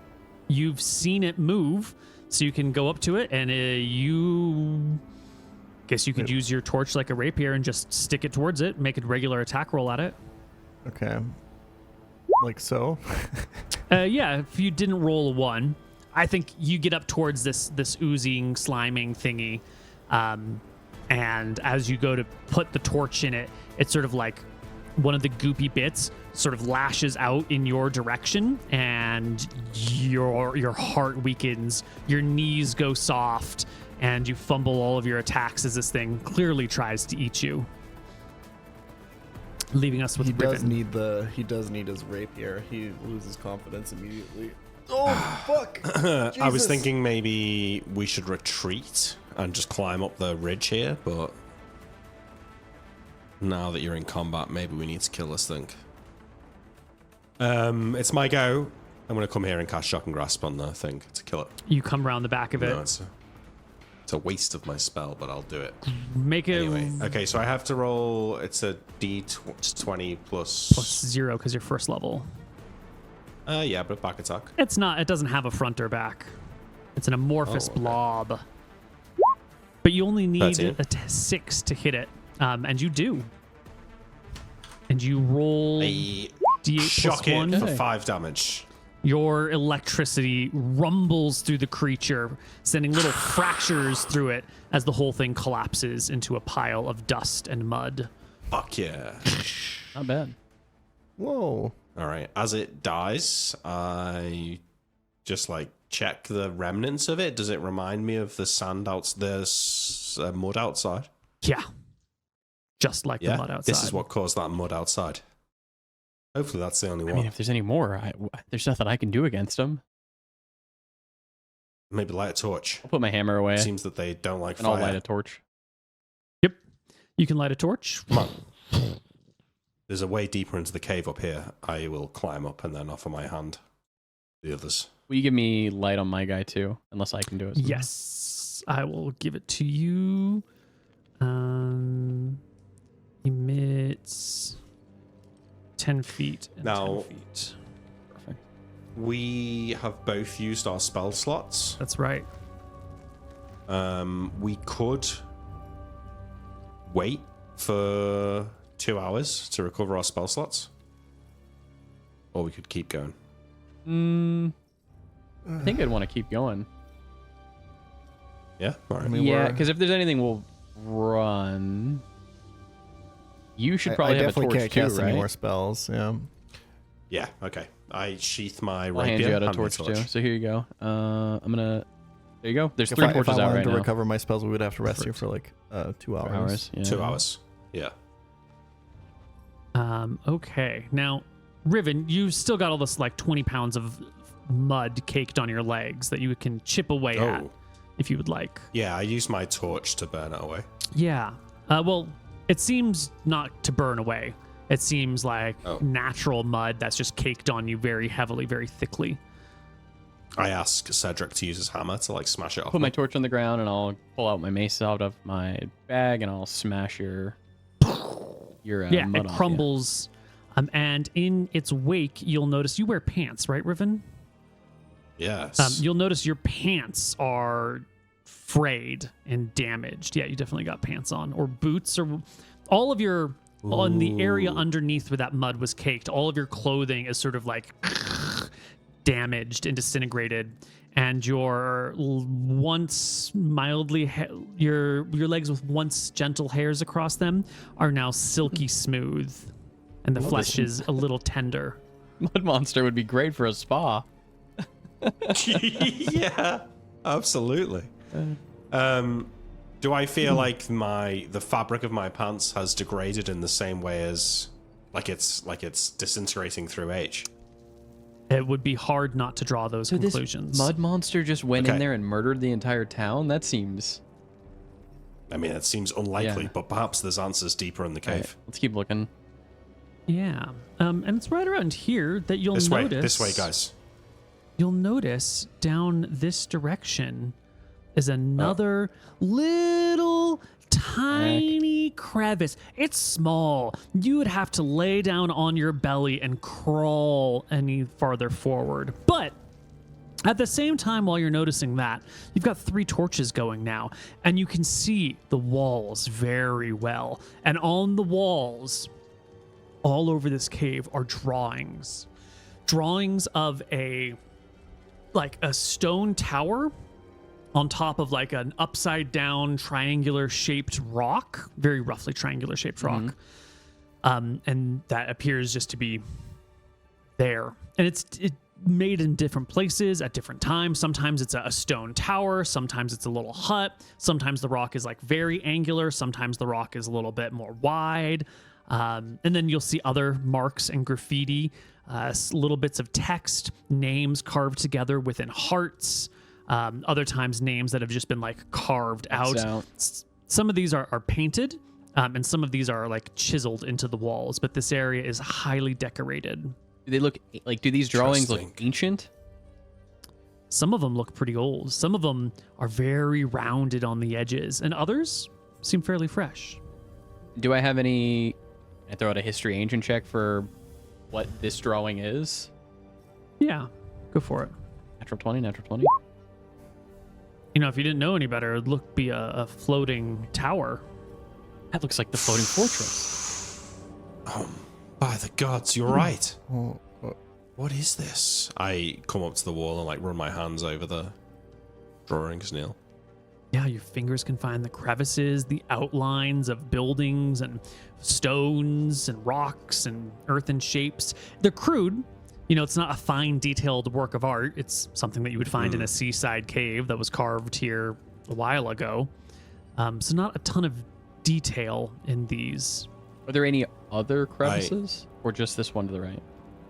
You've seen it move, so you can go up to it, and guess you could use your torch like a rapier and just stick it towards it, make a regular attack roll at it. Okay. Like so? Yeah, if you didn't roll a 1, I think you get up towards this oozing, sliming thingy, and as you go to put the torch in it, it's sort of like one of the goopy bits sort of lashes out in your direction, and your heart weakens, your knees go soft, and you fumble all of your attacks as this thing clearly tries to eat you, leaving us with He does Riven. need his rapier. He loses confidence immediately. Oh fuck! I was Jesus. thinking maybe we should retreat and just climb up the ridge here, but now that you're in combat, maybe we need to kill this thing. It's my go. I'm gonna come here and cast Shock and Grasp on the thing to kill it. You come around the back of it. No, it's a waste of my spell, but I'll do it Make it anyway. Okay, so I have to roll. It's a D20 plus. plus 0 because you're first level. Yeah, but back attack. It's not. It doesn't have a front or back. It's an amorphous Oh, okay. blob. But you only need 13. a 6 to hit it, and you do. And you roll I D8 shock plus 1. it for 5 damage. Your electricity rumbles through the creature, sending little fractures through it as the whole thing collapses into a pile of dust and mud. Fuck yeah. Not bad. Whoa! All right. As it dies, I just like check the remnants of it. Does it remind me of the sand mud outside? Yeah. Just like the mud outside. This is what caused that mud outside. Hopefully that's the only one. I mean, if there's any more, there's nothing I can do against them. Maybe light a torch. I'll put my hammer away. It seems that they don't like and fire. I'll light a torch. Yep. You can light a torch. Come on. There's a way deeper into the cave up here. I will climb up and then offer my hand to the others. Will you give me light on my guy too? Unless I can do it. Somehow. Yes. I will give it to you. Emits 10 feet. And Now- 10 feet. Perfect. We have both used our spell slots. That's right. We could wait for 2 hours to recover our spell slots. Or we could keep going. I think I'd want to keep going. Yeah? All right. I mean, Yeah, we're- because if there's anything, we'll run. You should I probably have a definitely torch can't too, cast any right? more spells. Yeah. Yeah, okay. I sheath my I'll rapier. hand you out a and my torch too. So here you go. I'm gonna. There you go. There's If 3 I torches out wanted right to now. recover my spells, we would have to rest here Perfect. for like 2 hours. 4 hours. Yeah. 2 hours. Yeah. Okay. Now, Riven, you've still got all this like 20 pounds of mud caked on your legs that you can chip away at if you would like. Yeah, I use my torch to burn it away. Yeah. Well, it seems not to burn away. It seems like natural mud that's just caked on you very heavily, very thickly. I ask Cedric to use his hammer to like smash it off. Put my torch on the ground and I'll pull out my mace out of my bag and I'll smash your yeah, mud it off, crumbles. And in its wake, you'll notice you wear pants, right, Riven? Yes. You'll notice your pants are frayed and damaged. Yeah, you definitely got pants on, or boots, or all of your on the area underneath where that mud was caked. All of your clothing is sort of like damaged and disintegrated, and your once mildly your legs with once gentle hairs across them are now silky smooth, and the flesh is a little tender. Mud monster would be great for a spa. Yeah, absolutely. Do I feel like the fabric of my pants has degraded in the same way as like it's disintegrating through age? It would be hard not to draw those conclusions. This mud monster just went in there and murdered the entire town? That seems... I mean, it seems unlikely, Yeah. but perhaps there's answers deeper in the cave. Right, let's keep looking. Yeah. And it's right around here that you'll This notice. way, guys. You'll notice down this direction is another little tiny crevice. It's small. You would have to lay down on your belly and crawl any farther forward. But at the same time, while you're noticing that, you've got 3 torches going now, and you can see the walls very well. And on the walls, all over this cave, are drawings. Drawings of a stone tower on top of like an upside down triangular shaped rock, very roughly triangular shaped rock. And that appears just to be there. And it's made in different places at different times. Sometimes it's a stone tower. Sometimes it's a little hut. Sometimes the rock is like very angular. Sometimes the rock is a little bit more wide. And then you'll see other marks and graffiti, little bits of text, names carved together within hearts. Other times names that have just been like carved out. Some of these are painted, and some of these are like chiseled into the walls, but this area is highly decorated. Do they look like, do these drawings look Interesting. ancient? Some of them look pretty old. Some of them are very rounded on the edges, and others seem fairly fresh. Do I have any... I throw out a history ancient check for what this drawing is? Yeah, go for it. Natural 20, natural 20. You know, if you didn't know any better, it'd be a floating tower. That looks like the floating fortress. By the gods, you're right. Oh, What is this? I come up to the wall and like run my hands over the drawings, Neil. Yeah, your fingers can find the crevices, the outlines of buildings and stones and rocks and earthen shapes. They're crude. You know, it's not a fine, detailed work of art. It's something that you would find in a seaside cave that was carved here a while ago. So not a ton of detail in these. Are there any other crevices, or just this one to the right?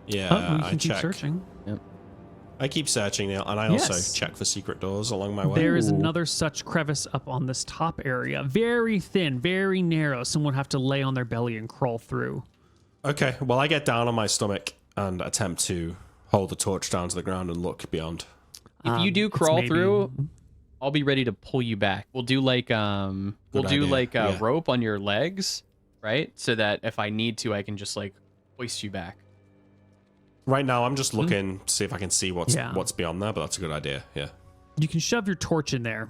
Yeah, You can I keep check. searching. I keep searching now, and I also Yes. check for secret doors along my way. There is another such crevice up on this top area. Very thin, very narrow. Someone would have to lay on their belly and crawl through. Okay, well, I get down on my stomach and attempt to hold the torch down to the ground and look beyond. If you do It's crawl maybe- through, I'll be ready to pull you back. We'll do like a idea. rope on your legs, right? So that if I need to, I can just like hoist you back. Right now, I'm just looking to see if I can see what's Yeah. what's beyond there, but that's a good idea. Yeah. You can shove your torch in there.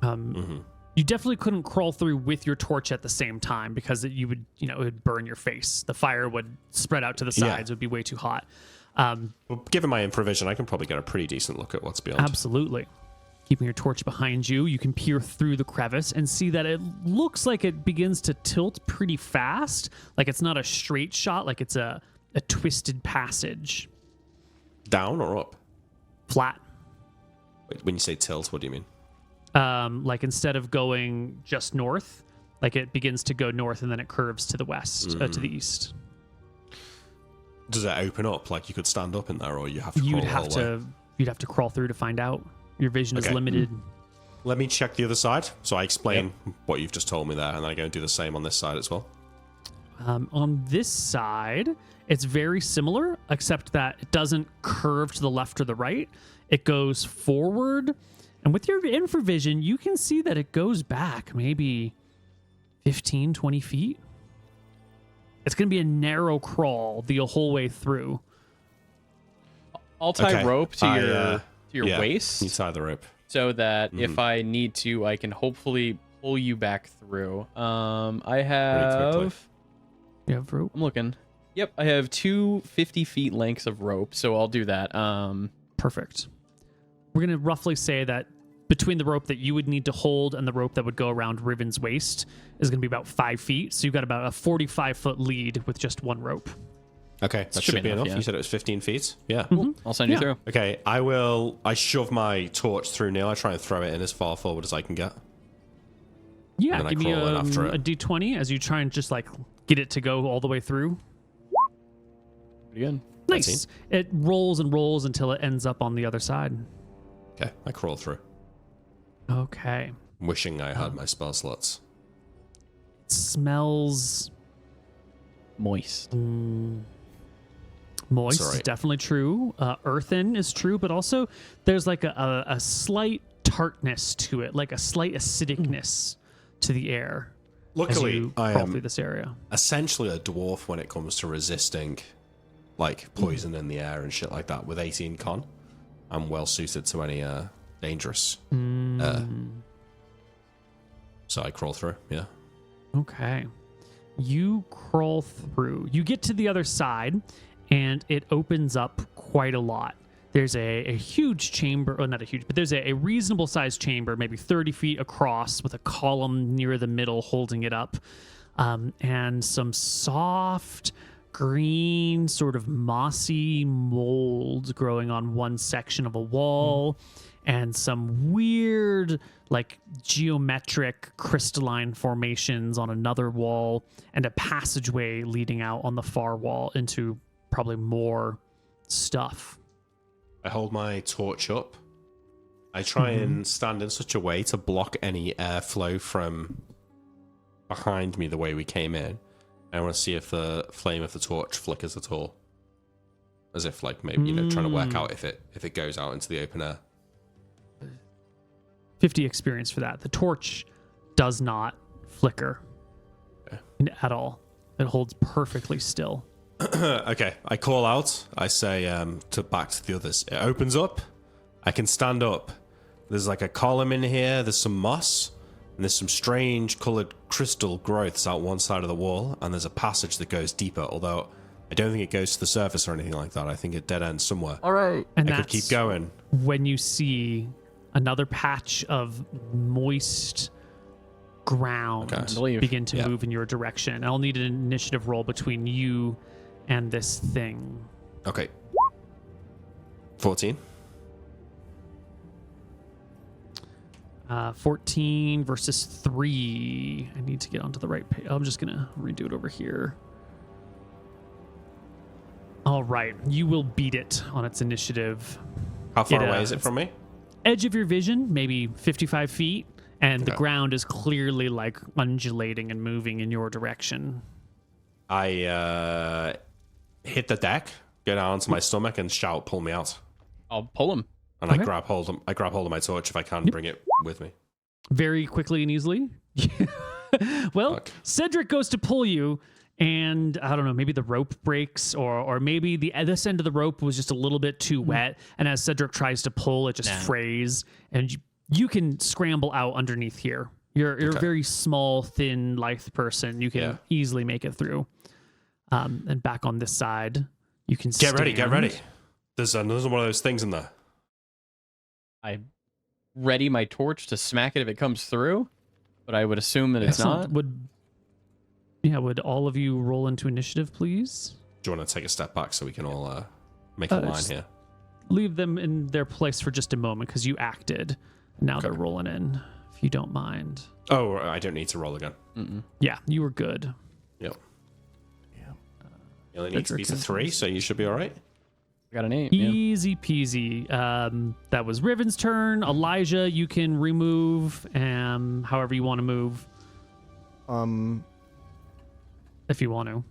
You definitely couldn't crawl through with your torch at the same time because you would, it would burn your face. The fire would spread out to the Yeah. sides. It would be way too hot. Well, given my improvision, I can probably get a pretty decent look at what's beyond. Absolutely. Keeping your torch behind you, you can peer through the crevice and see that it looks like it begins to tilt pretty fast. Like it's not a straight shot, like it's a twisted passage. Down or up? Flat. Wait, when you say tilt, what do you mean? Like instead of going just north, like it begins to go north and then it curves to the west, to the east. Does it open up? Like you could stand up in there, or you have to? You'd crawl have the whole way? you'd have to crawl through to find out. Your vision is Okay. limited. Let me check the other side. So I explain what you've just told me there, and then I go and do the same on this side as well. On this side, it's very similar, except that it doesn't curve to the left or the right. It goes forward. And with your infravision, you can see that it goes back maybe 15, 20 feet. It's going to be a narrow crawl the whole way through. I'll tie Okay. rope to your Yeah, waist You tie the rope. so that if I need to, I can hopefully pull you back through. I quickly. have. You have rope? I'm looking. Yep, I have 2 50-feet lengths of rope, so I'll do that. Perfect. We're going to roughly say that between the rope that you would need to hold and the rope that would go around Riven's waist is going to be about 5 feet. So you've got about a 45-foot lead with just one rope. Okay, that Should should be be enough. enough, yeah. You said it was 15 feet. Yeah. I'll send you Yeah. through. Okay, I shove my torch through Neil. I try and throw it in as far forward as I can get. Yeah, And then I give me crawl in after it. a d20 as you try and just like get it to go all the way through. Pretty good. Nice. It rolls and rolls until it ends up on the other side. Okay, I crawl through, Okay. wishing I had my spell slots. It smells Moist. moist. Sorry. Is definitely true. Earthen is true, but also there's like a slight tartness to it, like a slight acidicness to the air. As Luckily, you I crawl am through this area. essentially a dwarf when it comes to resisting like poison in the air and shit like that. With 18 con, I'm well suited to any dangerous air. So I crawl through. Yeah. Okay. You crawl through. You get to the other side, and it opens up quite a lot. There's a huge chamber, or not a huge, but there's a reasonable sized chamber, maybe 30 feet across, with a column near the middle holding it up, and some soft green, sort of mossy mold growing on one section of a wall, and some weird, like geometric crystalline formations on another wall, and a passageway leading out on the far wall into probably more stuff. I hold my torch up. I try and stand in such a way to block any airflow from behind me the way we came in. I want to see if the flame of the torch flickers at all. As if, like, maybe, trying to work out if it goes out into the open air. 50 experience for that. The torch does not flicker at all. It holds perfectly still. Okay, I call out. I say back to the others. It opens up. I can stand up. There's like a column in here. There's some moss. And there's some strange coloured crystal growths out one side of the wall. And there's a passage that goes deeper. Although I don't think it goes to the surface or anything like that. I think it dead ends somewhere. All right. And I could that's keep going. when you see another patch of moist ground Okay. Believe. begin to Yeah. move in your direction. I'll need an initiative roll between you and this thing. Okay. 14. 14 versus 3. I need to get onto the right page. I'm just going to redo it over here. All right. You will beat it on its initiative. How far It, away is it from me? Edge of your vision, maybe 55 feet. And the Okay. ground is clearly like undulating and moving in your direction. I hit the deck, get down onto my stomach, and shout, "Pull me out!" I'll pull him. And Okay. I grab hold of my torch if I can, bring it with me. Very quickly and easily. Well, Fuck. Cedric goes to pull you, and I don't know, maybe the rope breaks, or maybe this end of the rope was just a little bit too wet. And as Cedric tries to pull, it just frays, and you can scramble out underneath here. You're a very small, thin, lithe person. You can easily make it through. And back on this side, you can Get ready, get stand. ready. There's one of those things in there. I ready my torch to smack it if it comes through, but I would assume that it's Excellent. not. Would all of you roll into initiative, please? Do you want to take a step back so we can all make a line just- here? Leave them in their place for just a moment because you acted. Now they're rolling in, if you don't mind. Oh, I don't need to roll again. Yeah, you were good. Yep. Yeah. You only need to beat a 3, so you should be all right. I got an 8. Yeah. Easy peasy. That was Riven's turn. Elijah, you can remove however you want to move, if you want to.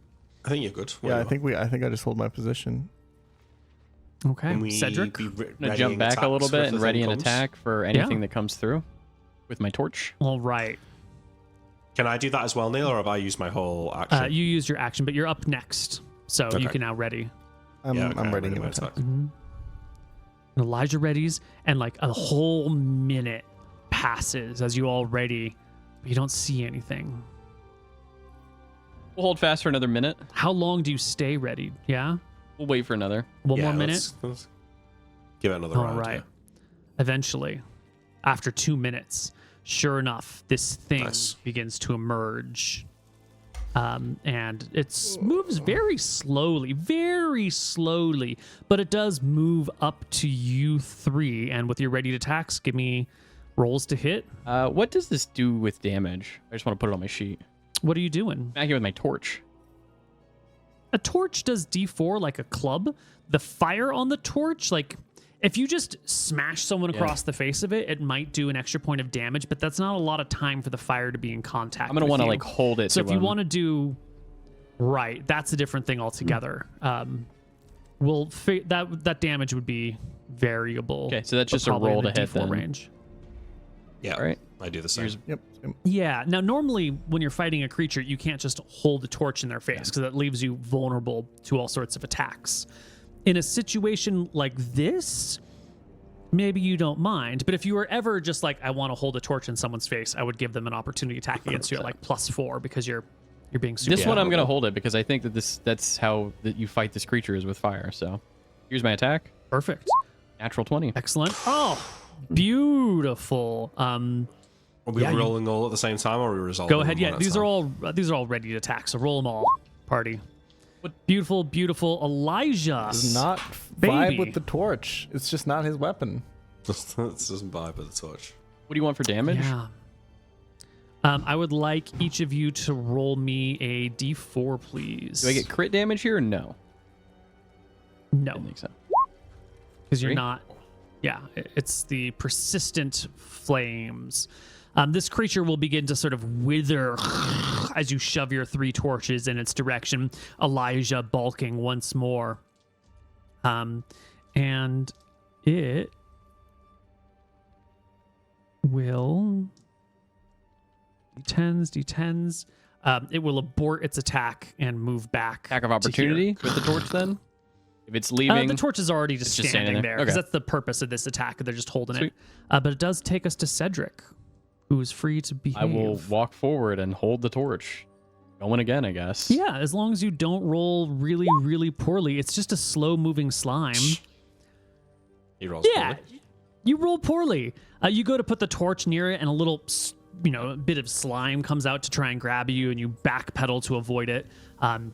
I think you're good. Yeah, I think I just hold my position. Okay, Can we Cedric. be I'm gonna readying jump back a attacks little if bit the and thing ready an comes? attack for anything that comes through with my torch. All right. Can I do that as well, Neil, or have I used my whole action? You used your action, but you're up next, so you Okay. can now ready. I'm I'm ready ready to my attack. attack. And Elijah readies, and like a whole minute passes as you all ready, but you don't see anything. We'll hold fast for another minute. How long do you stay ready? Yeah? We'll wait for another. One Yeah, more minute? let's give it another All round. right. yeah. Eventually, after 2 minutes, sure enough, this thing Nice. begins to emerge. And it moves very slowly, but it does move up to you 3. And with your ready attacks, give me rolls to hit. What does this do with damage? I just want to put it on my sheet. What are you doing? Back here with my torch. A torch does D4 like a club. The fire on the torch, like if you just smash someone across the face of it, it might do an extra point of damage, but that's not a lot of time for the fire to be in contact. I'm gonna want to like hold it. So to if you when- want to do right, that's a different thing altogether. That damage would be variable. Okay, so that's but just a probably roll in to the hit D4 then. range. Yeah, All right. I do the same. Here's Yep. Yeah. Now, normally when you're fighting a creature, you can't just hold the torch in their face because that leaves you vulnerable to all sorts of attacks. In a situation like this, maybe you don't mind. But if you were ever just like, I want to hold a torch in someone's face, I would give them an opportunity attack against you at like +4 because you're being super. this one. I'm gonna vulnerable. hold it because I think that that's how that you fight this creature is with fire. So here's my attack. Perfect. Natural 20. Excellent. Oh, beautiful. Are we Yeah, you- rolling all at the same time, or are we resolving? Go ahead. them Yeah, one at a these time? are all ready to attack. So roll them all, party. What beautiful, beautiful Elijah. Does not Baby. vibe with the torch. It's just not his weapon. This doesn't vibe with the torch. What do you want for damage? Yeah. I would like each of you to roll me a D4, please. Do I get crit damage here or no? no? Didn't think so. Because you're 3? not. Yeah, it's the persistent flames. This creature will begin to sort of wither as you shove your 3 torches in its direction. Elijah balking once more. And it will D10s. It will abort its attack and move back. Attack of to here. opportunity with the torch then? If it's leaving. The torch is already just just standing standing there there. because Okay. that's the purpose of this attack. They're just holding Sweet. it. But it does take us to Cedric, who is free to behave. I will walk forward and hold the torch. Going again, I guess. Yeah, as long as you don't roll really, really poorly. It's just a slow-moving slime. He rolls Yeah, poorly. You roll poorly. You go to put the torch near it, and a little, bit of slime comes out to try and grab you, and you backpedal to avoid it,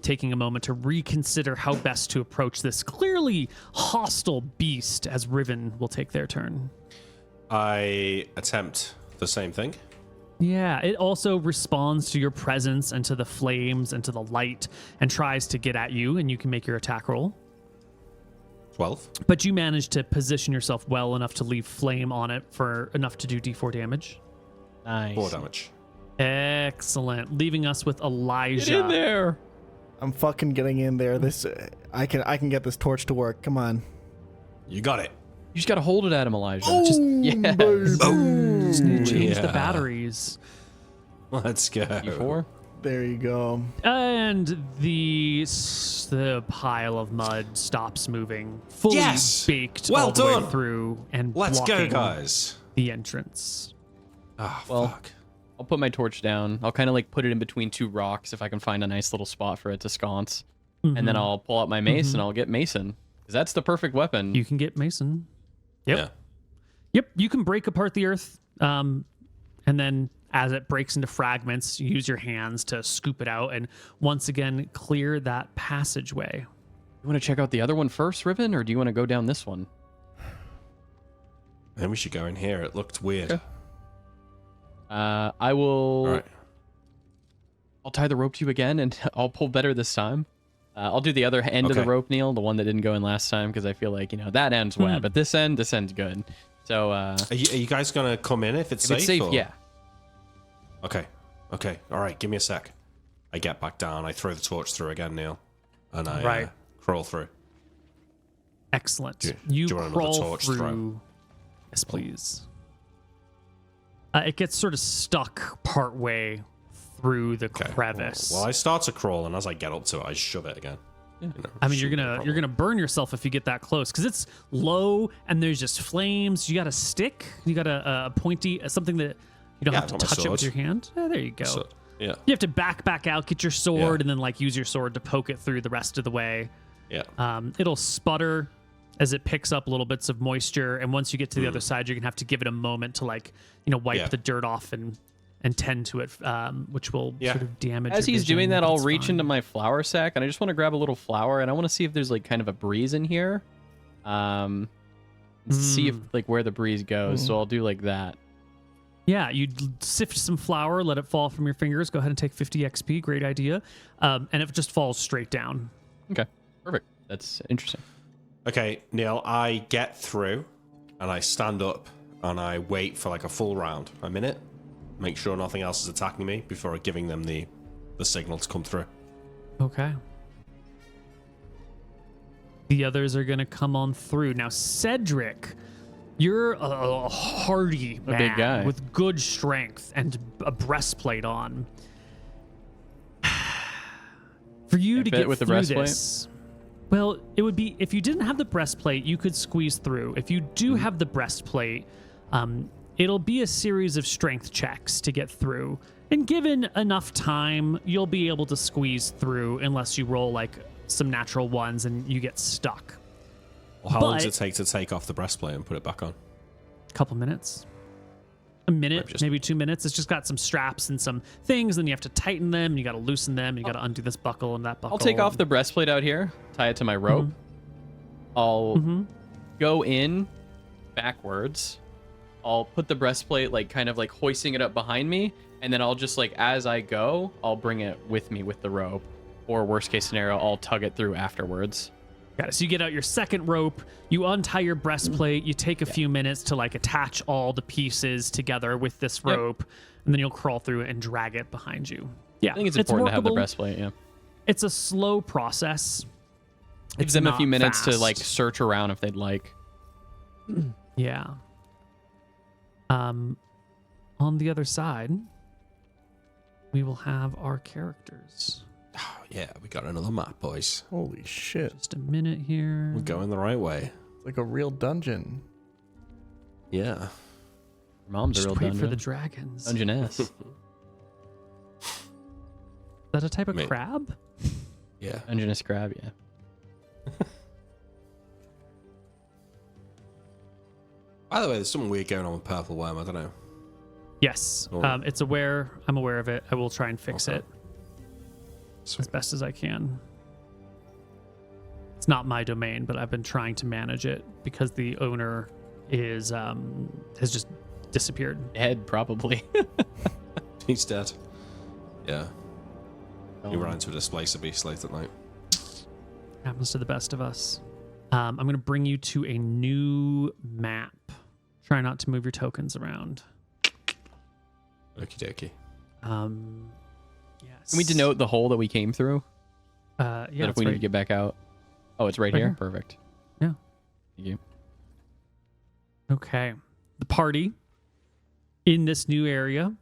taking a moment to reconsider how best to approach this clearly hostile beast, as Riven will take their turn. I attempt the same thing. Yeah, it also responds to your presence and to the flames and to the light and tries to get at you, and you can make your attack roll. 12. But you manage to position yourself well enough to leave flame on it for enough to do d4 damage. Nice. 4 damage. Excellent. Leaving us with Elijah. Get in there. I'm fucking getting in there. This I can get this torch to work. Come on. You got it. You just got to hold it at him, Elijah. Yes. Change the Yeah. batteries. Let's go. D4. There you go. And the pile of mud stops moving, fully Yes! baked Well all the way done. through and Let's go, blocking guys. the entrance. Oh, Well, fuck. I'll put my torch down. I'll kind of like put it in between two rocks if I can find a nice little spot for it to sconce. And then I'll pull out my mace and I'll get Mason. Because that's the perfect weapon. You can get Mason. Yep. Yeah. Yep. You can break apart the earth. And then as it breaks into fragments, you use your hands to scoop it out and once again clear that passageway. You want to check out the other one first, Riven, or do you want to go down this one? Then we should go in here. It looked weird. Okay. I will. All right. I'll tie the rope to you again, and I'll pull better this time. I'll do the other end of the Okay. rope, Neil, the one that didn't go in last time, because I feel like that end's wet, but this end's good. So Are you guys going to come in if it's if safe? it's safe, or? yeah. Okay. Okay. All right. Give me a sec. I get back down. I throw the torch through again, Neil. And I Right. crawl through. Excellent. Do You you want another crawl torch through. throw? Yes, please. It gets sort of stuck partway through the Okay. crevice. Well, I start to crawl, and as I get up to it, I shove it again. Yeah. You know, I mean, you're shouldn't be a gonna problem. burn yourself if you get that close because it's low and there's just flames. You got a stick. You got a pointy something that you don't Yeah, have to I've got my touch it with sword. your hand. There you go. So, yeah. You have to back out, get your sword, Yeah. and then like use your sword to poke it through the rest of the way. Yeah. It'll sputter as it picks up little bits of moisture, and once you get to the Mm. other side, you're gonna have to give it a moment to wipe Yeah. the dirt off and tend to it, which will Yeah. sort of damage. As your he's doing vision, that, but I'll it's reach fine. into my flour sack, and I just want to grab a little flour, and I want to see if there's like kind of a breeze in here. See if like where the breeze goes. So I'll do like that. Yeah, you sift some flour, let it fall from your fingers. Go ahead and take 50 XP. Great idea. And it just falls straight down. Okay, perfect. That's interesting. Okay, Neil, I get through, and I stand up, and I wait for like a full round, a minute, make sure nothing else is attacking me before giving them the signal to come through. Okay. The others are going to come on through. Now, Cedric, you're a hardy man big guy. with good strength and a breastplate on. For you Can't to fit get with the through breastplate? this, well, it would be if you didn't have the breastplate, you could squeeze through. If you do have the breastplate, it'll be a series of strength checks to get through. And given enough time, you'll be able to squeeze through unless you roll like some natural ones and you get stuck. Well, how long does But- it take to take off the breastplate and put it back on? A couple minutes. A minute, Just- maybe 2 minutes. It's just got some straps and some things, then you have to tighten them, and you got to loosen them, and you got to undo this buckle and that buckle. I'll take off the breastplate out here, tie it to my rope. I'll go in backwards. I'll put the breastplate like kind of like hoisting it up behind me, and then I'll just like as I go, I'll bring it with me with the rope. Or worst case scenario, I'll tug it through afterwards. Got it. So you get out your second rope, you untie your breastplate, you take a few minutes to like attach all the pieces together with this Yep. rope, and then you'll crawl through it and drag it behind you. Yeah, I think it's important to have the workable. breastplate. Yeah, It's a slow process. gives It's them a not few minutes to fast. like search around if they'd like. Yeah. On the other side, we will have our characters. Oh, yeah, we got another map, boys. Holy shit. Just a minute here. We're going the right way. It's like a real dungeon. Yeah. Your mom's Just a real wait dungeon. for the dragons. Dungeness. Is that a type of Mate. crab? Yeah. Dungeness crab, yeah. By the way, there's something weird going on with Purple Worm. I don't know. Yes, Oh. it's aware. I'm aware of it. I will try and fix Okay. it as Sweet. best as I can. It's not my domain, but I've been trying to manage it because the owner is has just disappeared. Dead, probably. He's dead. Yeah. He ran into a displacer beast late at night. Happens to the best of us. I'm going to bring you to a new map. Try not to move your tokens around. Okie dokie. Yes. Can we denote the hole that we came through? Yeah, That if it's we need right. to get back out. Oh, it's right Right here? here. Perfect. Yeah. Thank you. Okay. The party in this new area.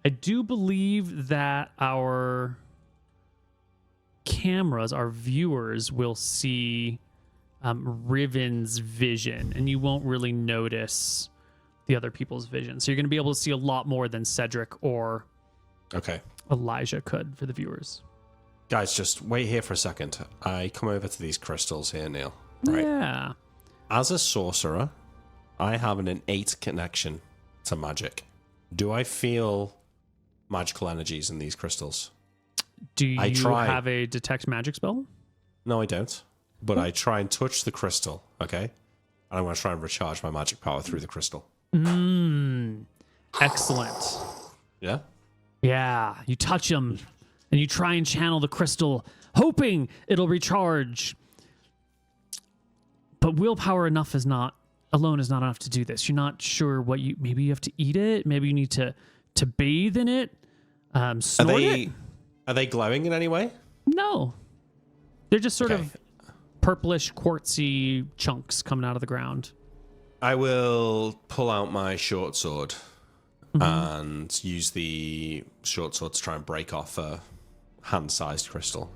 I do believe that our cameras, our viewers, will see Riven's vision, and you won't really notice the other people's vision. So you're going to be able to see a lot more than Cedric or Okay. Elijah could for the viewers. Guys, just wait here for a second. I come over to these crystals here, Neil. Right. Yeah. As a sorcerer, I have an innate connection to magic. Do I feel magical energies in these crystals? Do you I try. have a detect magic spell? No, I don't. But I try and touch the crystal, okay? And I want to try and recharge my magic power through the crystal. Excellent. Yeah? Yeah, you touch them and you try and channel the crystal, hoping it'll recharge. But willpower alone is not enough to do this. You're not sure what maybe you have to eat it. Maybe you need to bathe in it. Snort it? Are they glowing in any way? No. They're just sort Okay. of purplish, quartzy chunks coming out of the ground. I will pull out my short sword and use the short sword to try and break off a hand-sized crystal.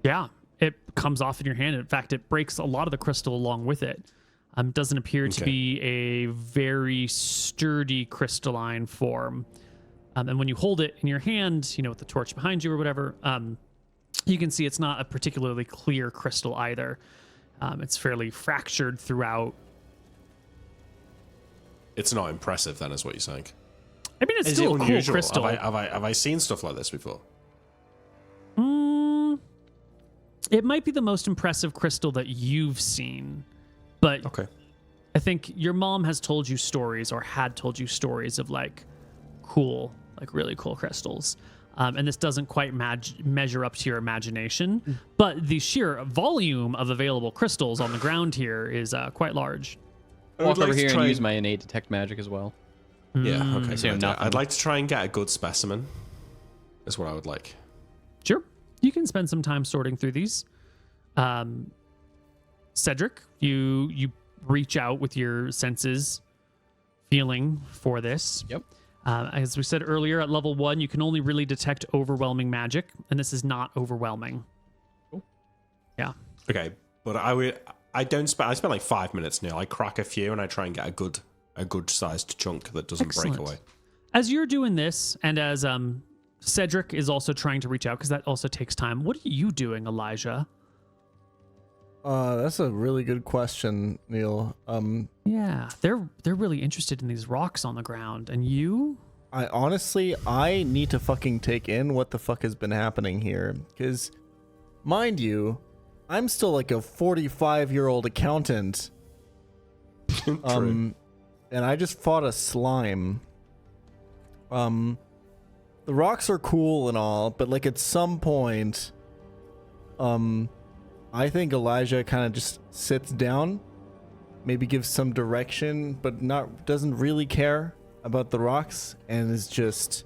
Yeah, it comes off in your hand. In fact, it breaks a lot of the crystal along with it. Doesn't appear to Okay. be a very sturdy crystalline form. And when you hold it in your hand, with the torch behind you or whatever, you can see it's not a particularly clear crystal either. It's fairly fractured throughout. It's not impressive, then, is what you're saying. I mean, it's Is still it a cool unusual? crystal. Have I seen stuff like this before? It might be the most impressive crystal that you've seen, but Okay. I think your mom has told you stories or had told you stories of really cool crystals. And this doesn't quite measure up to your imagination, but the sheer volume of available crystals on the ground here is quite large. Walk over here and try use my innate detect magic as well. Yeah, okay. Assume good idea. nothing. I'd like to try and get a good specimen. Is what I would like. Sure, you can spend some time sorting through these. Cedric, you reach out with your senses, feeling for this. Yep. As we said earlier, at level 1, you can only really detect overwhelming magic, and this is not overwhelming. Cool. Yeah. Okay, but I spend like 5 minutes now. I crack a few and I try and get a good sized chunk that doesn't Excellent. break away. As you're doing this, and as Cedric is also trying to reach out, because that also takes time, what are you doing, Elijah? That's a really good question, Neil. Yeah, they're really interested in these rocks on the ground, and you? I need to fucking take in what the fuck has been happening here, because, mind you, I'm still like a 45-year-old accountant. True. And I just fought a slime. The rocks are cool and all, but like at some point, I think Elijah kind of just sits down, maybe gives some direction, but doesn't really care about the rocks, and is just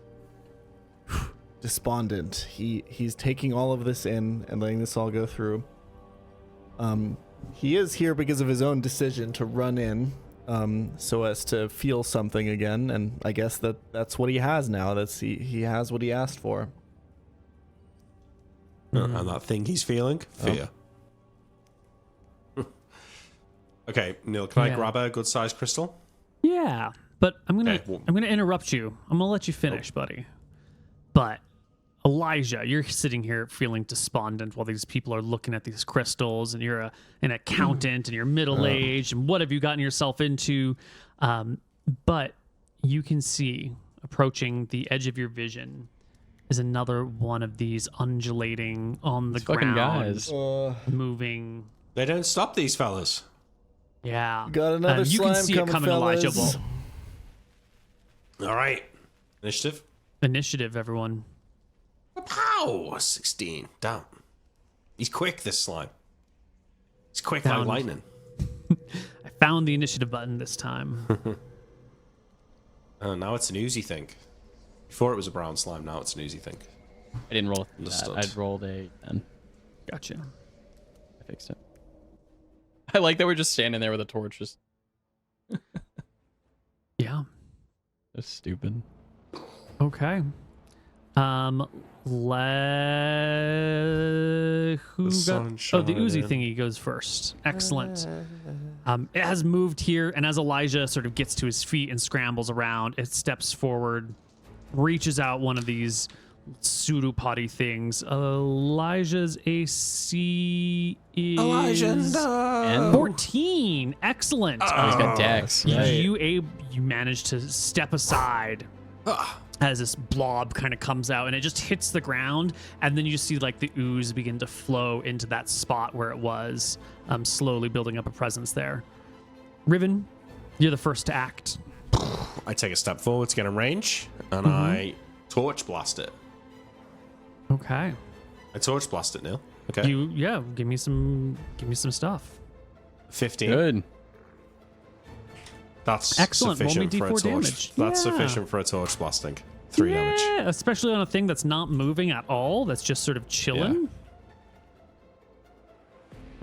despondent. He's taking all of this in and letting this all go through. He is here because of his own decision to run in, so as to feel something again, and I guess that's what he has now. He has what he asked for. And that thing he's feeling? Fear. Okay, Neil, can I Yeah. grab a good sized crystal? Yeah, but I'm gonna Okay, well- I'm gonna interrupt you. I'm gonna let you finish, buddy. But Elijah, you're sitting here feeling despondent while these people are looking at these crystals, and you're an accountant and you're middle-aged, and what have you gotten yourself into? But you can see approaching the edge of your vision is another one of these undulating on the fucking ground, guys. moving. They don't stop these fellas. Yeah. Got another you can slime see coming, it coming, Elijah. fellas. All right. Initiative. Initiative, everyone. Pow! 16. Damn. He's quick, this slime. He's quick Found. like lightning. I found the initiative button this time. Oh, now it's an oozy thing. Before it was a brown slime, now it's an oozy thing. I didn't roll that. Understood. I'd rolled a 10. Gotcha. I fixed it. I like that we're just standing there with a torch. Just Yeah. that's stupid. Okay. Who got? sun Oh, the oozy shining. thingy goes first. Excellent. It has moved here, and as Elijah sort of gets to his feet and scrambles around, it steps forward, reaches out one of these pseudopody things. Elijah's AC is And 14. Excellent. he's got Dex. Yeah. You manage to step aside as this blob kind of comes out, and it just hits the ground, and then you see like the ooze begin to flow into that spot where it was, slowly building up a presence there. Riven, you're the first to act. I take a step forward to get in range, and I torch blast it. Okay. I torch blast it, Neil. Okay. Give me some stuff. 15. Good. That's Excellent. Roll me sufficient for a D4 torch. damage. That's Yeah. sufficient for a torch blasting. 3 damage. Yeah, especially on a thing that's not moving at all. That's just sort of chilling.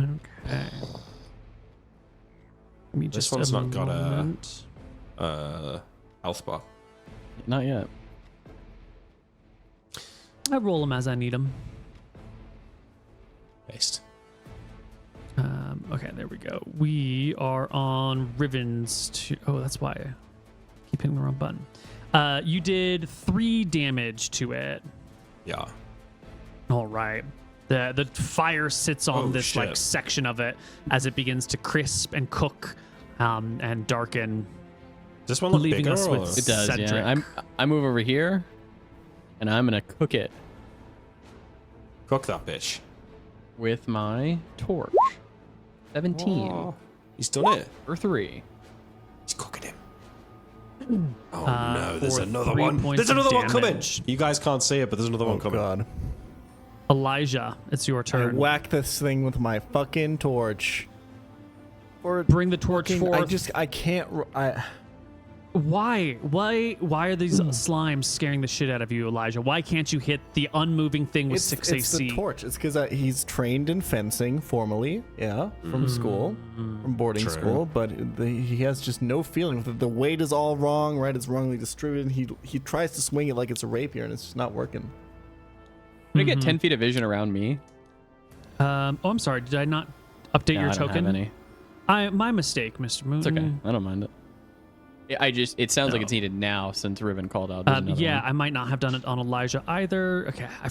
Okay. Let me This just one's not got a- moment. Health bar. Not yet. I roll them as I need them. Based. Okay, there we go. We are on Riven's. Oh, that's why I keep hitting the wrong button. You did 3 damage to it. Yeah. All right. The fire sits on Oh, this shit. like section of it as it begins to crisp and cook and darken. Does this one look Leaving bigger? us with Or? It does. Cedric. Yeah. I move over here, and I'm gonna cook it Cook that bitch. with my torch. 17 Oh, he's done it. for 3. He's cooking him. Oh no, there's for another 3 one. points There's of another one coming. damage. You guys can't see it, but there's another Oh one coming. god. Elijah, it's your I turn. whack this thing with my fucking torch. Or Bring the torch forth. I can't. Why are these slimes scaring the shit out of you, Elijah? Why can't you hit the unmoving thing with 6 it's AC? the torch. It's because he's trained in fencing formally, from school, from boarding True. school. But he has just no feeling with it. The weight is all wrong, right? It's wrongly distributed. He tries to swing it like it's a rapier, and it's just not working. Did I get 10 feet of vision around me? Oh, I'm sorry. Did I not update No, your I don't token? have any. My mistake, Mr. Moon. It's okay. I don't mind it. It sounds like it's needed now since Riven called out. There's another Yeah, one. I might not have done it on Elijah either. Okay, I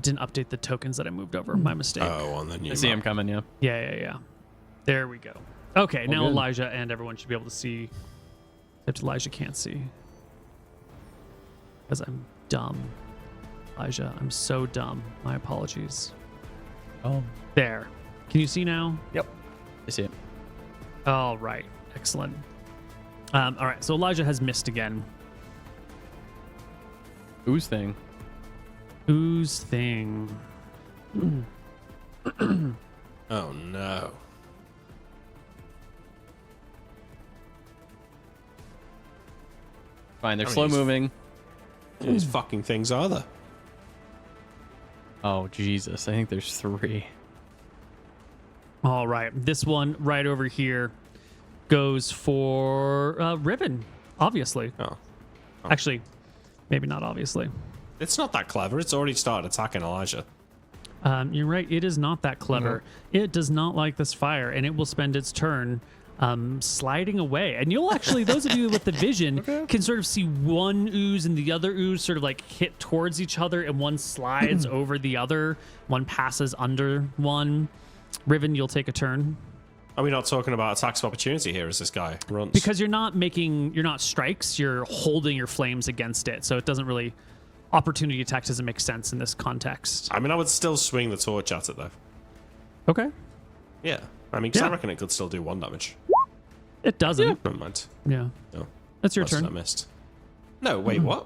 didn't update the tokens that I moved over. My mistake. Oh, on the new I see him map. coming. Yeah. Yeah. There we go. Okay, now good. Elijah and everyone should be able to see. Except Elijah can't see. Because I'm dumb. Elijah, I'm so dumb. My apologies. Oh. There. Can you see now? Yep. I see it. All right. Excellent. All right. So Elijah has missed again. Ooze thing. Ooze thing. Oh no. Fine. They're I mean, slow he's- moving. These fucking things are there. Oh Jesus! I think there's 3. All right. This one right over here goes for Riven, obviously. Oh. Actually, maybe not obviously. It's not that clever. It's already started attacking Elijah. You're right. It is not that clever. It does not like this fire, and it will spend its turn sliding away. And you'll actually, those of you with the vision can sort of see one ooze and the other ooze sort of like hit towards each other, and one slides over the other, one passes under one. Riven, you'll take a turn. Are we not talking about attacks of opportunity here as this guy runs? Because you're not strikes, you're holding your flames against it. So it doesn't really, opportunity attack doesn't make sense in this context. I mean, I would still swing the torch at it, though. Okay. Yeah. I mean, because I reckon it could still do 1 damage. It doesn't. Never mind. Yeah. No. That's your That's turn. I missed. No, wait, what?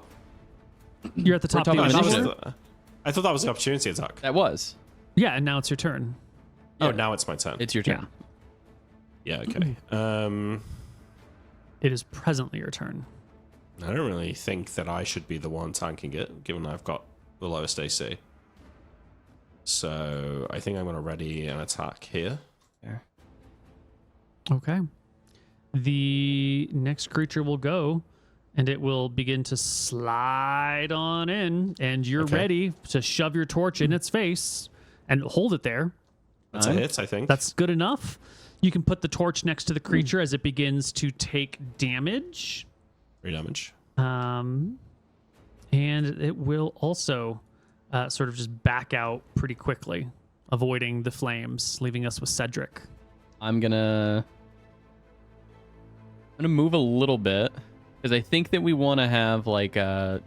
You're at the top of talking the about initiative. I thought that was the opportunity attack. That was. Yeah, and now it's your turn. Oh, now it's my turn. It's your turn. Yeah, okay. It is presently your turn. I don't really think that I should be the one tanking it, given I've got the lowest AC. So I think I'm going to ready an attack here. There. Okay. The next creature will go, and it will begin to slide on in, and you're ready to shove your torch in its face and hold it there. That's a hit, I think. That's good enough. You can put the torch next to the creature as it begins to take damage. 3 damage. And it will also sort of just back out pretty quickly, avoiding the flames, leaving us with Cedric. I'm gonna move a little bit because I think that we want to have like a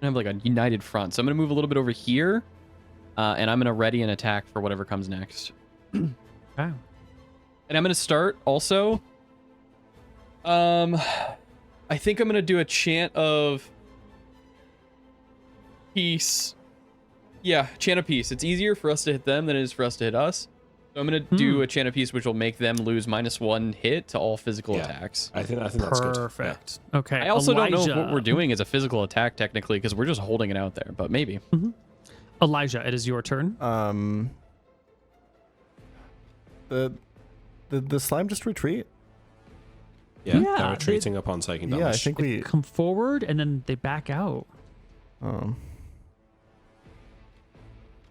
united front. So I'm gonna move a little bit over here, and I'm gonna ready an attack for whatever comes next. Okay. And I'm gonna start also. I think I'm gonna do a chant of peace. Yeah, chant of peace. It's easier for us to hit them than it is for us to hit us. So I'm gonna do a chant of peace, which will make them lose -1 hit to all physical attacks. I think that's good. Perfect. Okay. I also don't know if what Elijah. we're doing is a physical attack technically, because we're just holding it out there. But maybe. Elijah, it is your turn. The slime just retreat? Yeah, Yeah, they're retreating upon taking damage. Yeah, I think we. Come forward and then they back out.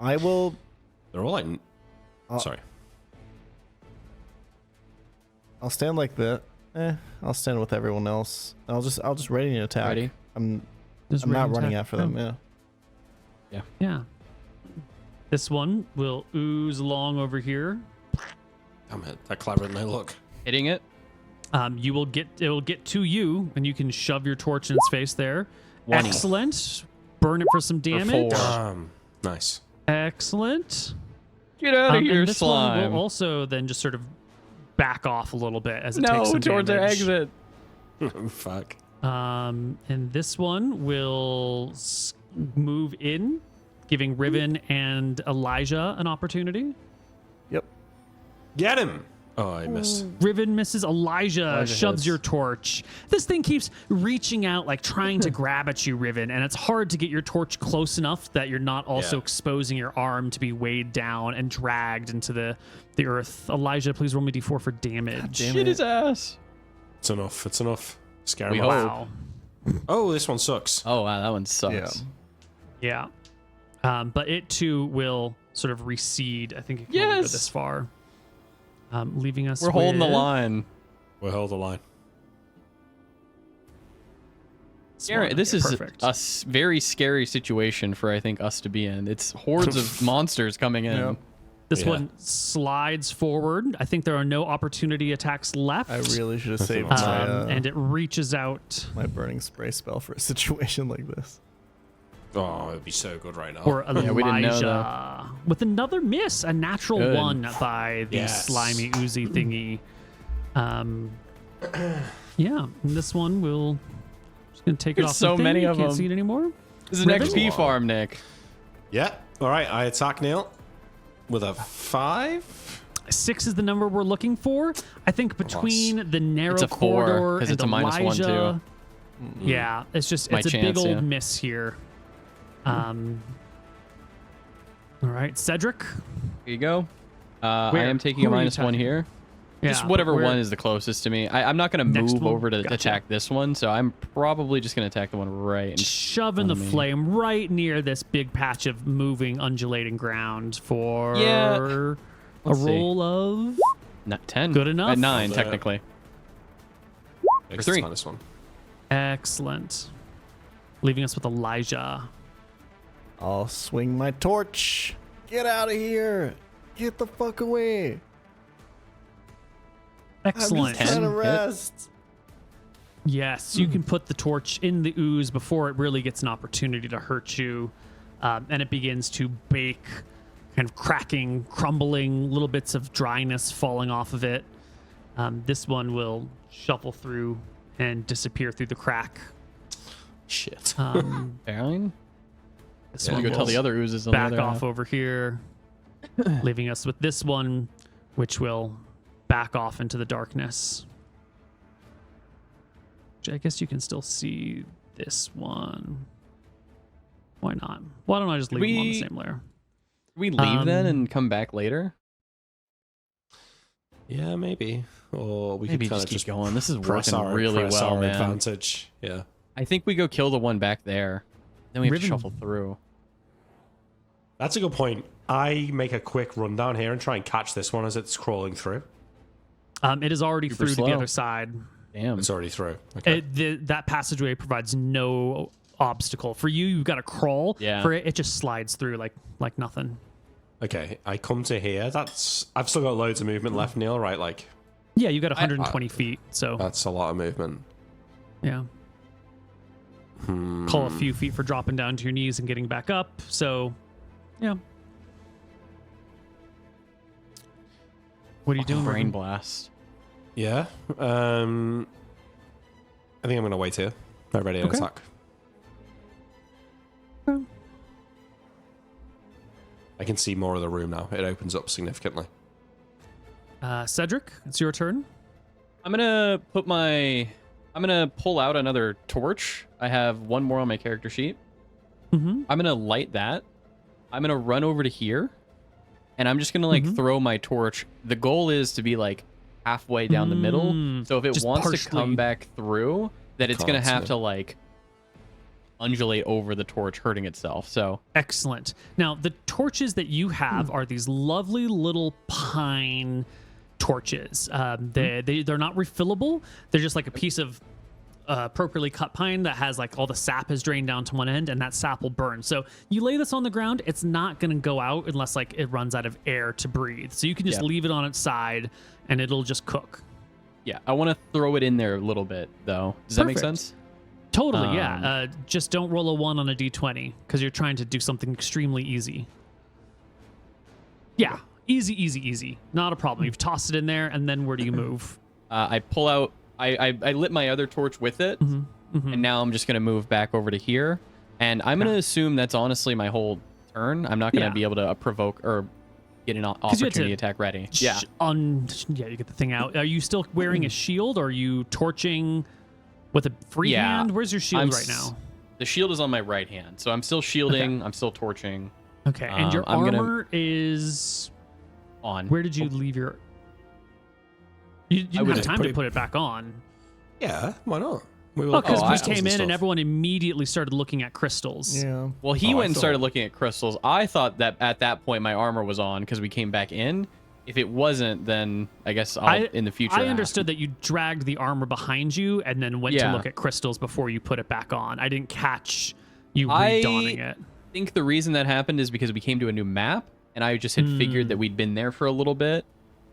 I will. They're all like... Sorry. I'll stand like that. I'll stand with everyone else. I'll just ready an attack. Ready? I'm Just not ready running attack. after them. Yeah. Yeah. This one will ooze along over here. Damn it, that clever no look. Hitting it. It will get to you, and you can shove your torch in its face there. 20. Excellent. Burn it for some damage. 4. Nice. Excellent. Get out of here, and this slime. one will also then just sort of back off a little bit as it takes No, some towards our damage. exit. Fuck. And this one will move in, giving Riven and Elijah an opportunity. Yep. Get him! Oh, I missed. Riven misses. Elijah shoves hits. your torch. This thing keeps reaching out, like trying to grab at you, Riven, and it's hard to get your torch close enough that you're not also exposing your arm to be weighed down and dragged into the earth. Elijah, please roll me d4 for damage. Shit his ass. It's enough. It's enough. Scare We him off. Wow. Oh, this one sucks. Oh wow, that one sucks. Yeah. Yeah. But it too will sort of recede. I think it can only go Yes. this far. Leaving us We're holding the with- line. We'll hold the line. Garrett, this Okay, is perfect. a very scary situation for I think us to be in. It's hordes of monsters coming in. Yeah. This Yeah. one slides forward. I think there are no opportunity attacks left. I really should have saved That's my and it reaches out. my burning spray spell for a situation like this. Oh, it'd be so good right now. Or Elijah we didn't know, with another miss, a natural Good. 1 by the Yes. slimy oozy thingy. Yeah, and this one will just gonna take it There's off. so the thing. many You of can't them. see it anymore. This is an Riven? XP farm, Nick. Yeah. All right. I attack Neil with a 5. 6 is the number we're looking for. I think between the narrow It's a 4, corridor 'cause and it's a -1 Elijah, too. Yeah, it's just My it's a chance, big old yeah. miss here. All right, Cedric. Here you go. I Where? am taking Who a are you -1 attacking? here. Just Yeah, whatever where- one is the closest to me. I'm not going to Next move one? over to Gotcha. attack this one, so I'm probably just going to attack the one right in Shoving the front of me. flame right near this big patch of moving, undulating ground for Yeah. a Let's see. roll of Not 10. Good enough. At 9, Love it. technically. It's 3. this one. Excellent. Leaving us with Elijah. I'll swing my torch. Get out of here. Get the fuck away. Excellent. I'm just trying to 10 hit. rest. Yes, you can put the torch in the ooze before it really gets an opportunity to hurt you. And it begins to bake, kind of cracking, crumbling, little bits of dryness falling off of it. This one will shuffle through and disappear through the crack. Shit. Fine. This Yeah, one Go will tell the other oozes on back the other off half. over here, leaving us with this one, which will back off into the darkness. I guess you can still see this one. Why not? Why don't I just leave them on the same layer? We leave then Um, and come back later? Yeah, maybe. Or we Maybe could kind just of keep just going. This is press working really press well, our man. advantage. Yeah. I think we go kill the one back there. Then we have to Riven- shuffle through. That's a good point. I make a quick run down here and try and catch this one as it's crawling through. It is already Super through to the slow. other side. Damn. It's already through. Okay. That passageway provides no obstacle for you. You've got to crawl. Yeah. For it, it just slides through like nothing. Okay, I come to here. I've still got loads of movement left, Neil, right? Like, Yeah, you got 120 feet. So that's a lot of movement. yeah, call a few feet for dropping down to your knees and getting back up. So yeah. What are you doing? Brain Riven? blast. Yeah. I think I'm going to wait here. Not ready to Okay. attack. Okay. I can see more of the room now. It opens up significantly. Cedric, it's your turn. I'm gonna pull out another torch. I have one more on my character sheet. Mm-hmm. I'm gonna light that. I'm gonna run over to here, and I'm just gonna like throw my torch. The goal is to be like halfway down the middle. So if it Just wants to partially. come back through, that it's gonna have Constant. to like undulate over the torch, hurting itself. So Excellent. Now, the torches that you have are these lovely little pine torches. They're not refillable. They're just like a piece of appropriately cut pine that has like all the sap is drained down to one end, and that sap will burn. So you lay this on the ground, it's not going to go out unless like it runs out of air to breathe. So you can just Yep. leave it on its side, and it'll just cook. yeah, I want to throw it in there a little bit though. Does that make Perfect. sense? Totally, yeah. Just don't roll a 1 on a d20 because you're trying to do something extremely easy. Yeah, easy. Not a problem. You've tossed it in there, and then where do you move? I pull out. I lit my other torch with it, and now I'm just gonna move back over to here, and I'm gonna assume that's honestly my whole turn. I'm not gonna Yeah. be able to provoke or get an you had opportunity to attack ready. Yeah, Yeah, you get the thing out. Are you still wearing a shield? Or are you torching with a free Yeah, hand? Where's your shield right now? The shield is on my right hand, so I'm still shielding. I'm still torching Okay, and your I'm gonna- armor is... on. Where did you leave your... You didn't would have time put to it- put it back on. Yeah, why not? We Well, because Oh, we I- came in and stuff. everyone immediately started looking at crystals. Yeah. Well, he Oh, I went and started thought- looking at crystals. I thought that at that point my armor was on because we came back in. If it wasn't, then I guess I'll in the future. I ask. understood that you dragged the armor behind you and then went to Yeah. look at crystals before you put it back on. I didn't catch you I- redonning it. I think the reason that happened is because we came to a new map, and I just had figured that we'd been there for a little bit,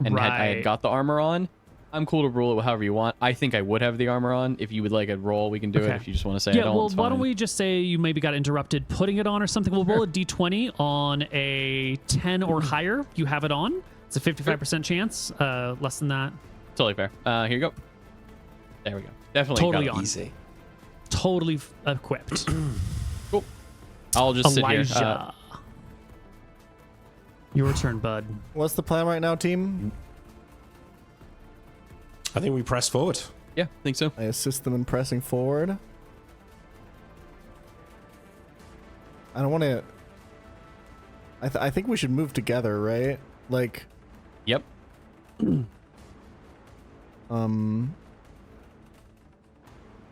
and I Right. had got the armor on. I'm cool to roll it however you want. I think I would have the armor on. If you would like a roll, we can do Okay. it. If you just want to say I Yeah, don't, well, it's why don't fine. we just say you maybe got interrupted putting it on or something? We'll roll a d20 on a 10 or higher. You have it on. It's a 55% chance. Less than that. Totally fair. Here you go. There we go. Definitely Totally got it. on. Easy. Totally equipped. Cool. I'll just sit here. Elijah. Your turn, bud. What's the plan right now, team? I think we press forward. Yeah, think so. I assist them in pressing forward. I don't want to... I think we should move together, right? Like, Yep.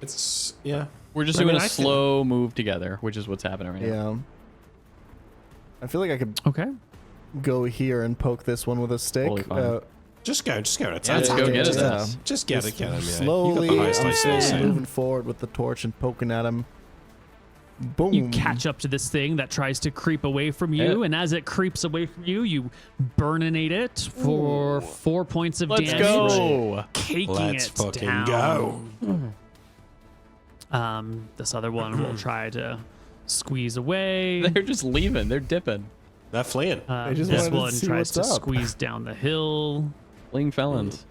It's yeah. We're just I doing mean, a I can- slow move together, which is what's happening right now. yeah. I feel like I could Okay. go here and poke this one with a stick. Totally fine. Just go. Just go get it. Yeah. Just get it. Yeah. Slowly, You got the highest I'm dice slowly roll, so- moving forward with the torch and poking at him. Boom. You catch up to this thing that tries to creep away from you, and as it creeps away from you, you burninate it for 4 points of Let's damage. go. Caking Let's it fucking down. go. This other one will try to squeeze away. They're just leaving. They're dipping. They're fleeing. I just This wanted to one see tries what's to up. squeeze down the hill. Fleeing felons.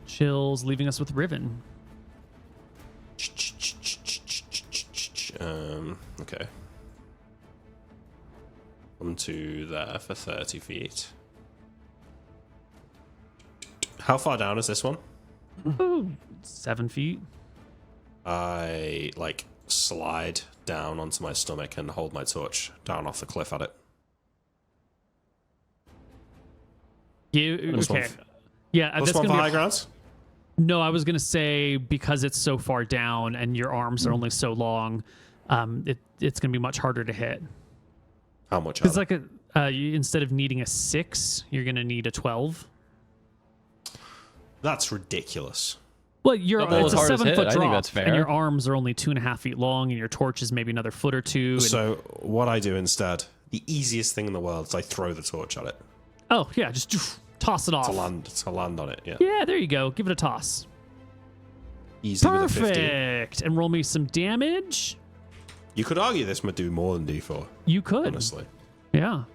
Chills, leaving us with Riven. Okay. Come to there for 30 feet. How far down is this one? Ooh, 7 feet. I like slide down onto my stomach and hold my torch down off the cliff at it. You, okay. Yeah, Plus that's one gonna for be high grounds? No, I was gonna say because it's so far down and your arms are only so long, it's gonna be much harder to hit. How much? It's like instead of needing a 6, you're gonna need a 12. That's ridiculous. Well, Double it's as a hard as 7 hit. foot I drop, think that's fair. and your arms are only 2.5 feet long, and your torch is maybe another foot or two. And, So what I do instead, the easiest thing in the world is I throw the torch at it oh yeah, just toss it off. to land on it. Yeah, Yeah, there you go. Give it a toss. easy with a 50. Perfect. And roll me some damage. You could argue this would do more than D4. You could. Honestly, Yeah.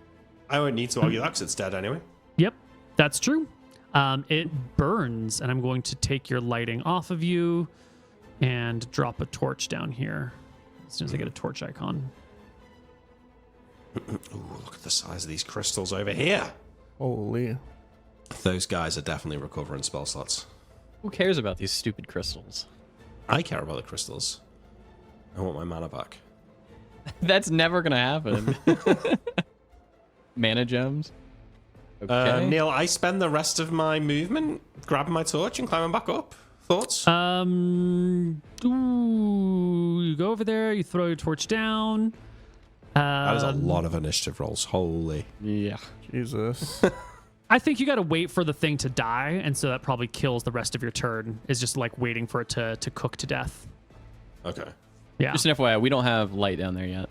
I won't need to argue that because it's dead anyway. Yep, that's true. It burns, and I'm going to take your lighting off of you and drop a torch down here as soon as I get a torch icon. Ooh, look at the size of these crystals over here. Holy. Those guys are definitely recovering spell slots. Who cares about these stupid crystals? I care about the crystals. I want my mana back. That's never gonna happen. Mana gems. Okay. Neil, I spend the rest of my movement grabbing my torch and climbing back up. Thoughts? You go over there, you throw your torch down. That is a lot of initiative rolls. Holy. Yeah. Jesus. I think you got to wait for the thing to die, and so that probably kills the rest of your turn. Is just like waiting for it to cook to death. Okay. Yeah, Just an FYI, we don't have light down there yet.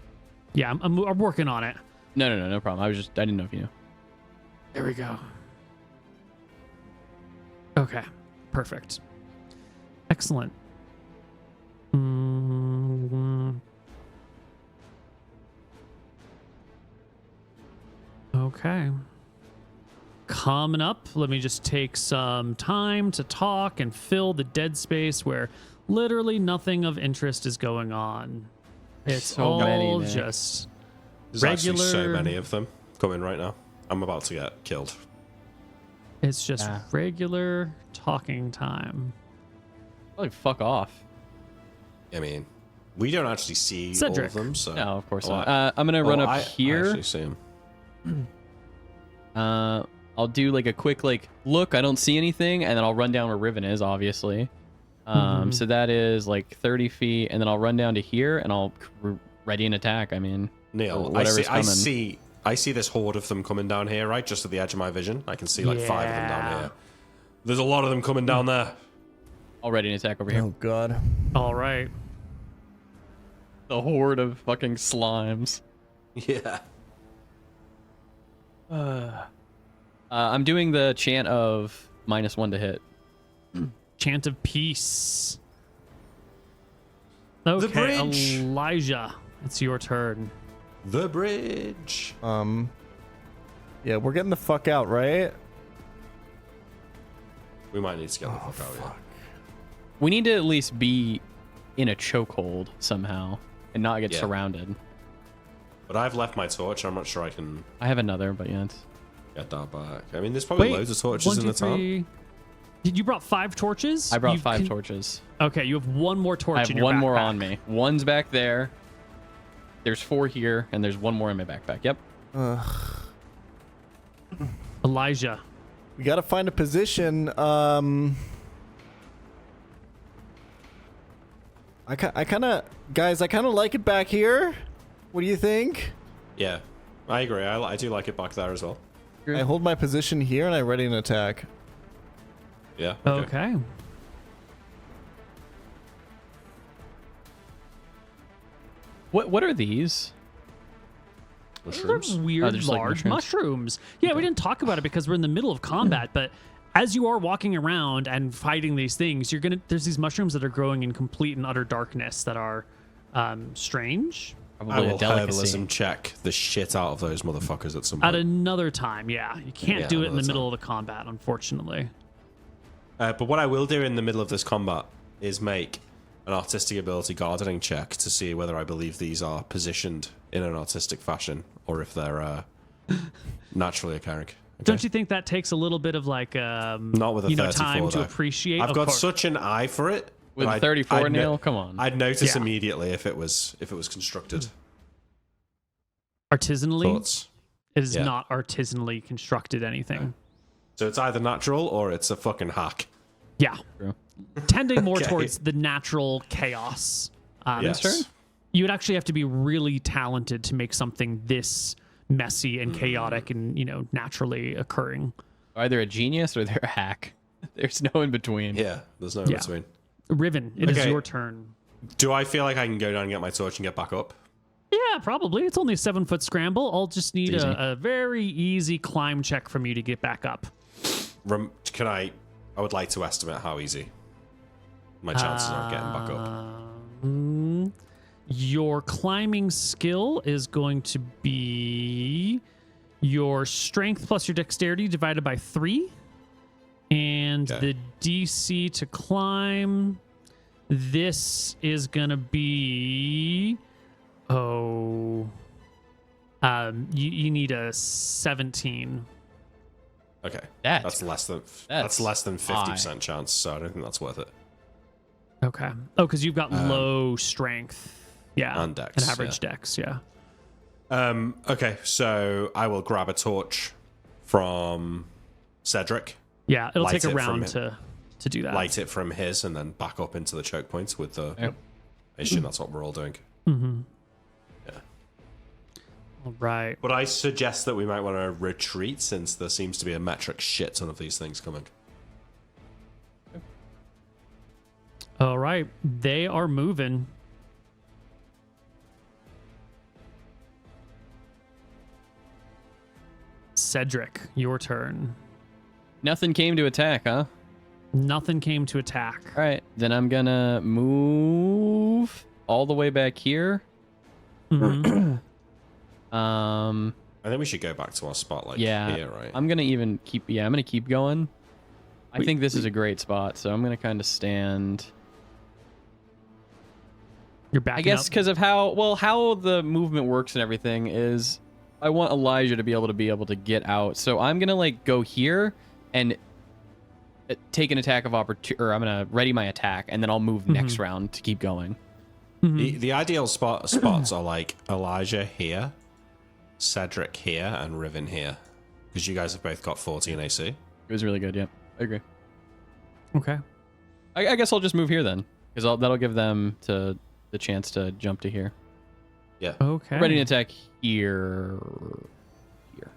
yeah, I'm working on it. No problem. I didn't know if you knew. There we go. Okay, perfect. Excellent. Okay. Coming up, let me just take some time to talk and fill the dead space where literally nothing of interest is going on. It's So all many, man. just There's actually so regular- many of them coming right now. I'm about to get killed. it's just Yeah. regular talking time. Like, fuck off. I mean, we don't actually see Cedric. all of them, so... No, of course Oh, not. I'm gonna run up I here. actually see 'em. I'll do like a quick look. I don't see anything, and then I'll run down where Riven is, obviously. So that is like 30 feet, and then I'll run down to here, and I'll ready an attack. I mean, Neil, I whatever's see, coming. I see this horde of them coming down here, right? Just at the edge of my vision. I can see like 5 of them down Yeah. here. There's a lot of them coming down there. I'll ready an attack over here. Oh god. All right. The horde of fucking slimes. Yeah. I'm doing the chant of -1 to hit. Chant of peace. Okay, bridge. Elijah, it's your turn. The bridge. Yeah, we're getting the fuck out, right? We might need to get the fuck out of here. We need to at least be in a chokehold somehow and not get Yeah. surrounded. But I've left my torch. I'm not sure I can I have another, but yeah. get that back. I mean, there's probably loads of torches in the town. You brought 5 torches? I brought You 5 can- torches. Okay, you have 1 more torch I have in your one more backpack. on me. One's back there. There's 4 here, and there's 1 more in my backpack. Yep. Elijah. We gotta find a position. I kind of, guys, I kind of like it back here. What do you think? Yeah, I agree. I do like it back there as well. I hold my position here and I ready an attack. Yeah. Okay. What are these? Mushrooms. Those are weird, Oh, they're just like large mushrooms. mushrooms. Yeah, we didn't talk about it because we're in the middle of combat, but as you are walking around and fighting these things, there's these mushrooms that are growing in complete and utter darkness that are strange. I Probably a will delicacy. herbalism check the shit out of those motherfuckers at some At point. another time, yeah. You can't Yeah, do it in the another middle of the combat, unfortunately. But what I will do in the middle of this combat is make an artistic ability gardening check to see whether I believe these are positioned in an artistic fashion or if they're naturally occurring. Okay? Don't you think that takes a little bit of like Not with a 34, time to though. appreciate? I've Of got course. such an eye for it. With that 34, Neil? Come on. I'd notice Yeah. immediately if it was constructed. Artisanally, Thoughts? it is Yeah. not artisanally constructed anything. So it's either natural or it's a fucking hack. Yeah. True. Tending more Okay. towards the natural chaos. Yes. turn? You would actually have to be really talented to make something this messy and chaotic and, naturally occurring. Either a genius or they're a hack. There's no in between. Yeah, there's no in Yeah. between. Riven, it is Okay. your turn. Do I feel like I can go down and get my torch and get back up? Yeah, probably. It's only a 7-foot scramble. I'll just need Easy. a very easy climb check from you to get back up. I would like to estimate how easy my chances are of getting back up. Your climbing skill is going to be your strength plus your dexterity divided by 3. And Okay. the DC to climb, this is going to be... you need a 17. Okay, That's less than that's less than high. 50% chance, so I don't think that's worth it. Okay. Oh, because you've got low strength. Yeah. And dex, An average dex, yeah. Okay, so I will grab a torch from Cedric, Yeah, it'll Light take a it from round it. to do that. light it from his, and then back up into the choke points with the. Yep. I assume that's what we're all doing. Mm-hmm. Yeah. All right. But I suggest that we might want to retreat since there seems to be a metric shit ton of these things coming. All right. They are moving. Cedric, your turn. Nothing came to attack, huh? Nothing came to attack. All right. Then I'm going to move all the way back here. Mhm. I think we should go back to our spot, like Yeah. here, right? I'm going to even keep... Yeah, I'm going to keep going. I think this is a great spot, so I'm going to kind of stand... You're backing I guess up. because of how the movement works and everything is I want Elijah to be able to get out. So I'm going to like go here and take an attack of opportunity, or I'm going to ready my attack and then I'll move next round to keep going. The ideal spots are like Elijah here, Cedric here, and Riven here. Because you guys have both got 14 AC. It was really good. Yeah, I agree. Okay. I guess I'll just move here then because that'll give them the chance to jump to here. Yeah. Okay. Ready to attack here. Here.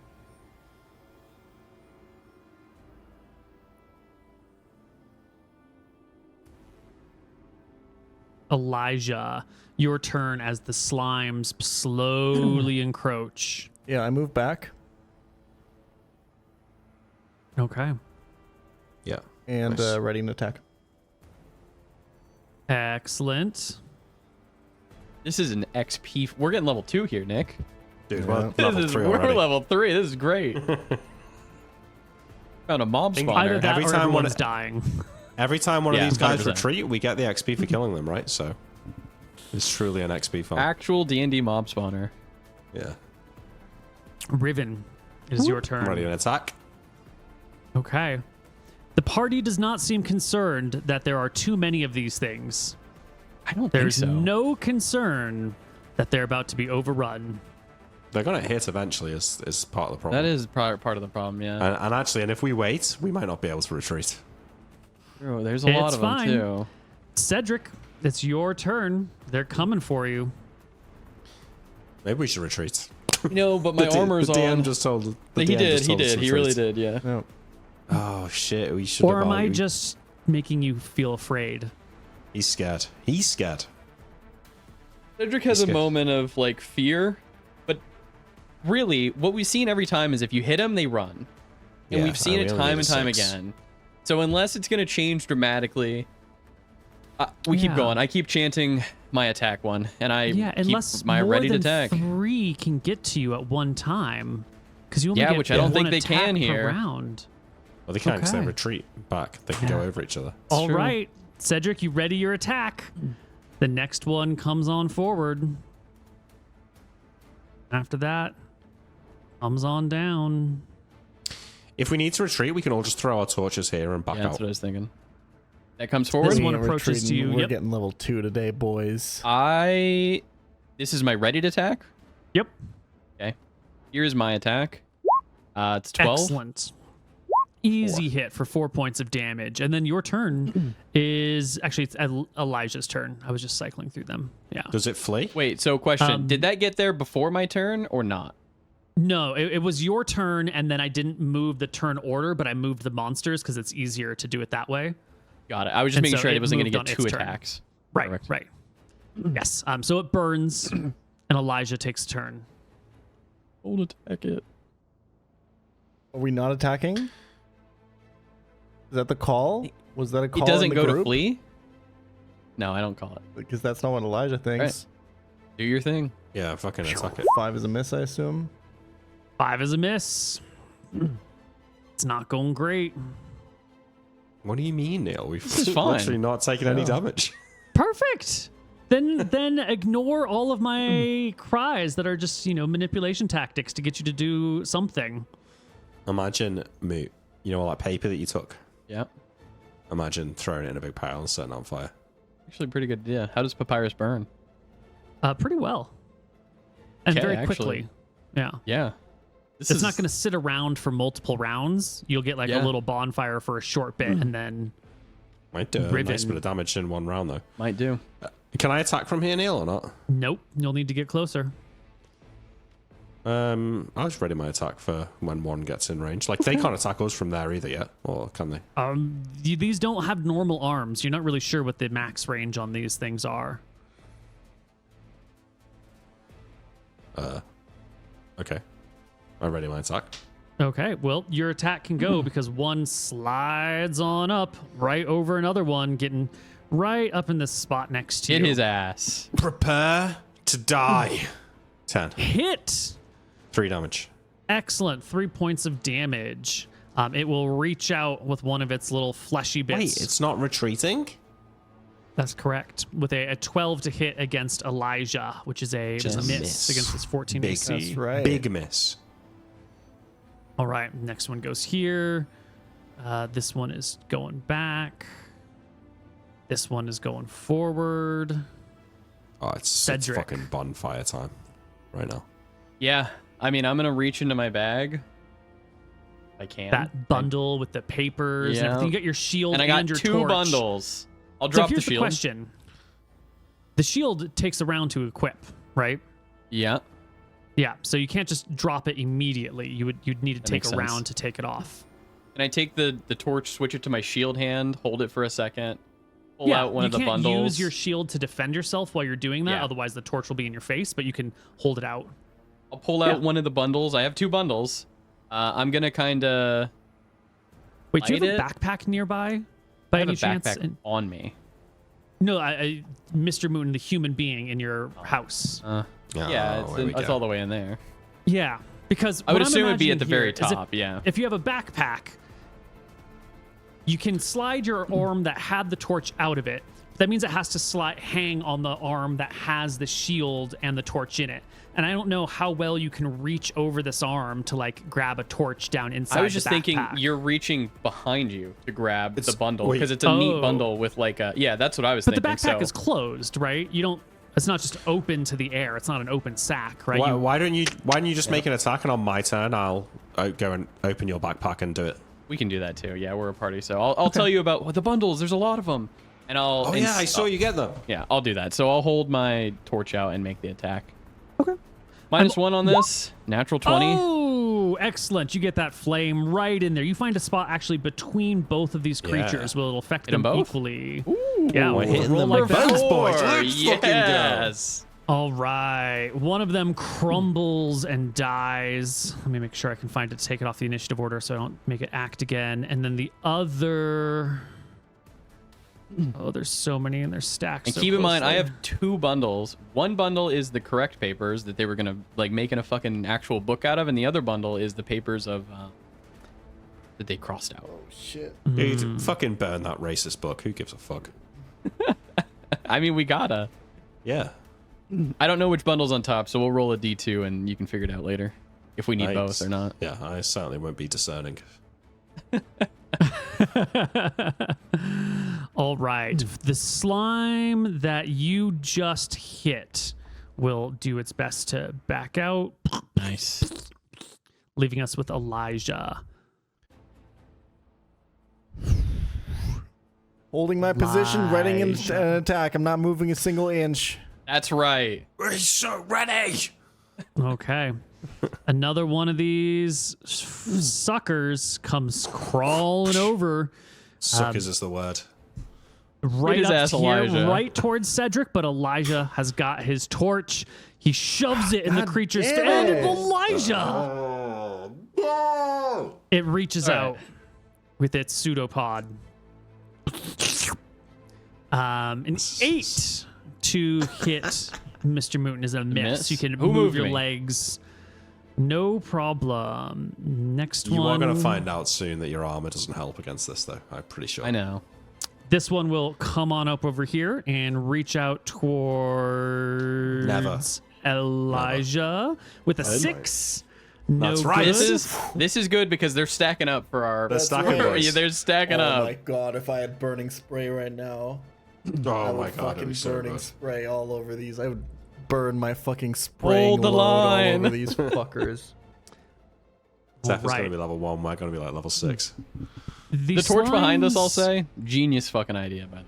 Elijah, your turn as the slimes slowly encroach. Yeah, I move back Okay. Yeah. and Nice. ready an attack. Excellent. This is an XP. We're getting level 2 here, Nick. Dude, Yeah. we're level 3 We're already. level 3. This is great. Found a mob Think spawner. Either that Every or time one- everyone's dying. Every time one of Yeah, these guys 100%. retreat, we get the XP for killing them, right? So it's truly an XP farm. Actual D&D mob spawner. Yeah. Riven, it is your turn. I'm ready to attack. Okay. The party does not seem concerned that there are too many of these things. I don't There's think so. no concern that they're about to be overrun. They're going to hit eventually is part of the problem. That is part of the problem, yeah. And actually, and if we wait, we might not be able to retreat. True, there's a lot It's of fine. them, too. Cedric, it's your turn. They're coming for you. Maybe we should retreat. No, but my The armor's the DM on. just told. The He DM did. just He told us did. to He retreat. really did. Yeah. No. Oh shit! We should. Or am I just making you feel afraid? He's scared. He's scared. Cedric has a He's good. moment of like fear, but really, what we've seen every time is if you hit them, they run, and Yeah, we've seen we it only time need and a time 6. again. So unless it's gonna change dramatically, we keep Yeah. going. I keep chanting my attack one, and I Yeah, unless keep my more ready to than attack. 3 can get to you at one time, because you only Yeah, get which I don't one think they attack can per here. round. Well, they can't because they Okay. retreat back. They can go over each other. All true. right, Cedric, you ready your attack? The next one comes on forward. After that, comes on down. If we need to retreat, we can all just throw our torches here and back Yeah, that's out. what I was thinking. That comes forward. This one We ain't approaches to retreating. you. We're Yep. getting level 2 today, boys. This is my ready to attack. Yep. Okay. Here's my attack. It's 12. Excellent. Easy hit for 4 points of damage. And then your turn is actually it's Elijah's turn. I was just cycling through them. Yeah. Does it flee? Wait, so question. Did Um, that get there before my turn or not? No, it was your turn, and then I didn't move the turn order, but I moved the monsters because it's easier to do it that way. Got it. I was just And making so sure it it wasn't going to moved get on 2 its turn. attacks. Right, Correct. right. Yes. So it burns, and Elijah takes a turn. Hold attack it. Are we not attacking? Is that the call? Was that a call? It doesn't in the go to group? flee? No, I don't call it. Because that's not what Elijah thinks. Do your thing. Yeah, fucking attack it. 5 is a miss, I assume. 5 is a miss. It's not going great. What do you mean, Neil? We've This is fine. literally not taken any Yeah. damage. Perfect. Then ignore all of my cries that are just, manipulation tactics to get you to do something. Imagine, Moot, you know all that paper that you took? Yeah. Imagine throwing it in a big pile and setting it on fire. Actually, pretty good idea. How does papyrus burn? Pretty well. And Okay, very actually. quickly. Yeah. Yeah. It's not going to sit around for multiple rounds. You'll get like Yeah. a little bonfire for a short bit and then Might do a nice Riven. bit of damage in one round, though. Might do. Can I attack from here, Neil, or not? nope, you'll need to get closer. I was ready my attack for when one gets in range. Like, they can't attack us from there either yet, or can they? These don't have normal arms. You're not really sure what the max range on these things are. Okay. I'm ready my attack. Okay, well, your attack can go because one slides on up right over another one, getting right up in this spot next to Hit you. his ass. Prepare to die. 10. Hit! 3 damage. Excellent. 3 points of damage. It will reach out with one of its little fleshy bits. Wait, it's not retreating? That's correct. With a 12 to hit against Elijah, which is a Just a miss miss. against his 14 Big. AC. That's right. Big miss. All right, next one goes here. This one is going back. This one is going forward. Oh, it's Cedric. fucking bonfire time right now. Yeah. I mean, I'm going to reach into my bag. I can. That bundle with the papers and Yeah. everything. You got your shield And I got your 2 torch. bundles. I'll So drop here's the the shield. question. The shield takes a round to equip, right? Yeah. Yeah, so you can't just drop it immediately. You'd need to That take makes a sense. round to take it off. And I take the torch, switch it to my shield hand, hold it for a second, pull out one you of the can't bundles. use your shield to defend yourself while you're doing that. Yeah. Otherwise, the torch will be in your face, but you can hold it out. I'll pull out Yeah. one of the bundles. I have 2 bundles. I'm going to kind of... Wait, do you have Light a it? backpack nearby? I By have any a chance? backpack on me. No, Mr. Moon, the human being in your house. Yeah, Oh, here we it's go. all the way in there. Yeah, because I would what I'm assume it'd be at imagining the very here is top, yeah. If you have a backpack, you can slide your arm that had the torch out of it. That means it has to hang on the arm that has the shield and the torch in it. And I don't know how well you can reach over this arm to like grab a torch down inside. I was just the thinking backpack. you're reaching behind you to grab the It's- bundle wait. because it's a neat Oh. bundle with like a... Yeah, that's what I was But the thinking. backpack so is closed, right? You don't. It's not just open to the air. It's not an open sack, right? Why don't you just make an attack, and on my turn I'll go and open your backpack and do it. we can do that too. Yeah, we're a party. So I'll tell you about the bundles. There's a lot of them. And I'll... Oh yeah, I saw you get them. Yeah, I'll do that. So I'll hold my torch out and make the attack. -1 on this. Natural 20. Oh, excellent. You get that flame right in there. You find a spot actually between both of these creatures. Will it affect Hit 'em them both? equally? Ooh, Yeah, we're hitting roll them like with that. both, boys. Four, Let's fucking go. yes. All right. One of them crumbles and dies. Let me make sure I can find it to take it off the initiative order so I don't make it act again. And then the other... Oh, there's so many and they're stacked. And so keep in mind, I closely. have 2 bundles. One bundle is the correct papers that they were gonna like making a fucking actual book out of, and the other bundle is the papers of that they crossed out. Oh shit. Dude, fucking burn that racist book. Who gives a fuck? I mean, we gotta. Yeah. I don't know which bundle's on top, so we'll roll a D2 and you can figure it out later if we need Nice. both or not. Yeah, I certainly won't be discerning. All right. The slime that you just hit will do its best to back out, Nice. leaving us with Elijah. Holding my position, ready an Elijah. attack. I'm not moving a single inch. That's right. We're so ready. Okay. Another one of these suckers comes crawling over Suckers is the word. right his up ass, here, Elijah. right towards Cedric, but Elijah has got his torch. He shoves it in the God creature's damn and it. Elijah. Oh, no. It reaches All right. out with its pseudopod. An 8 to hit Mr. Mooton is a miss. Miss? You can Who move moved your me? legs. No problem. Next You one. are going to find out soon that your armor doesn't help against this, though. I'm pretty sure. I know. This one will come on up over here and reach out towards Never. Elijah with a 6. No That's right. good. This is good because they're stacking up for our. They're stacking, boys. Yeah, they're stacking Oh up. my god, if I had burning spray right now, I Oh would my god, it fucking was so burning good. spray all over these. I would burn my fucking spraying Hold the load all line. over these fuckers. Zeph is Right. going to be level 1. We're going to be like level 6. The torch behind us, I'll slimes- say, genius fucking idea, man.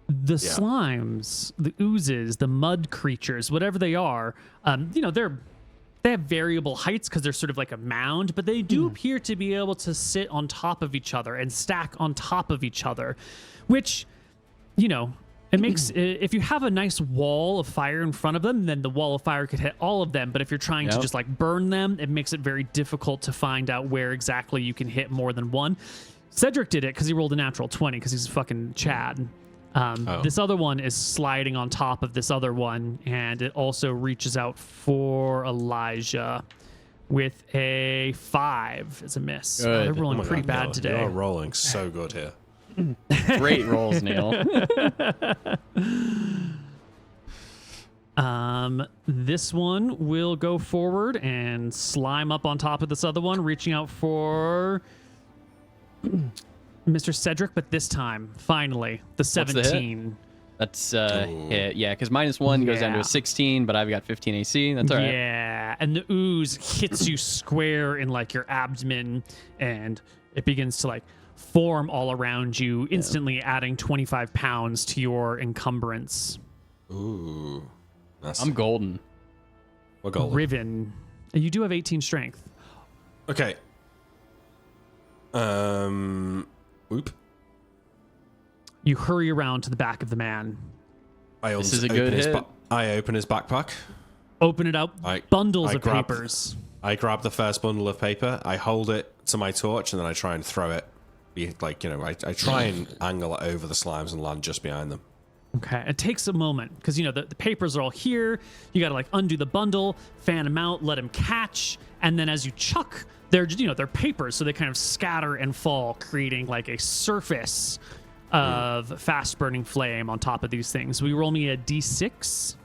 The Yeah. slimes, the oozes, the mud creatures, whatever they are, they have variable heights because they're sort of like a mound, but they do appear to be able to sit on top of each other and stack on top of each other, which, it makes if you have a nice wall of fire in front of them, then the wall of fire could hit all of them. But if you're trying to Yep. just like burn them, it makes it very difficult to find out where exactly you can hit more than one. Cedric did it because he rolled a natural 20 because he's fucking Chad. This other one is sliding on top of this other one, and it also reaches out for Elijah with a 5 as a miss. Good. They're Oh rolling my pretty God, bad Neil, today. You're rolling so good here. Great rolls, Neil. This one will go forward and slime up on top of this other one, reaching out for Mr. Cedric, but this time, finally, the the hit? 17. That's hit. Yeah, because -1 goes down to Yeah. a 16, but I've got 15 AC. That's all right. Yeah, and the ooze hits you square in like your abdomen, and it begins to like form all around you, instantly adding 25 pounds to your encumbrance. Ooh. That's, I'm golden. we're golden. Riven, you do have 18 strength. Okay. Oop. You hurry around to the back of the man, I also This is a open good his hit. I open his backpack. open it up, bundles of grab- papers. I grab the first bundle of paper. I hold it to my torch, and then I try and throw it. I try and angle it over the slimes and land just behind them. Okay, it takes a moment because the papers are all here. You got to like undo the bundle, fan them out, let them catch, and then as you chuck, they're they're papers, so they kind of scatter and fall, creating like a surface of fast burning flame on top of these things. Will you roll me a d6?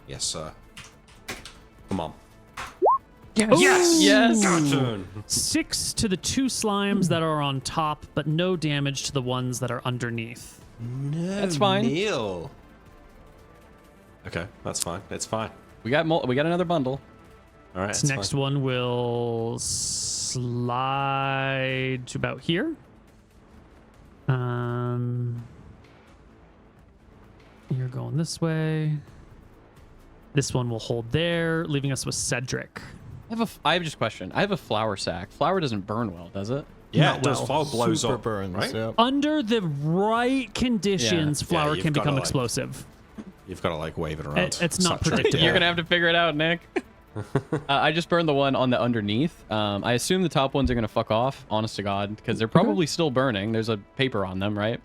Yes, sir. Come on. Yes. Turn. 6 to the 2 slimes that are on top, but no damage to the ones that are underneath. That's fine. Neil. Okay, that's fine. It's fine. We got another bundle. All right. This it's next fine. one will slide to about here. You're going this way. This one will hold there, leaving us with Cedric. I have just a question. I have a flour sack. Flour doesn't burn well, does it? Yeah, Not it does. well. Flour blows Super up, burns, right? yeah. Under the right conditions, Yeah, flour you've can gotta, become like, explosive. You've got to like wave it around. It's not Saturate it. predictable. You're gonna have to figure it out, Nick. I just burned the one on the underneath. I assume the top ones are gonna fuck off, honest to God, because they're probably still burning. There's a paper on them, right?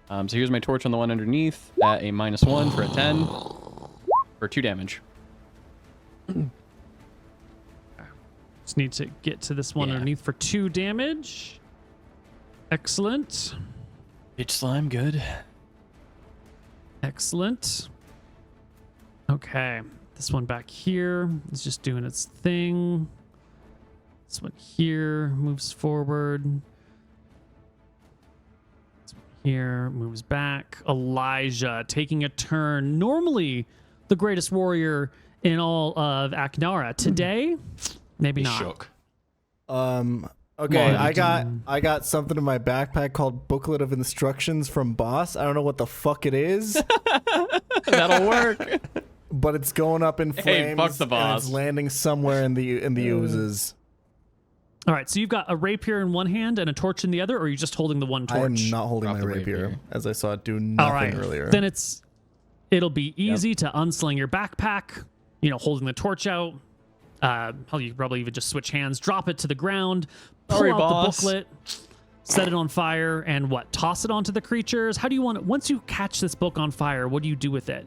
So here's my torch on the one underneath at a -1 for a 10 for 2 damage. Just need to get to this one Yeah. underneath for 2 damage. Excellent. Bitch slime, good. Excellent. Okay. This one back here is just doing its thing. This one here moves forward. This one here moves back. Elijah taking a turn. Normally the greatest warrior in all of Aknara. Today, maybe He's not. shook. Okay, Well, I got something in my backpack called Booklet of Instructions from Boss. I don't know what the fuck it is, That'll work. but it's going up in Hey, flames. fuck the and boss. it's landing somewhere in the oozes. All right, so you've got a rapier in one hand and a torch in the other, or are you just holding the one I am torch? not holding Drop my the rapier, rapier. as I saw it do All nothing right, earlier. then it'll be easy to unsling your backpack, holding the torch out. Hell, you could probably even just switch hands, drop it to the ground, pull Sorry, out boss. the booklet, set it on fire, and toss it onto the creatures? How do you want it? Once you catch this book on fire, what do you do with it?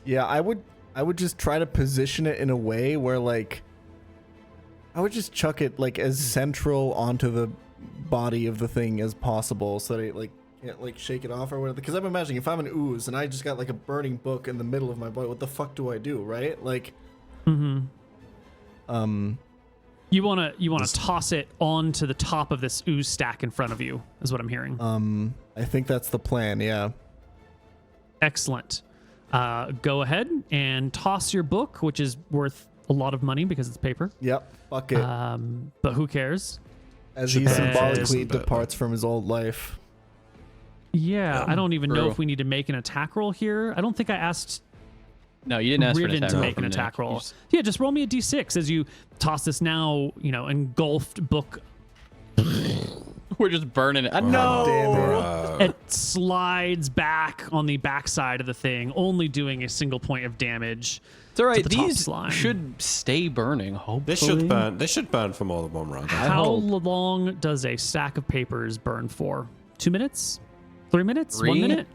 Yeah, I would just try to position it in a way where like I would just chuck it like as central onto the body of the thing as possible, so that it like can't like shake it off or whatever. Because I'm imagining if I'm an ooze and I just got like a burning book in the middle of my body, what the fuck do I do, right? Like, You want to toss it onto the top of this ooze stack in front of you, is what I'm hearing. I think that's the plan. Yeah. Excellent. Go ahead and toss your book, which is worth a lot of money because it's paper. Yep. Fuck it. But who cares? As should he be symbolically decent, but- departs from his old life. Yeah, I don't even know True. if we need to make an attack roll here. I don't think I asked No, you didn't ask for an Riven attack to roll make an from Nick. attack You roll. just- Yeah, just roll me a d6 as you toss this now, engulfed book. We're just burning it. Damn Bro. It slides back on the backside of the thing, only doing a single point of damage. It's all right. the top These slime. should stay burning. Hopefully, This should burn. This should burn for more than one round. How hope. long does a stack of papers burn for? 2 minutes? 3 minutes? 1 3? minute?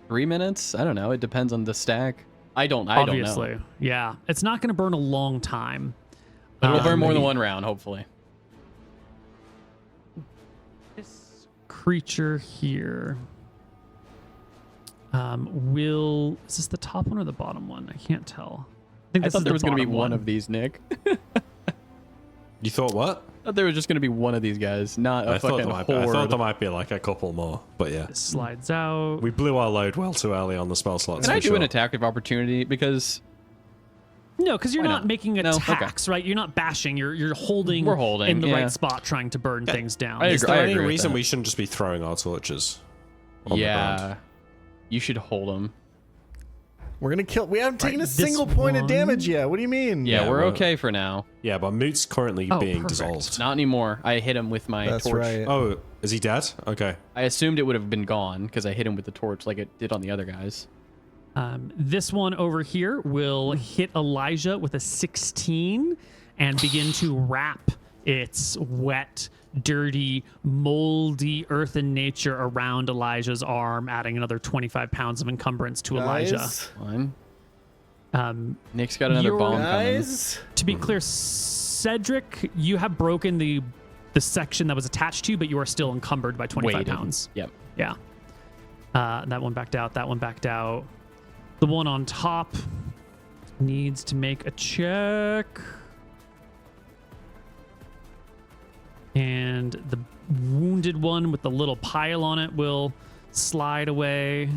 3 minutes. I don't know. It depends on the stack. I don't Obviously. know. Yeah. It's not going to burn a long time. But it'll burn more than maybe- one round. Hopefully. This creature here is this the top one or the bottom one? I can't tell. I think I this thought is there the was going to be bottom one of these, Nick. You thought what? I thought there was just going to be one of these guys, not a I thought, fucking I horde. thought there might be like a couple more, but yeah. It slides out. We blew our load well too early on the spell slots. Can I for do sure. an attack of opportunity? Because No, because you're Why not not? making No, okay. attacks, right? You're not bashing. You're holding. We're holding, in the yeah. right spot, trying to burn things down. I Is agree- there I any agree with reason that. we shouldn't just be throwing our torches? On the yeah, ground? you should hold them. We're gonna kill. We haven't taken a this single point of one- damage yet. What do you mean? Yeah, Yeah, we're well- okay for now. Yeah, but Moot's currently Oh, being perfect. dissolved. Not anymore. I hit him with my That's torch. right. Oh, is he dead? Okay. I assumed it would have been gone because I hit him with the torch like it did on the other guys. This one over here will hit Elijah with a 16 and begin to wrap its wet, dirty, moldy earthen nature around Elijah's arm, adding another 25 pounds of encumbrance to Elijah. Guys, Fine. Nick's got another you're- bomb coming. guys. To be clear, Cedric, you have broken the section that was attached to you, but you are still encumbered by 25 Weighted. pounds. Yep. Yeah. That one backed out. That one backed out. The one on top needs to make a check. And the wounded one with the little pile on it will slide away.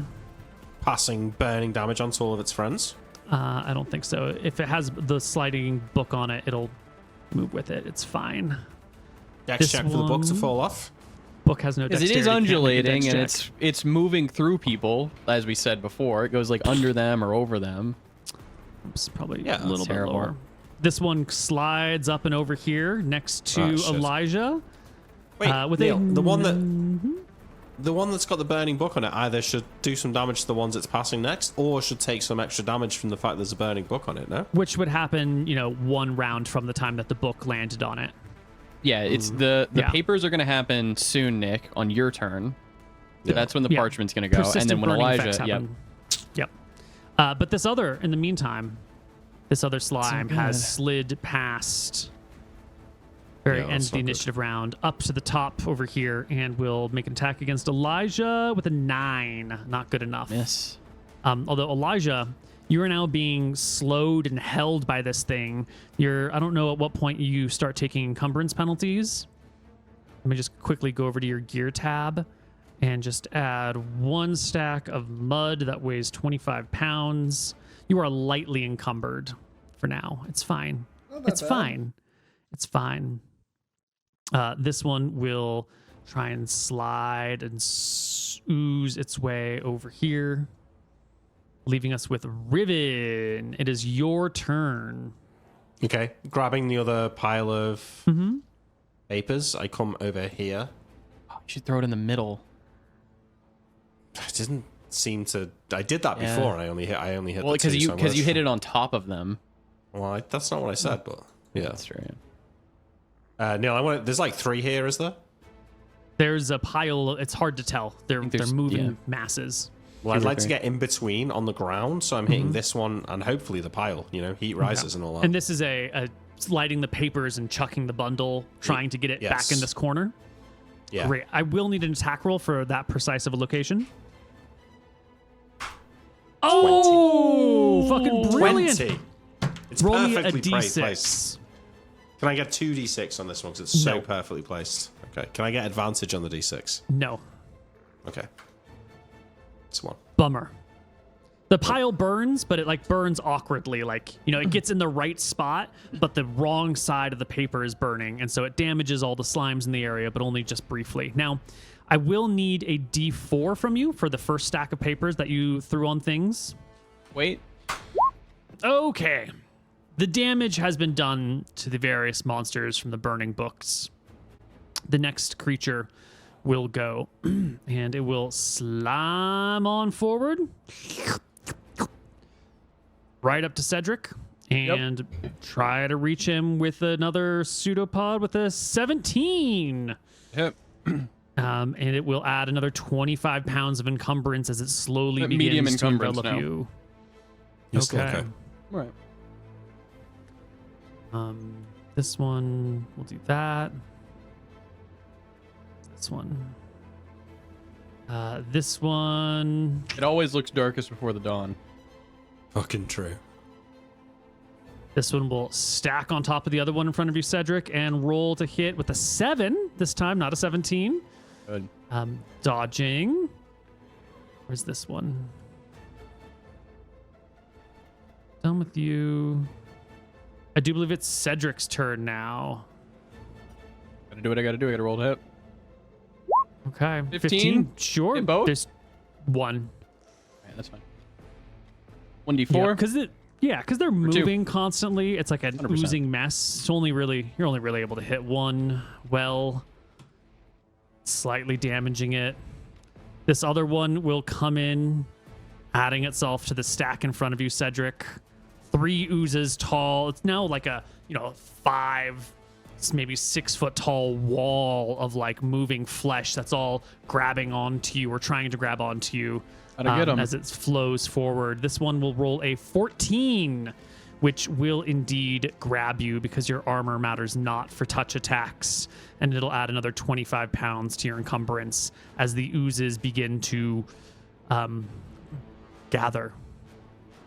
Passing burning damage onto all of its friends. I don't think so. If it has the sliding book on it, it'll move with it. It's fine. Dex This check for the book to one- fall off. Book has no Because it dexterity. is can't make a undulating dex and check. it's moving through people, as we said before. It goes like under them or over them. Oops, probably Yeah, a little bit terrible. lower. This one slides up and over here next to Ah, shit. Elijah. Wait, with Neil, the one that Mhm. the one that's got the burning book on it either should do some damage to the ones it's passing next, or should take some extra damage from the fact there's a burning book on it. No. Which would happen, 1 round from the time that the book landed on it. Yeah, it's the Yeah. papers are going to happen soon, Nick, on your turn. Yeah. That's when the Yeah. parchment's going to go, and Persistent then when burning Elijah, effects happen. Yep. But this other, in the meantime, this other slime has good. slid past very Yeah, end that's of the not good. initiative round up to the top over here and will make an attack against Elijah with a 9. Not good enough. miss. Although Elijah, you are now being slowed and held by this thing. I don't know at what point you start taking encumbrance penalties. Let me just quickly go over to your gear tab and just add 1 stack of mud that weighs 25 pounds. You are lightly encumbered for now. It's fine. It's fine. It's fine. This one will try and slide and ooze its way over here, leaving us with Riven. It is your turn. Okay, grabbing the other pile of Mm-hmm. papers, I come over here. Oh, you should throw it in the middle. I didn't seem to. I did that Yeah. before, and I only hit. Well, the two, so I'm gonna you hit try- it on top of them. Well, that's not what I said, but yeah. That's true. Yeah. Neil, I want. There's like 3 here, is there? There's a pile. It's hard to tell. They're there's- moving yeah. masses. Well, I'd Two or like to three. get in between on the ground, so I'm hitting this one and hopefully the pile. Heat rises and all that. And this is a sliding the papers and chucking the bundle, trying to get it back in Yes. this corner. yeah. Great. I will need an attack roll for that precise of a location. Oh, fucking brilliant. 20. It's Roll me a perfectly placed. d6. Can I get 2d6 on this one because it's so No. perfectly placed? Okay. Can I get advantage on the d6? No. Okay. This one. Bummer. The pile burns, but it burns awkwardly. It gets in the right spot, but the wrong side of the paper is burning. And so it damages all the slimes in the area, but only just briefly. Now, I will need a D4 from you for the first stack of papers that you threw on things. Wait. Okay. The damage has been done to the various monsters from the burning books. The next creature will go, and it will slime on forward. Right up to Cedric, and try to reach him with another pseudopod with a 17. Yep. And it will add another 25 pounds of encumbrance as it slowly Medium begins to encumbrance envelop now. you. You're still Okay. okay. Right. This one, we'll do that. This one. This one. It always looks darkest before the dawn. Fucking true. This one will stack on top of the other one in front of you, Cedric, and roll to hit with a 7 this time, not a 17. Good. Dodging. Where's this one? Done with you. I do believe it's Cedric's turn now. Gotta do what I gotta do. I gotta roll to hit. Okay. 15? Sure. Hit both? There's 1. Alright, that's fine. 1d4. Because they're moving constantly. It's like an 100%. oozing mess. You're only really able to hit one well, slightly damaging it. This other one will come in, adding itself to the stack in front of you, Cedric. 3 oozes tall. It's now like a 5, maybe 6 foot tall wall of moving flesh that's all grabbing onto you or trying to grab onto you. Gotta get 'em. As it flows forward. This one will roll a 14, which will indeed grab you because your armor matters not for touch attacks, and it'll add another 25 pounds to your encumbrance as the oozes begin to gather.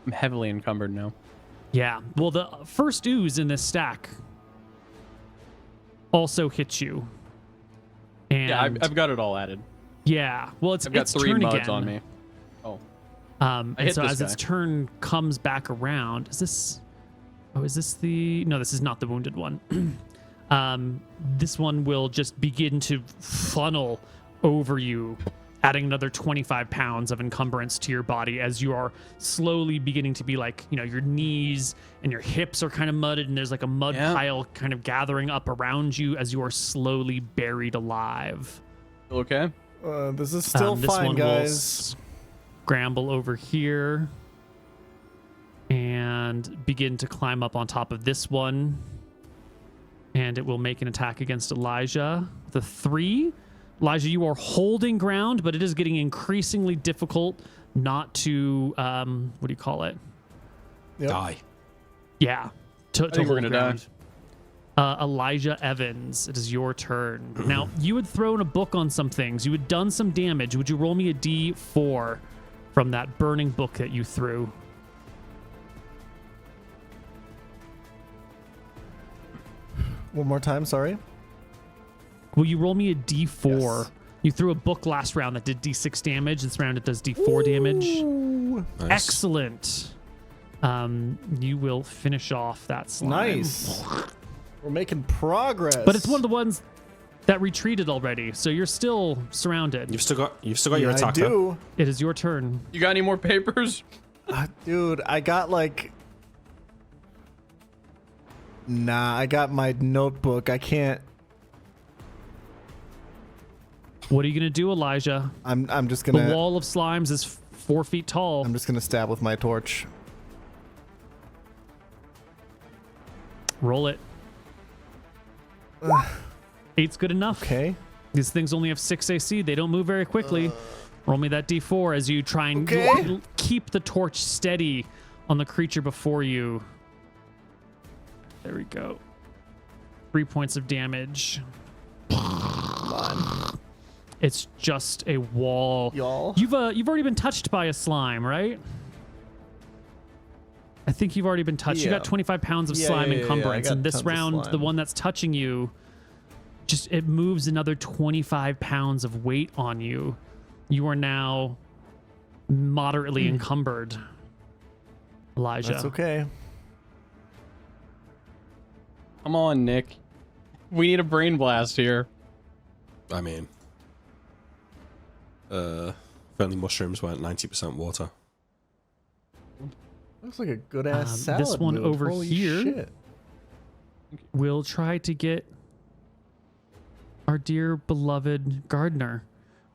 I'm heavily encumbered now. Yeah. Well, the first ooze in this stack also hits you. And Yeah, I've got it all added. yeah. Well, it's I've got its 3 turn muds again. on me. Oh. And hit so this as its guy. turn comes back around, is this the no, this is not the wounded one. This one will just begin to funnel over you adding another 25 pounds of encumbrance to your body as you are slowly beginning to be like, your knees and your hips are kind of mudded, and there's like a mud pile kind of gathering up around you as you are slowly buried alive. Okay. This is still this fine, one guys. will scramble over here and begin to climb up on top of this one. And it will make an attack against Elijah. The 3. Elijah, you are holding ground, but it is getting increasingly difficult not to, what do you call it? Yep. Die. Yeah. To think we're hold gonna ground. Elijah Evans, it is your turn. Now, you had thrown a book on some things. You had done some damage. Would you roll me a D4 from that burning book that you threw? One more time, sorry. Will you roll me a D4? Yes. You threw a book last round that did D6 damage. This round it does D4 damage. Ooh, Nice. Excellent. You will finish off that slime. nice. We're making progress. But it's one of the ones that retreated already, so you're still surrounded. You've still got your I attack. do. It is your turn. You got any more papers? Dude, I got like... Nah, I got my notebook. I can't... What are you gonna do, Elijah? I'm just The gonna... wall of slimes is 4 feet tall. I'm just gonna stab with my torch. Roll it. 8's good enough. Okay. These things only have 6 AC. They don't move very quickly. Roll me that D4 as you try and Okay. keep the torch steady on the creature before you. There we go. 3 points of damage. Come on, It's just a wall. y'all. You've already been touched by a slime, right? I think you've already been touched. You Yeah. got 25 pounds of Yeah, slime yeah, yeah, encumbrance, I got and this tons of round, the slime. one that's touching you, just it moves another 25 pounds of weight on you. You are now moderately encumbered, Elijah. That's okay. Come on, Nick. We need a brain blast here. I mean, friendly mushrooms weren't 90% water. Looks like a good ass salad. This one move. over Holy here. shit. We'll try to get our dear beloved gardener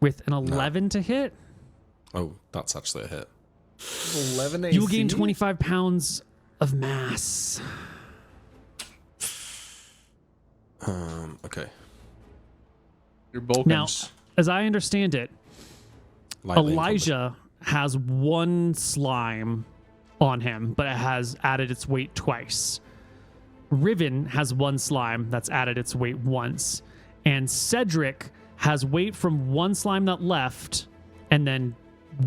with an 11 to hit. Oh, that's actually a hit. 11 AC. You will gain 25 pounds of mass. Okay. You're both Now, as I understand it, Lightly Elijah has 1 slime on him, but it has added its weight twice. Riven has 1 slime that's added its weight once. And Cedric has weight from 1 slime that left, and then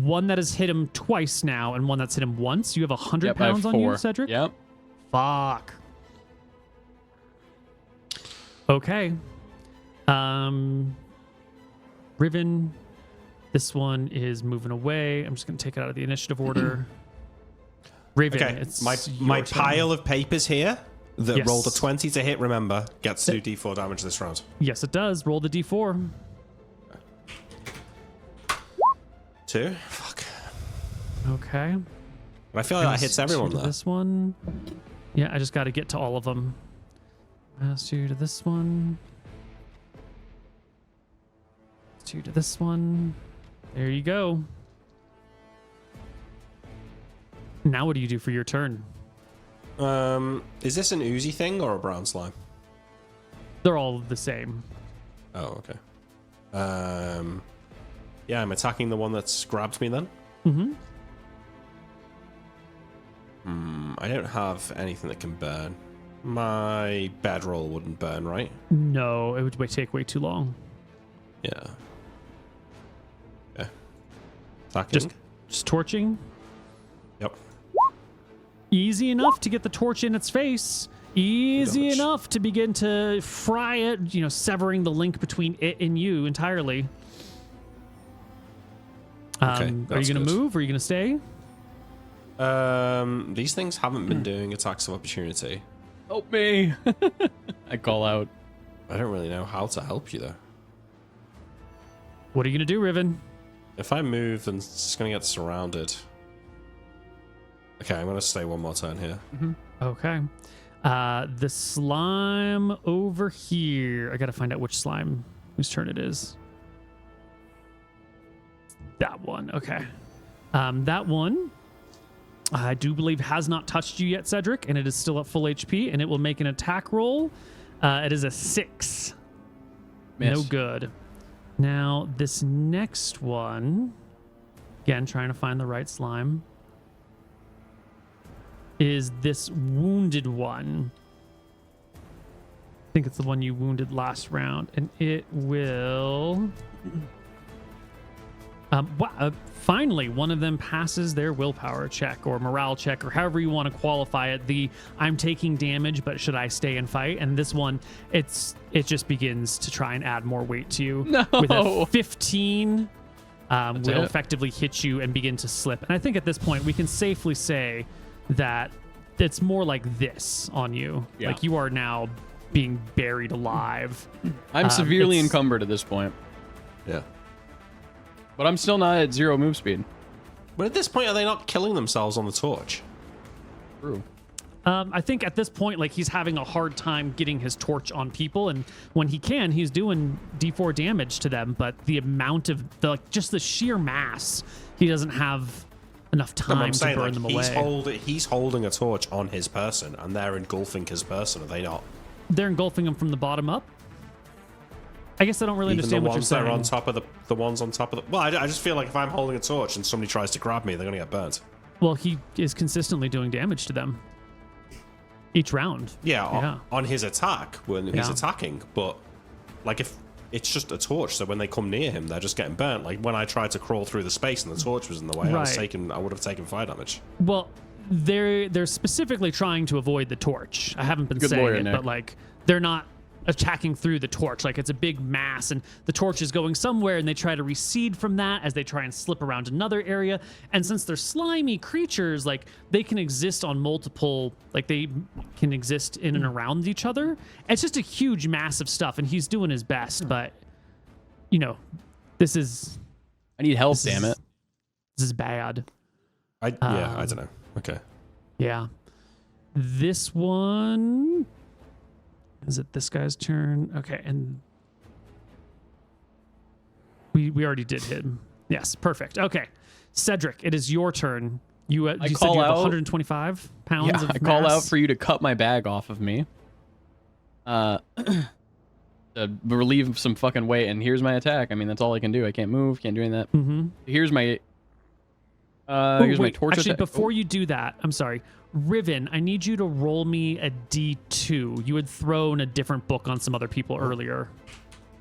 1 that has hit him twice now, and 1 that's hit him once. You have 100 Yep, I have pounds on you, 4. Cedric? Yep. Fuck. Okay. Riven, this one is moving away. I'm just going to take it out of the initiative order. Riven, Okay, it's my your turn. pile of papers here that Yes. rolled a 20 to hit, remember, gets to do D4 damage this round. Yes, it does. Roll the D4. 2? Fuck. Okay. I feel like that hits everyone to there. This one. Yeah, I just got to get to all of them. Minus 2 to this one. 2 to this one. There you go. Now what do you do for your turn? Is this an oozy thing or a brown slime? They're all the same. Oh, okay. Yeah, I'm attacking the one that's grabbed me then. Mm-hmm. I don't have anything that can burn. My bedroll wouldn't burn, right? No, it would take way too long. Yeah. Yeah. Attacking? Just torching. Yep. Easy enough to get the torch in its face. Easy Damage. enough to begin to fry it, severing the link between it and you entirely. Okay, are you that's going to good. move? Or are you going to stay? These things haven't been doing attacks of opportunity. Help me. I call out. I don't really know how to help you though. What are you going to do, Riven? If I move, then it's just going to get surrounded. Okay, I'm going to stay one more turn here. Okay. The slime over here. I got to find out which slime, whose turn it is. That one. Okay. That one, I do believe, has not touched you yet, Cedric, and it is still at full HP, and it will make an attack roll. It is a 6. Miss. No good. Now, this next one, again, trying to find the right slime, is this wounded one. I think it's the one you wounded last round, and it will... finally, one of them passes their willpower check or morale check or however you want to qualify it. The I'm taking damage, but should I stay and fight? And this one, it just begins to try and add more weight to you. No. With a 15, will it. effectively hit you and begin to slip. And I think at this point, we can safely say that it's more like this on you. Yeah. Like you are now being buried alive. I'm severely it's- encumbered at this point, Yeah. but I'm still not at 0 move speed. But at this point, are they not killing themselves on the torch? True. I think at this point, like he's having a hard time getting his torch on people, and when he can, he's doing D4 damage to them. But the amount of just the sheer mass, he doesn't have enough No, but time I'm to saying, burn them away. he's holding a torch on his person, and they're engulfing his person, are they not? They're engulfing him from the bottom up. I guess I don't really Even understand the what you're ones that saying. are on top of the ones on top of the... Well, I just feel like if I'm holding a torch and somebody tries to grab me, they're going to get burnt. Well, he is consistently doing damage to them each round. Yeah, on his attack when he's Yeah. attacking, but like if it's just a torch, so when they come near him, they're just getting burnt. Like when I tried to crawl through the space and the torch was in the way, Right. I would have taken fire damage. Well, they're specifically trying to avoid the torch. I haven't been Good saying lawyer, it, Nick. but like they're not attacking through the torch. Like it's a big mass and the torch is going somewhere, and they try to recede from that as they try and slip around another area. And since they're slimy creatures, like they can exist on multiple, like they can exist in and around each other. It's just a huge mass of stuff, and he's doing his best, but you know, this is I need help, This damn is- it. this is bad. I don't know. Okay. Yeah. This one, is it this guy's turn? Okay, and we already did him. Yes, perfect. Okay, Cedric, it is your turn. You said you call have out- 125 pounds Yeah, of I call out mass. for you to cut my bag off of me. To relieve some fucking weight, and here's my attack. I mean, that's all I can do. I can't move, can't do any of that. Mm-hmm. Here's my Oh, here's my wait, torch actually, attack. before you do that, I'm sorry. Riven, I need you to roll me a D2. You had thrown a different book on some other people earlier,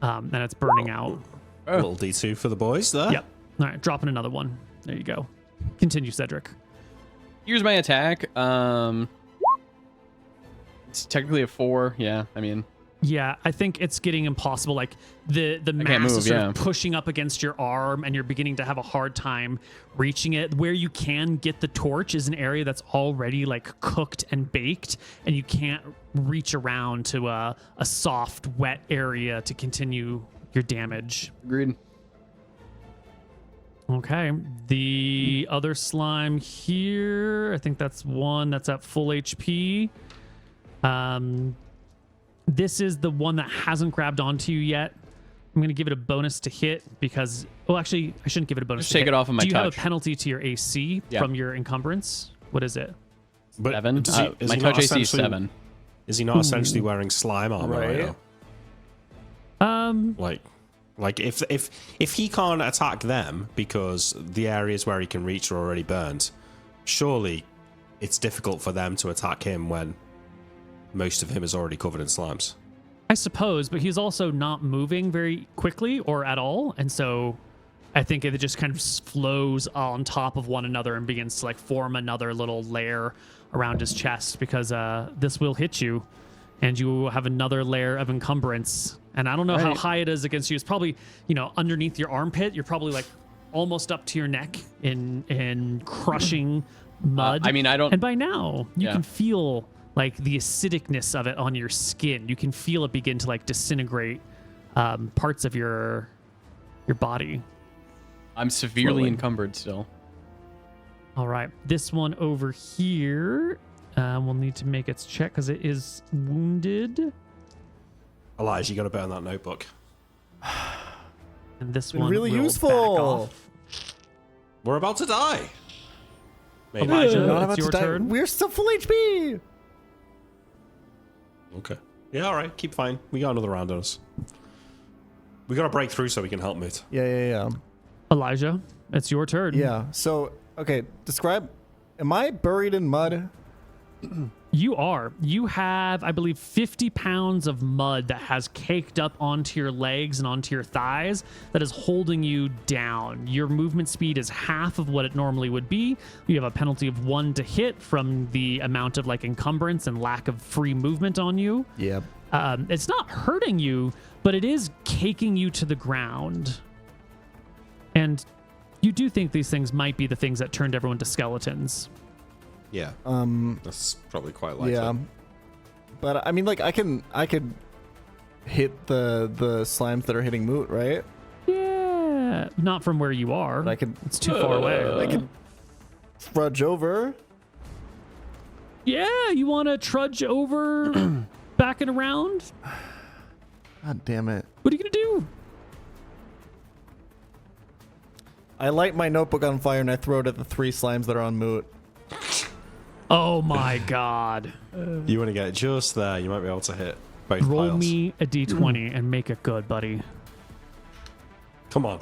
and it's burning out. A little D2 for the boys there. Yep. All right, dropping another one. There you go. Continue, Cedric. Here's my attack. It's technically a 4. Yeah, I mean, Yeah, I think it's getting impossible. Like the can't mass move, is sort yeah. of pushing up against your arm, and you're beginning to have a hard time reaching it. Where you can get the torch is an area that's already like cooked and baked, and you can't reach around to a soft, wet area to continue your damage. agreed. Okay, the other slime here, I think that's one that's at full HP. This is the one that hasn't grabbed onto you yet. I'm going to give it a bonus to hit because, well, actually, I shouldn't give it a bonus Just to take hit. it off of my Do you have touch. a penalty to your AC Yeah. from your encumbrance? What is it? But 7. does he- is My he not touch AC is essentially- 7. Is he not essentially wearing slime armor right Right. now? Like if he can't attack them because the areas where he can reach are already burnt, surely it's difficult for them to attack him when most of him is already covered in slimes. I suppose, but he's also not moving very quickly or at all. And so I think it just kind of flows on top of one another and begins to like form another little layer around his chest because this will hit you and you will have another layer of encumbrance. And I don't know how Right. high it is against you. It's probably, you know, underneath your armpit. You're probably like almost up to your neck in crushing mud. I mean, I don't. And by now, you Yeah. can feel like the acidicness of it on your skin. You can feel it begin to like disintegrate parts of your body. I'm severely Slowly. encumbered still. All right. This one over here will need to make its check because it is wounded. Elijah, you got to burn that notebook. And this Been one really will useful. back off. We're about to die. Maybe. Elijah, We're not it's about your to die. turn. We're still full HP. Okay. Yeah, all right. Keep fine. We got another round on us. We got to break through so we can help Moot. Yeah. Elijah, it's your turn. Yeah. So, okay, describe. Am I buried in mud? You are. You have, I believe, 50 pounds of mud that has caked up onto your legs and onto your thighs that is holding you down. Your movement speed is half of what it normally would be. You have a penalty of 1 to hit from the amount of like encumbrance and lack of free movement on you. Yep. It's not hurting you, but it is caking you to the ground. And you do think these things might be the things that turned everyone to skeletons. Yeah. That's probably quite likely. Yeah. But I mean, like, I could hit the slimes that are hitting Moot, right? Yeah, not from where you are. But I could. It's too far away. I could trudge over. Yeah, you want to trudge over, back and around? God damn it! What are you gonna do? I light my notebook on fire and I throw it at the 3 slimes that are on Moot. Oh my God! You want to get just there, you might be able to hit both Roll piles. me a d20 and make it good, buddy. Come on.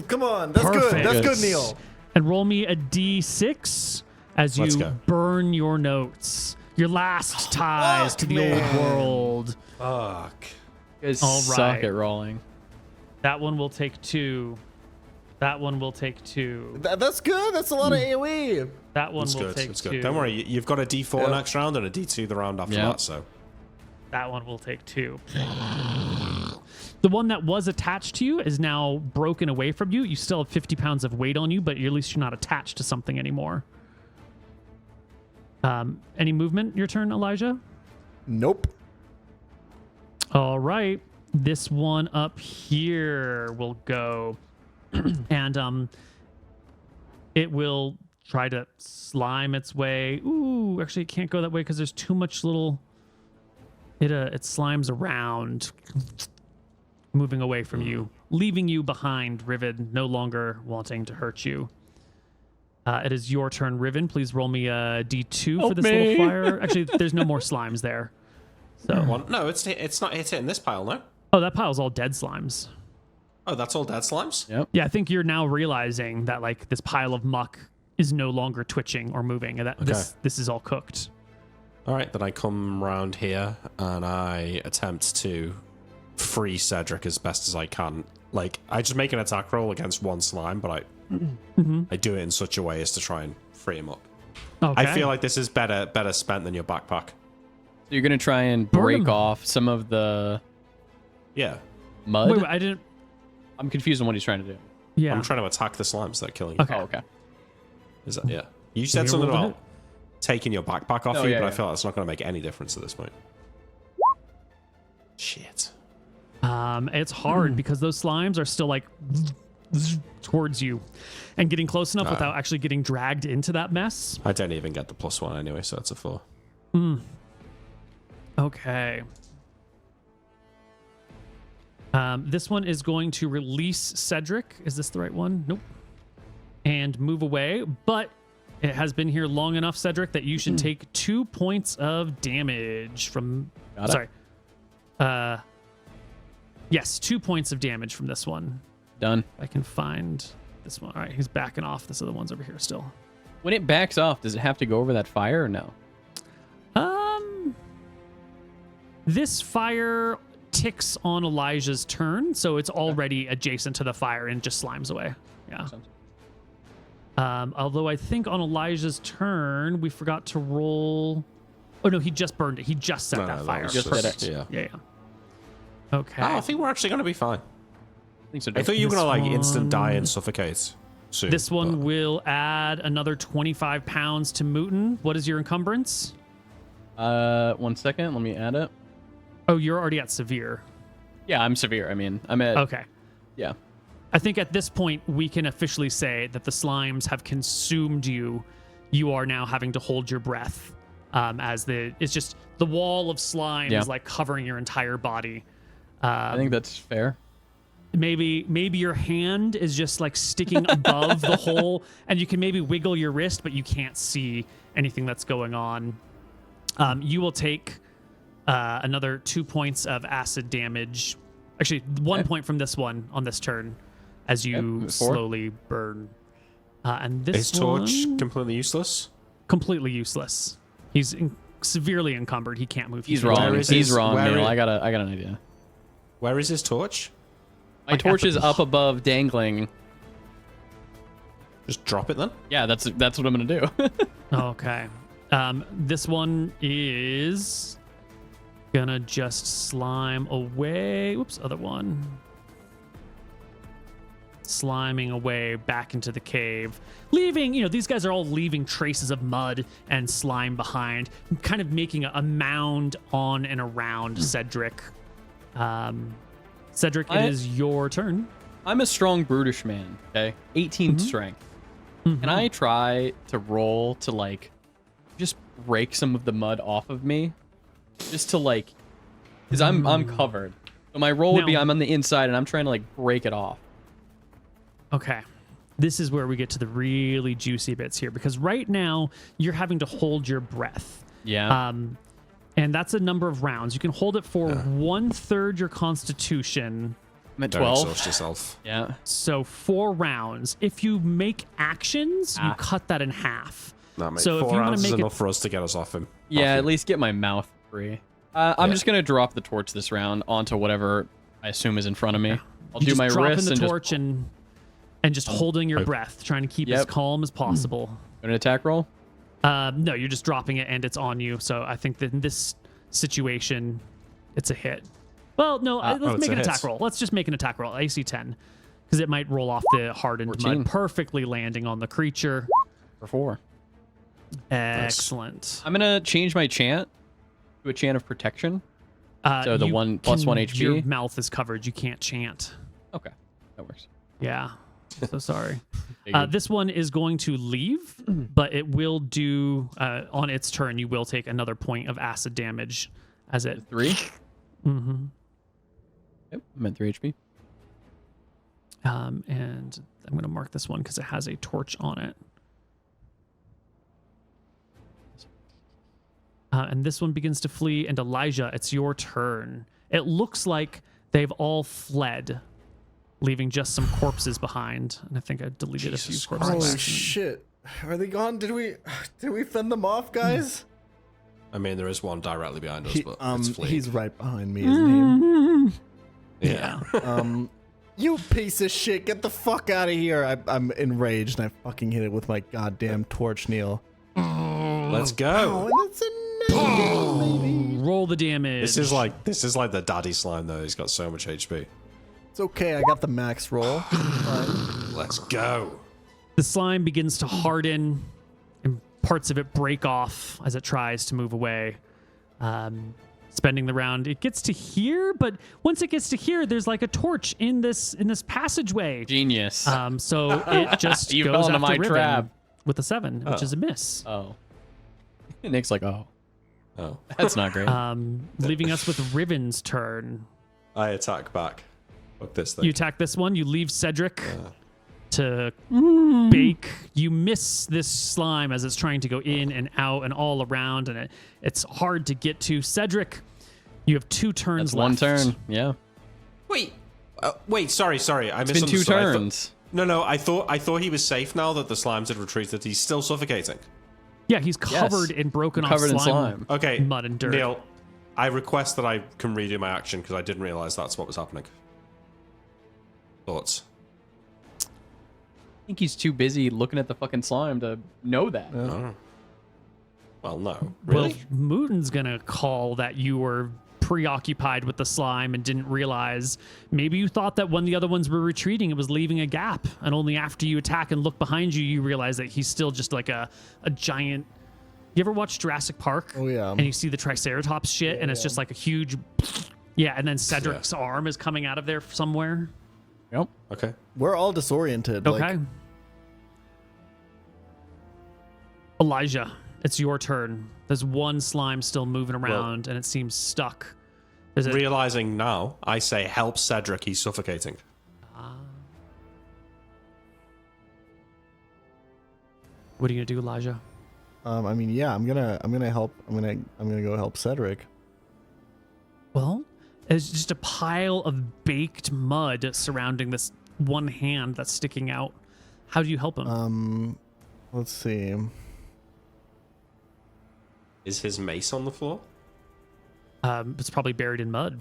Come on, that's good. Perfect. That's good, Neil. And roll me a d6 as Let's you go. burn your notes. Your last ties to the old world. Fuck. You guys All suck right. at rolling. That one will take 2. That one will take 2. That's good. That's a lot of AoE. That one It's will good. take It's 2. good. Don't worry, you've got a D4 Yeah. next round and a D2 the round after Yeah. that, so. That one will take 2. The one that was attached to you is now broken away from you. You still have 50 pounds of weight on you, but at least you're not attached to something anymore. Any movement? Your turn, Elijah? Nope. All right. This one up here will go. And it will try to slime its way. Ooh, actually it can't go that way because there's too much little... It slimes around, moving away from you, leaving you behind, Riven, no longer wanting to hurt you. It is your turn, Riven. Please roll me a d2 for this little fire. Actually, there's no more slimes there. So, One. No, it's not hitting this pile, no? oh, that pile's all dead slimes. Oh, that's all dead slimes? Yep. Yeah, I think you're now realizing that like this pile of muck is no longer twitching or moving, and that this is all cooked. All right, then I come round here and I attempt to free Cedric as best as I can. Like, I just make an attack roll against one slime, but I do it in such a way as to try and free him up. Okay. I feel like this is better spent than your backpack. So you're gonna try and Burn break them. off some of the Yeah, mud. Wait, I didn't. I'm confused on what he's trying to do. Yeah. I'm trying to attack the slimes that are killing you. Okay. Oh, okay. Is that, yeah. You said you something rolled a about taking your backpack off Oh, you, yeah, but I yeah. feel like it's not going to make any difference at this point. Shit. It's hard because those slimes are still like towards you and getting close enough without actually getting dragged into that mess. I don't even get the +1 anyway, so that's a 4. Okay. This one is going to release Cedric. Is this the right one? Nope. And move away, but it has been here long enough, Cedric, that you should take 2 points of damage from... Got it. Sorry. Yes, 2 points of damage from this one. Done. I can find this one. All right, he's backing off. This other one's over here still. When it backs off, does it have to go over that fire or no? This fire ticks on Elijah's turn, so it's already adjacent to the fire and just slimes away. Yeah. Although I think on Elijah's turn, we forgot to roll. Oh no, he just burned it. He just set that fire. was Just set it. Yeah. Yeah. Okay. Oh, I think we're actually going to be fine. I think so. I thought you were This going to like instant die one- and suffocate soon. This one but- will add another 25 pounds to MrMouton. What is your encumbrance? 1 second. Let me add it. Oh, you're already at severe. Yeah, I'm severe. I mean, I'm at. Okay. Yeah. I think at this point we can officially say that the slimes have consumed you. You are now having to hold your breath, it's just the wall of slime is like covering your entire body. I think that's fair. Maybe your hand is just like sticking above the hole, and you can maybe wiggle your wrist, but you can't see anything that's going on. You will take another 2 points of acid damage. Actually, 1 point from this one on this turn as you slowly burn. And this Is torch completely useless? Completely useless. He's severely encumbered. He can't move. He's wrong. He's wrong, Neil. I got an idea. Where is his torch? My torch is up above, dangling. Just drop it then. Yeah, that's what I'm gonna do. Okay. This one is gonna just slime away. Whoops, other one. Sliming away back into the cave, leaving, these guys are all leaving traces of mud and slime behind, kind of making a mound on and around Cedric. Cedric, it is your turn. I'm a strong, brutish man, okay? 18 strength. Can I try to roll to, like, just rake some of the mud off of me? Just to, like, because I'm covered. So my roll would be I'm on the inside, and I'm trying to, like, break it off. Okay. This is where we get to the really juicy bits here, because right now you're having to hold your breath. Yeah. And that's a number of rounds. You can hold it for 1/3 your constitution. I'm at Don't 12. exhaust yourself. Yeah. So 4 rounds. If you make actions, you cut that in half. No, mate, So if 4 you wanna rounds is make enough for us to get us off him. Yeah, at least get my mouth free. I'm just gonna drop the torch this round onto whatever I assume is in front of me. I'll do my wrist the and torch and just holding your breath, trying to keep as calm as possible. An attack roll? No, you're just dropping it and it's on you. So I think that in this situation, it's a hit. Well, no, let's make an attack roll. Let's just make an attack roll. AC 10, because it might roll off the hardened 14. mud, perfectly landing on the creature. For 4. Excellent. I'm gonna change my chant to a chant of protection. So the 1 + 1 HP. Your mouth is covered. You can't chant. Okay, that works. Yeah. So sorry. This one is going to leave, but it will do on its turn. You will take another point of acid damage as it 3. Mm-hmm. Yep, I'm at 3 HP. And I'm going to mark this one because it has a torch on it. And this one begins to flee. And Elijah, it's your turn. It looks like they've all fled, leaving just some corpses behind. And I think I deleted a few corpses. Holy shit. Are they gone? Did we fend them off, guys? I mean, there is one directly behind us, but it's fleeing. He's right behind me, isn't he? Yeah. You piece of shit, get the fuck out of here. I'm enraged and I fucking hit it with my goddamn torch, Neil. Let's go. Oh, that's a baby. Roll the damage. This is like the daddy slime though. He's got so much HP. It's okay, I got the max roll. Let's go. The slime begins to harden and parts of it break off as it tries to move away. Spending the round, it gets to here, but once it gets to here, there's like a torch in this passageway. Genius. So it just You goes fell into after my Riven trap. with a 7, which is a miss. Oh. Nick's like, oh, Oh. that's not great. Leaving us with Riven's turn. I attack back. Fuck this thing. You attack this one. You leave Cedric to bake. You miss this slime as it's trying to go in and out and all around, and it's hard to get to. Cedric, you have 2 turns That's left. 1 turn. Yeah. Wait. Sorry. I It's been 2 misunderstood. turns. No. I thought he was safe now that the slimes had retreated. He's still suffocating. Yeah, he's covered in broken off Covered in slime, slime. Okay. mud, and dirt. Neil, I request that I can redo my action because I didn't realize that's what was happening. Thoughts? I think he's too busy looking at the fucking slime to know that. Oh. Well, no. Really? Well, Mooton's gonna call that you were preoccupied with the slime and didn't realize. Maybe you thought that when the other ones were retreating, it was leaving a gap, and only after you attack and look behind you, you realize that he's still just like a giant. You ever watch Jurassic Park? Oh, yeah. And you see the Triceratops shit, and it's just like a huge. Yeah, and then Cedric's arm is coming out of there somewhere. Yep. Okay. we're all disoriented. Okay. Like, Elijah, it's your turn. There's one slime still moving around, and it seems stuck. There's a, Realizing now, I say, help Cedric. He's suffocating. What are you gonna do, Elijah? I mean, yeah, I'm gonna help. I'm gonna go help Cedric. Well, there's just a pile of baked mud surrounding this one hand that's sticking out. How do you help him? Let's see. Is his mace on the floor? It's probably buried in mud.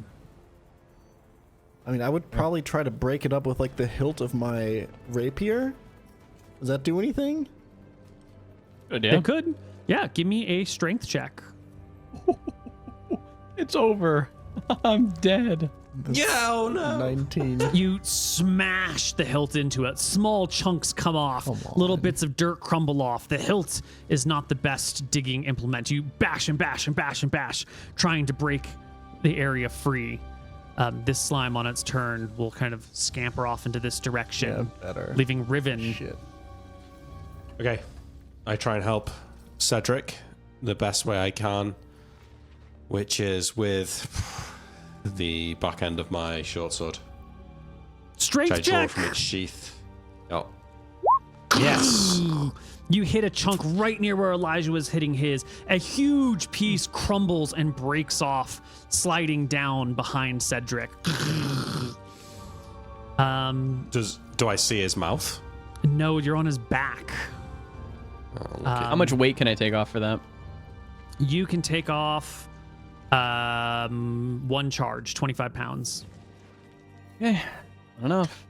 I mean, I would probably try to break it up with like the hilt of my rapier. Does that do anything? Good idea. It could. Yeah, give me a strength check. It's over. I'm dead. That's Yeah, oh no. 19. You smash the hilt into it. Small chunks come off. Come Little on. bits of dirt crumble off. The hilt is not the best digging implement. You bash and bash and bash and bash, trying to break the area free. This slime on its turn will kind of scamper off into this Yeah, direction, better. leaving Riven. Shit. Okay. I try and help Cedric the best way I can, which is with the back end of my short sword. Strength Which I draw check. from its sheath. Oh. Yes. You hit a chunk right near where Elijah was hitting his. A huge piece crumbles and breaks off, sliding down behind Cedric. Do I see his mouth? No, you're on his back. Oh, How much weight can I take off for that? You can take off one charge, 25 pounds. Okay, not enough.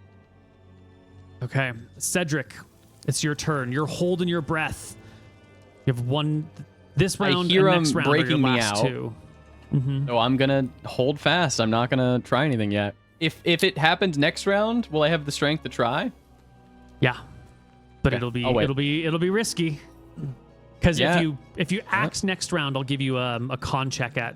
Okay, Cedric, it's your turn. You're holding your breath. You have one this I round hear and next him round are your breaking me last out. two. So I'm gonna hold fast. I'm not gonna try anything yet. If it happens next round, will I have the strength to try? Yeah, but Okay, I'll wait. it'll be risky. Because Yeah. if you axe next round, I'll give you a con check at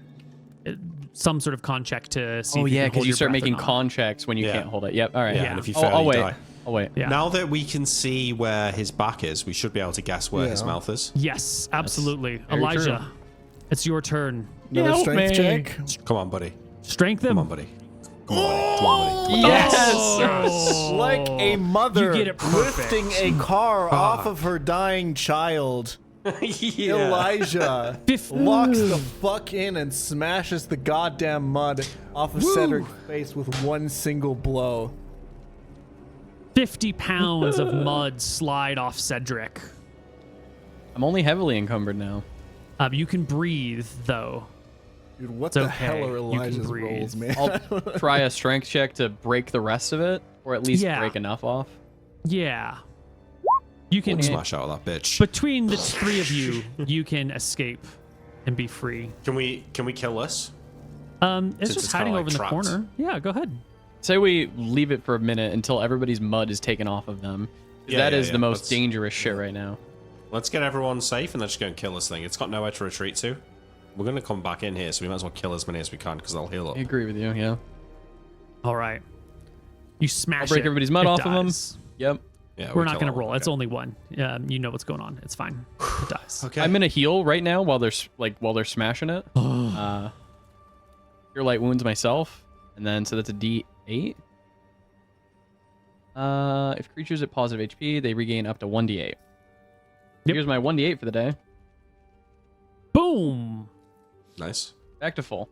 some sort of con check to see. Oh if you yeah, can because hold you your start breath or making not. con checks when you Yeah. can't hold it. Yep. All right. Yeah, Yeah. and if you I'll fail, you wait. die. I'll wait. Yeah. Now that we can see where his back is, we should be able to guess where his Yeah. mouth is. Yes, absolutely. very Elijah, true. it's your turn. Another Help strength me. check. Come on, buddy. Strength him. Come on, buddy. Come on, buddy. Come on, buddy. Yes. Oh. Like a mother You get it perfect. lifting a car off of her dying child. Yeah. Elijah locks the fuck in and smashes the goddamn mud off of Cedric's face with one single blow. 50 pounds of mud slide off Cedric. I'm only heavily encumbered now. You can breathe, though. Dude, what It's the okay. hell are You can Elijah's breathe. rolls, man? I'll try a strength check to break the rest of it, or at least Yeah. break enough off. Yeah. You can, Smash out of that bitch. between the three of you, you can escape and be free. Can we kill this? It's Since just it's hiding kinda, over in the like, corner. Yeah, go ahead. Say we leave it for a minute until everybody's mud is taken off of them. That is the most dangerous shit right now. Let's get everyone safe and then just go and kill this thing. It's got nowhere to retreat to. We're going to come back in here, so we might as well kill as many as we can because they'll heal up. I agree with you. Yeah. All right. You smash I'll break it. everybody's mud It off of them. dies. Yep. Yeah, We're we not kill going to all roll. of It's them. only one. You know what's going on. It's fine. It dies. Okay. I'm gonna heal right now while they're smashing it. Cure light wounds myself, and then so that's a D8. If creatures at positive HP, they regain up to 1d8. Yep. Here's my 1d8 for the day. Boom. Nice. Back to full.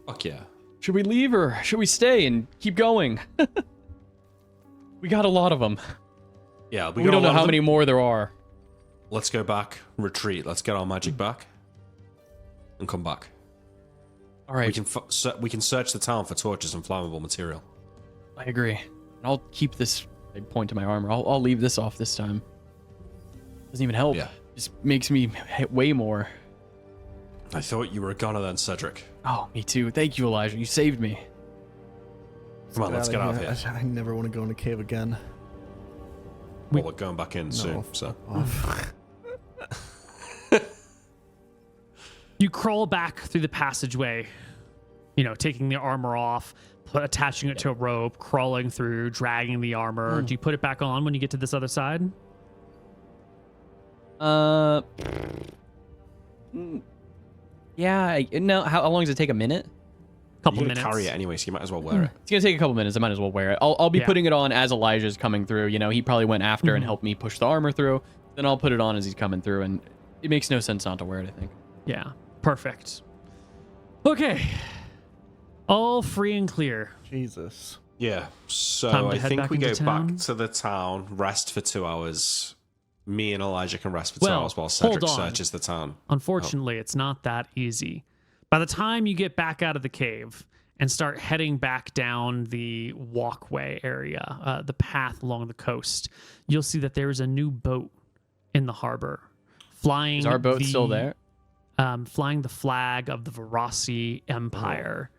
Fuck yeah. Should we leave or should we stay and keep going? We got a lot of them. Yeah, We don't know how many more there are. Let's go back, retreat. Let's get our magic back, and come back. All right, We can search the town for torches and flammable material. I agree. And I'll keep this. I point to my armor. I'll leave this off this time. Doesn't even help. Yeah. Just makes me hit way more. I thought you were a gunner then, Cedric. Oh, me too. Thank you, Elijah. You saved me. Come on, let's get out of here. I never want to go in a cave again. Well, we're going back in soon, so. Off. You crawl back through the passageway taking the armor off, attaching it to a rope, crawling through, dragging the armor. Do you put it back on when you get to this other side? Yeah. No. How long does it take? A minute? Couple You're minutes. gonna carry it anyway, so you might as well wear it. It's gonna take a couple minutes. I might as well wear it. I'll be Yeah. putting it on as Elijah's coming through. He probably went after and Mhm. helped me push the armor through. Then I'll put it on as he's coming through, and it makes no sense not to wear it, I think. Yeah, perfect. Okay, all free and clear. Jesus. Yeah. Time So to I head think back we go into back town? to the town, rest for 2 hours. Me and Elijah can rest for 2 Well, hours while hold Cedric on. searches the town. Unfortunately, it's not that easy. By the time you get back out of the cave and start heading back down the walkway area, the path along the coast, you'll see that there is a new boat in the harbor, flying. Is our boat still there? Flying the flag of the Varasi Empire,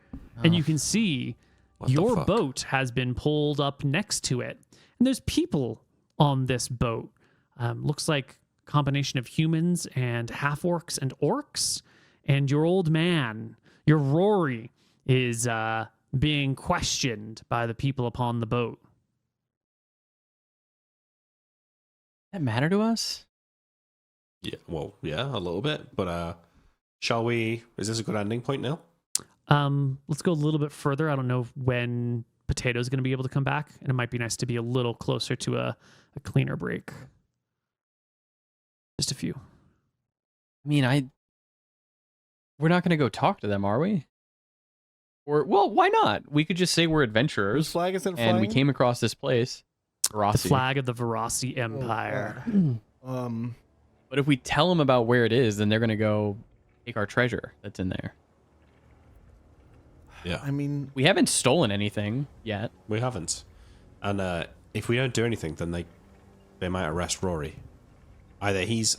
and you can see What the your fuck? boat has been pulled up next to it, and there's people on this boat. Looks like a combination of humans and half orcs and orcs, and your old man, your Rory, is being questioned by the people upon the boat. Does that matter to us? Yeah, well, yeah, a little bit. But shall we? Is this a good ending point now? Let's go a little bit further. I don't know when Potato's going to be able to come back, and it might be nice to be a little closer to a cleaner break. Just a few. I mean, we're not going to go talk to them, are we? Or, well, why not? We could just say we're Whose adventurers, flag is it flying? and we came across this place. The Rossi. flag of the Varasi Empire. But if we tell them about where it is, then they're going to go take our treasure that's in there. Yeah, I mean, We haven't stolen anything yet. we haven't. And if we don't do anything, then they might arrest Rory. Either he's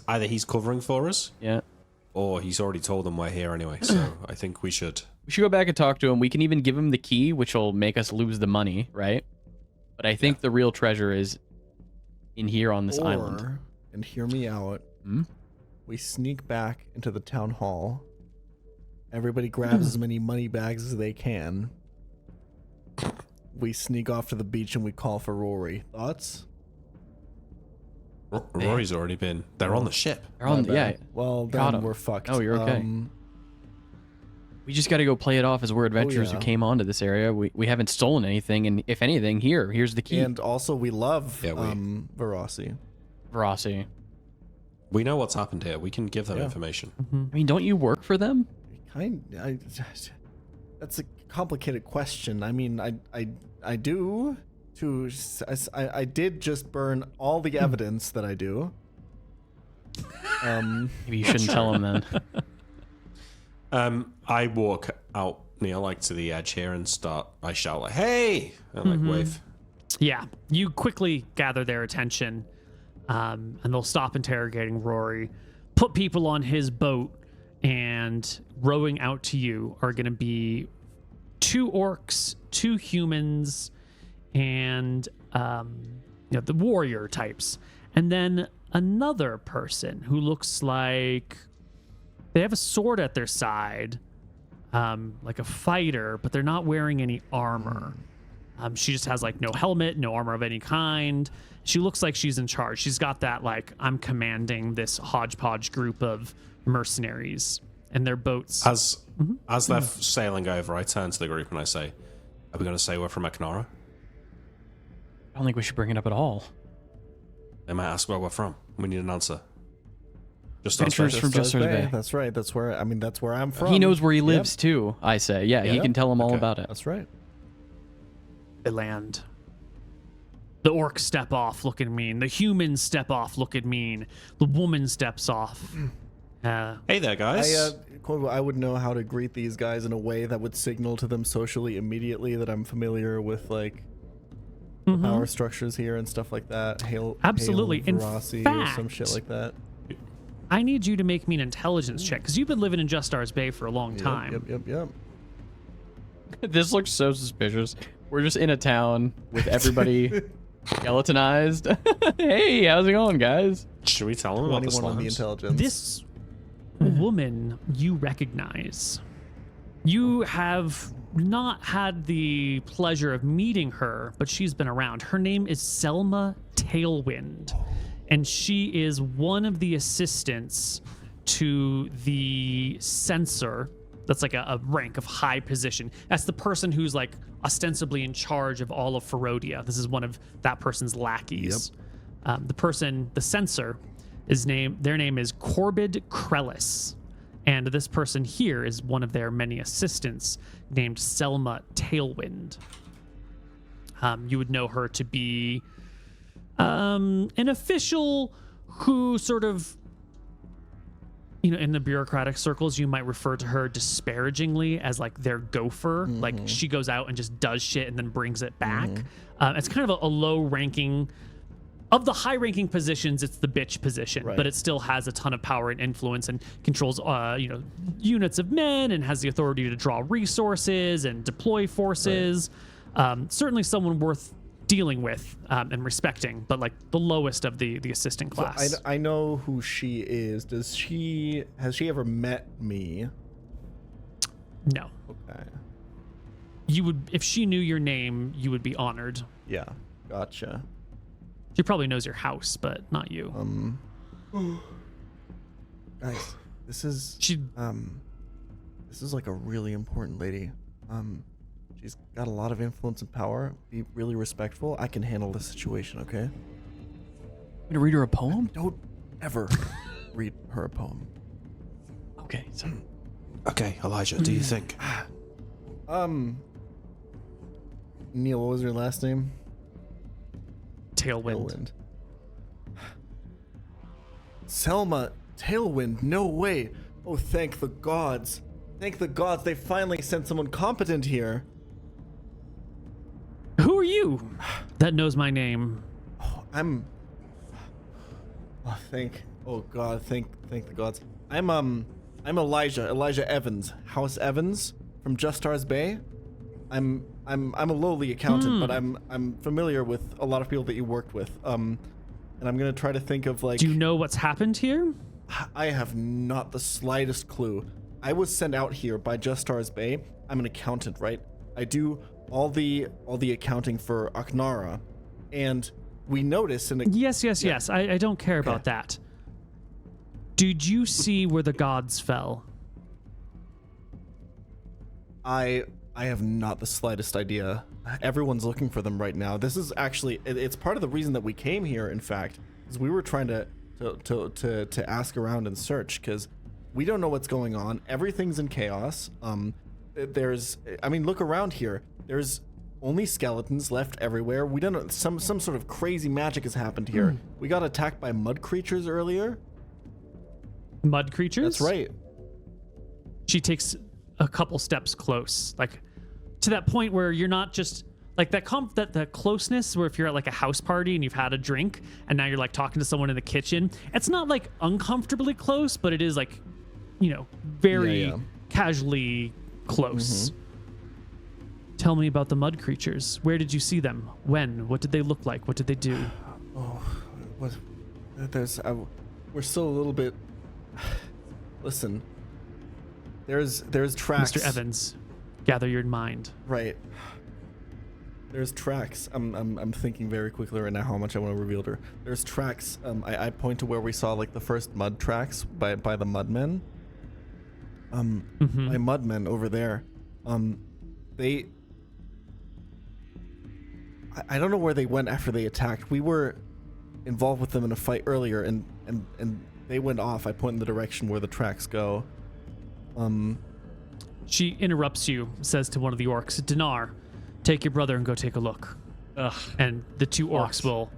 covering for us, Yeah. or he's already told them we're here anyway. So I think we should. We should go back and talk to him. We can even give him the key, which will make us lose the money, right? But I think the real treasure is in here on this island. and hear me out. Hmm? We sneak back into the town hall. Everybody grabs as many money bags as they can. We sneak off to the beach and we call for Rory. Thoughts? Rory's already been. They're on the ship. They're on, My yeah. bad. Well, Got then 'em. we're fucked. Oh, you're okay. We just got to go play it off as we're adventurers yeah. who came onto this area. We haven't stolen anything, and if anything, here's the key. And also, we love Yeah, Varasi. Verosity. We know what's happened here. We can give them Yeah. information. I mean, don't you work for them? That's a complicated question. I mean, I do. I did just burn all the evidence that I do. Maybe you shouldn't tell them then. I walk out near to the edge here and I shout like, "Hey!" and wave. Yeah, you quickly gather their attention, and they'll stop interrogating Rory, put people on his boat, and rowing out to you are going to be 2 orcs, 2 humans, and the warrior types, and then another person who looks like they have a sword at their side, like a fighter, but they're not wearing any armor. She just has no helmet, no armor of any kind. She looks like she's in charge. She's got that I'm commanding this hodgepodge group of mercenaries and their boats. As they're sailing over, I turn to the group and I say, "Are we going to say we're from Eknara?" I don't think we should bring it up at all. They might ask where we're from. We need an answer. Just Adventurers from Just Stars Bay. That's right. That's where I'm from. He knows where he Yep. lives too, I say. Yeah, he Yep. can tell them all Okay. about it. That's right. They land. The orcs step off looking mean. The humans step off looking mean. The woman steps off. Hey there, guys. Koibu, I would know how to greet these guys in a way that would signal to them socially immediately that I'm familiar with the power structures here and stuff like that. Absolutely. Hail In Varasi or some shit fact, like that. I need you to make me an intelligence check because you've been living in Just Stars Bay for a long time. Yep. This looks so suspicious. We're just in a town with everybody skeletonized. Hey, how's it going, guys? Should we tell them about the 21 on the slams? intelligence. This woman you recognize. You have not had the pleasure of meeting her, but she's been around. Her name is Selma Tailwind, and she is one of the assistants to the censor. That's like a rank of high position. That's the person who's like ostensibly in charge of all of Ferodia. This is one of that person's lackeys. The censor, their name is Corbid Krellis. And this person here is one of their many assistants named Selma Tailwind. You would know her to be an official who sort of, in the bureaucratic circles, you might refer to her disparagingly as like their gopher. Like she goes out and just does shit and then brings it back. It's kind of a low ranking. Of the high-ranking positions, it's the bitch position, but it still has a ton of power and influence and controls, units of men and has the authority to draw resources and deploy forces. Certainly someone worth dealing with and respecting, but like the lowest of the assistant class. So I know who she is. Has she ever met me? No. Okay. You would, if she knew your name, you would be honored. Yeah, gotcha. She probably knows your house, but not you. Guys, this is like a really important lady. She's got a lot of influence and power. Be really respectful. I can handle the situation, okay? To read her a poem? Don't ever read her a poem. Okay. So. Okay, Elijah, do you think? Neil, what was your last name? Tailwind. Selma Tailwind, no way. Oh, thank the gods. Thank the gods, they finally sent someone competent here. Who are you that knows my name? Oh, thank the gods. I'm Elijah Evans, House Evans from Just Stars Bay. I'm a lowly accountant, but I'm familiar with a lot of people that you worked with. And I'm gonna try to think of like. Do you know what's happened here? I have not the slightest clue. I was sent out here by Just Stars Bay. I'm an accountant, right? I do all the accounting for Aknara, and we noticed Yes. I don't care about that. Did you see where the gods fell? I have not the slightest idea. Everyone's looking for them right now. This is actually, it's part of the reason that we came here, in fact, is we were trying to ask around and search, because we don't know what's going on. Everything's in chaos. Look around here. There's only skeletons left everywhere. We don't know, some sort of crazy magic has happened here. We got attacked by mud creatures earlier. Mud creatures? That's right. She takes a couple steps close, like to that point where you're not just like that closeness where if you're at like a house party and you've had a drink and now you're like talking to someone in the kitchen, it's not like uncomfortably close, but it is like, very casually close. Tell me about the mud creatures. Where did you see them? When? What did they look like? What did they do? We're still a little bit. Listen. There's tracks. Mr. Evans, gather your mind. Right. There's tracks. I'm thinking very quickly right now how much I want to reveal to her. There's tracks. I point to where we saw like the first mud tracks by the mudmen. By mudmen over there. I don't know where they went after they attacked. We were involved with them in a fight earlier, and they went off. I point in the direction where the tracks go. She interrupts you, says to one of the orcs, Dinar, take your brother and go take a look. And the two orcs will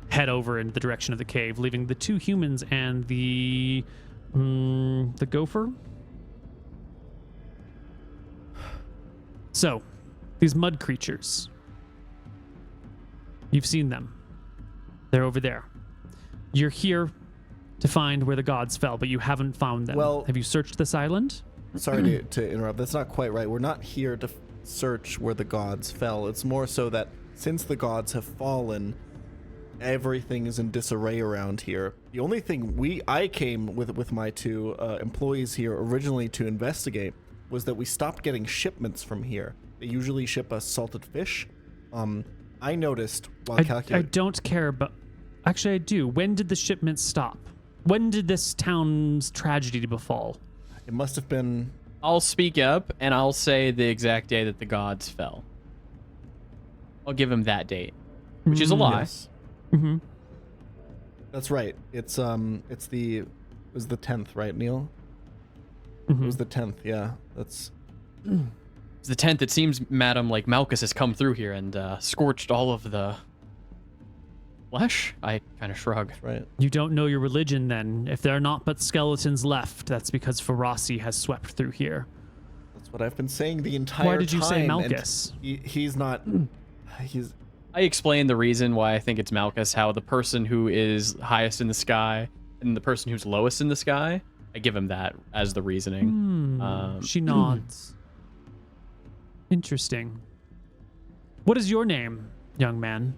head over in the direction of the cave, leaving the two humans and the gopher. So, these mud creatures. You've seen them. They're over there. You're here to find where the gods fell, but you haven't found them. Well, have you searched this island? Sorry to interrupt. That's not quite right. We're not here to search where the gods fell. It's more so that since the gods have fallen, everything is in disarray around here. The only thing I came with my two employees here originally to investigate was that we stopped getting shipments from here. They usually ship us salted fish. I noticed while I calculating. don't care, but actually I do. When did the shipments stop? When did this town's tragedy befall? It must have been. I'll speak up and I'll say the exact day that the gods fell. I'll give him that date, which is a lie. Yes. Mm-hmm. That's right. It was the 10th, right, Neil? Mm-hmm. It was the 10th. Yeah, that's. It's the 10th. It seems, madam, like Malchus has come through here and scorched all of the flesh. I kind of shrug. That's right. You don't know your religion then. If there are not but skeletons left, that's because Ferocity has swept through here. That's what I've been saying the entire time. Why did you say and Malchus? He's not. He's. I explained the reason why I think it's Malchus, how the person who is highest in the sky and the person who's lowest in the sky, I give him that as the reasoning. She nods. Interesting. What is your name, young man?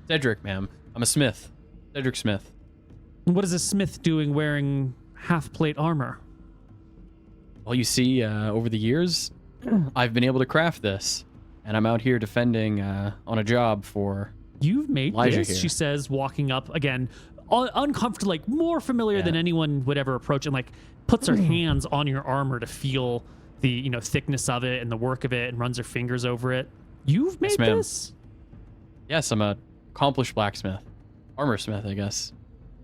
Cedric, ma'am. I'm a smith. Cedric Smith. What is a smith doing wearing half-plate armor? Well, you see, over the years, I've been able to craft this, and I'm out here defending on a job for You've made Elijah this, here. she says, walking up again, uncomfortable, like more familiar than anyone would ever approach, and like puts her hands on your armor to feel the thickness of it and the work of it, and runs her fingers over it. You've made ma'am. this? Yes, I'm a accomplished blacksmith. Armor smith, I guess.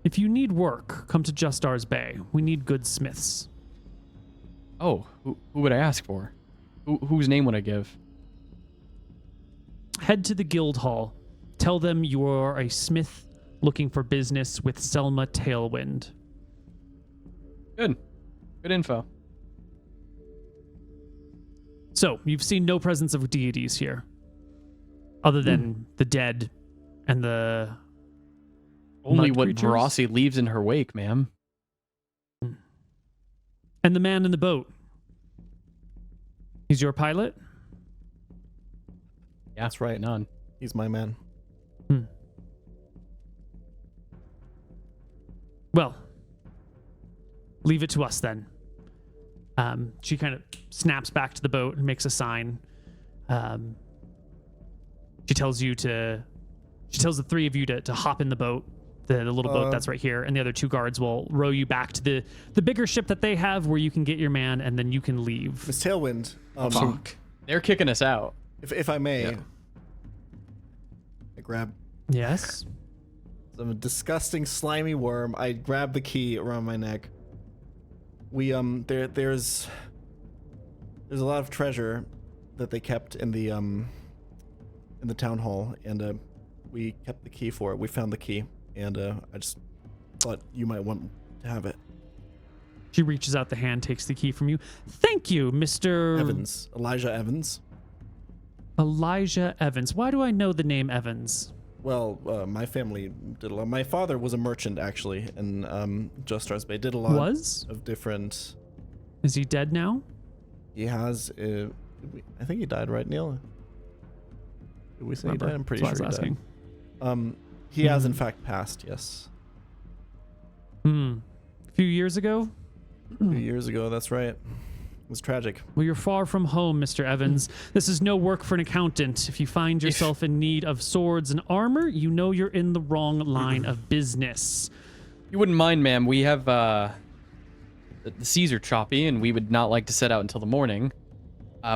If you need work, come to Justar's Bay. We need good smiths. Oh, who would I ask for? Whose name would I give? Head to the guild hall. Tell them you are a smith looking for business with Selma Tailwind. Good info. So, you've seen no presence of deities here, other than the dead and the Only mud what creatures? Verossi leaves in her wake, ma'am. And the man in the boat. He's your pilot? Yeah, That's right. None. He's my man. Well, leave it to us then. She kind of snaps back to the boat and makes a sign. She tells the three of you to hop in the boat, the little boat that's right here, and the other two guards will row you back to the bigger ship that they have, where you can get your man, and then you can leave. Miss Tailwind. Fuck. They're kicking us out. If I may, Yeah. I grab Yes. some disgusting slimy worm. I grab the key around my neck. We there's a lot of treasure that they kept in the town hall, and we kept the key for it. We found the key, and I just thought you might want to have it. She reaches out the hand, takes the key from you. Thank you, Mr. Elijah Evans. Elijah Evans. Why do I know the name Evans? Well, my family did a lot. My father was a merchant, actually, in Justar's Bay. Did a lot of different. Is he dead now? He has. I think he died, right, Neil? Did we say Remember, he died? I'm pretty that's sure why I was he asking. died. He has in fact passed. Yes. A few years ago? A few years ago. That's right. It was tragic. Well, you're far from home, Mr. Evans. This is no work for an accountant. If you find yourself in need of swords and armor, you know you're in the wrong line of business. You wouldn't mind, ma'am. We have the seas are choppy, and we would not like to set out until the morning.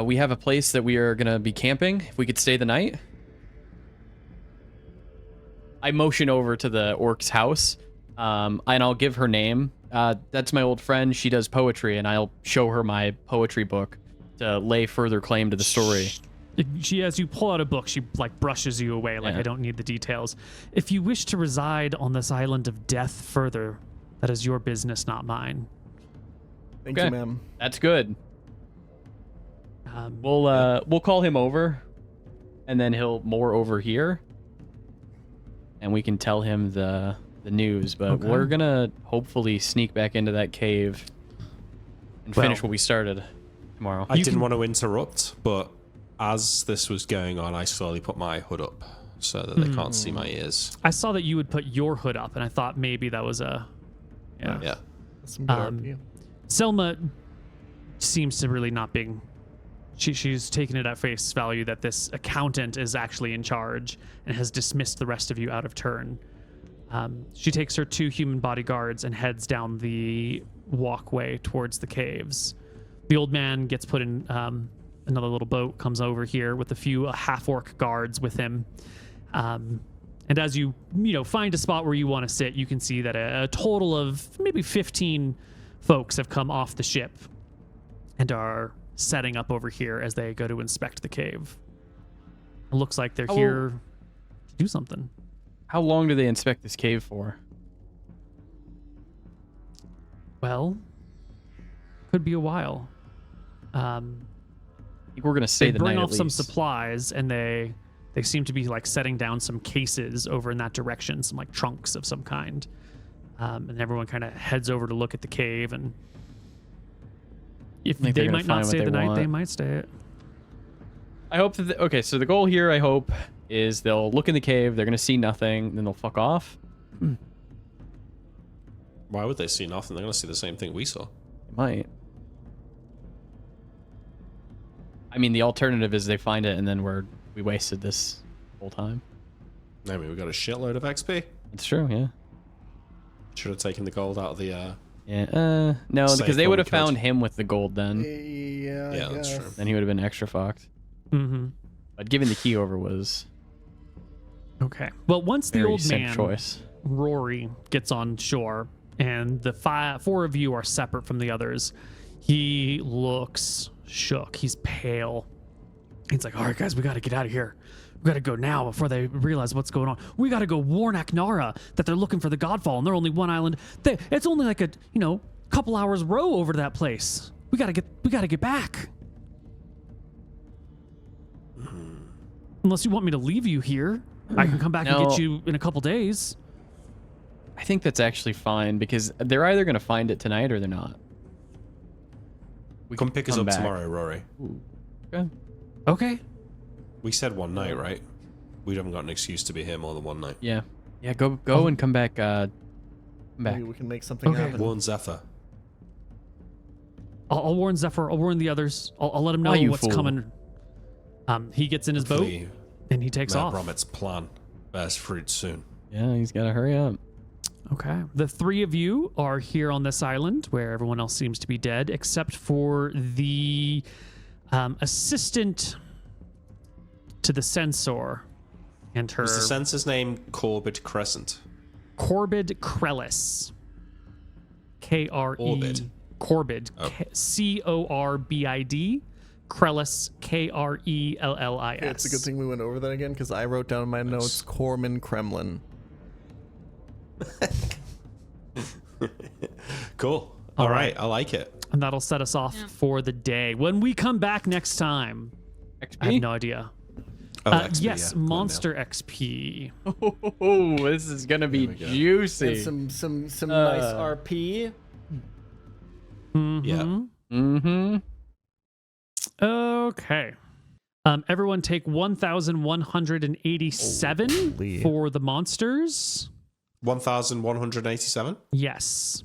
We have a place that we are gonna be camping. If we could stay the night. I motion over to the orc's house, and I'll give her name. That's my old friend. She does poetry, and I'll show her my poetry book to lay further claim to the story. As you pull out a book, she like brushes you away, like, Yeah. I don't need the details. If you wish to reside on this island of death further, that is your business, not mine. Thank Okay. you, ma'am. That's good. We'll call him over, and then he'll moor over here, and we can tell him the news. But Okay. we're gonna hopefully sneak back into that cave and finish what we started tomorrow. I didn't want to interrupt, but as this was going on, I slowly put my hood up so that they can't see my ears. I saw that you would put your hood up, and I thought maybe that was a... Yeah. That's some good art. Selma, seems to really not being. She's taken it at face value that this accountant is actually in charge and has dismissed the rest of you out of turn. She takes her 2 human bodyguards and heads down the walkway towards the caves. The old man gets put in another little boat, comes over here with a few half-orc guards with him. And as you find a spot where you want to sit, you can see that a total of maybe 15 folks have come off the ship and are setting up over here as they go to inspect the cave. It looks like they're here to do something. How long do they inspect this cave for? Well, could be a while. I think we're gonna stay the night. Bring at off some least. supplies, and they seem to be like setting down some cases over in that direction, some like trunks of some kind. And everyone kind of heads over to look at the cave, and if they might not stay the night, they might stay it. I hope that. Okay, so the goal here, I hope, is they'll look in the cave. They're gonna see nothing, then they'll fuck off. Why would they see nothing? They're going to see the same thing we saw. They might. I mean, the alternative is they find it and then we wasted this whole time. I mean, we got a shitload of XP. It's true, yeah. Should have taken the gold out of the. Yeah. No, Safe because they when would we have found him with the gold then. Yeah, that's true. Then he would have been extra fucked. Mm-hmm. But giving the key over was Okay. Well, once the very old safe man, choice. Rory, gets on shore, and the 4 of you are separate from the others, he looks shook. He's pale. He's like, all right, guys, we got to get out of here. We got to go now before they realize what's going on. We got to go warn Aknara that they're looking for the Godfall, and they're only one island. It's only like a, couple hours row over to that place. We got to get back. Unless you want me to leave you here, I can come back and get you in a couple days. I think that's actually fine because they're either going to find it tonight or they're not. We Come can pick us up tomorrow, Rory. Ooh. Okay. Okay. We said one night, right? We haven't got an excuse to be here more than one night. Yeah. Yeah, go and come back. Come back. Maybe we can make something happen. Warn Zephyr. I'll warn Zephyr. I'll warn the others. I'll let him know you what's fool. coming. He gets in his boat Hopefully, and he takes off. Romit's plan bears fruit soon. Yeah, he's got to hurry up. Okay. The 3 of you are here on this island where everyone else seems to be dead, except for the assistant to the censor and her. Was the censor's name Corbett Crescent? Corbid Krellis. K-R-E. Corbid. Oh. C-O-R-B-I-D. Krellis. K-R-E-L-L-I-S. Okay, it's a good thing we went over that again because I wrote down in my notes Corman Kremlin. Cool. All All right. right. I like it. And that'll set us off for the day. When we come back next time, I have no idea. Oh, XP, Yes, yeah. Monster XP. Oh, this is gonna be we go. juicy. And some nice RP. Mm-hmm. Yeah. Mm-hmm. Okay. Everyone take 1,187 Holy. for the monsters. 1,187? Yes.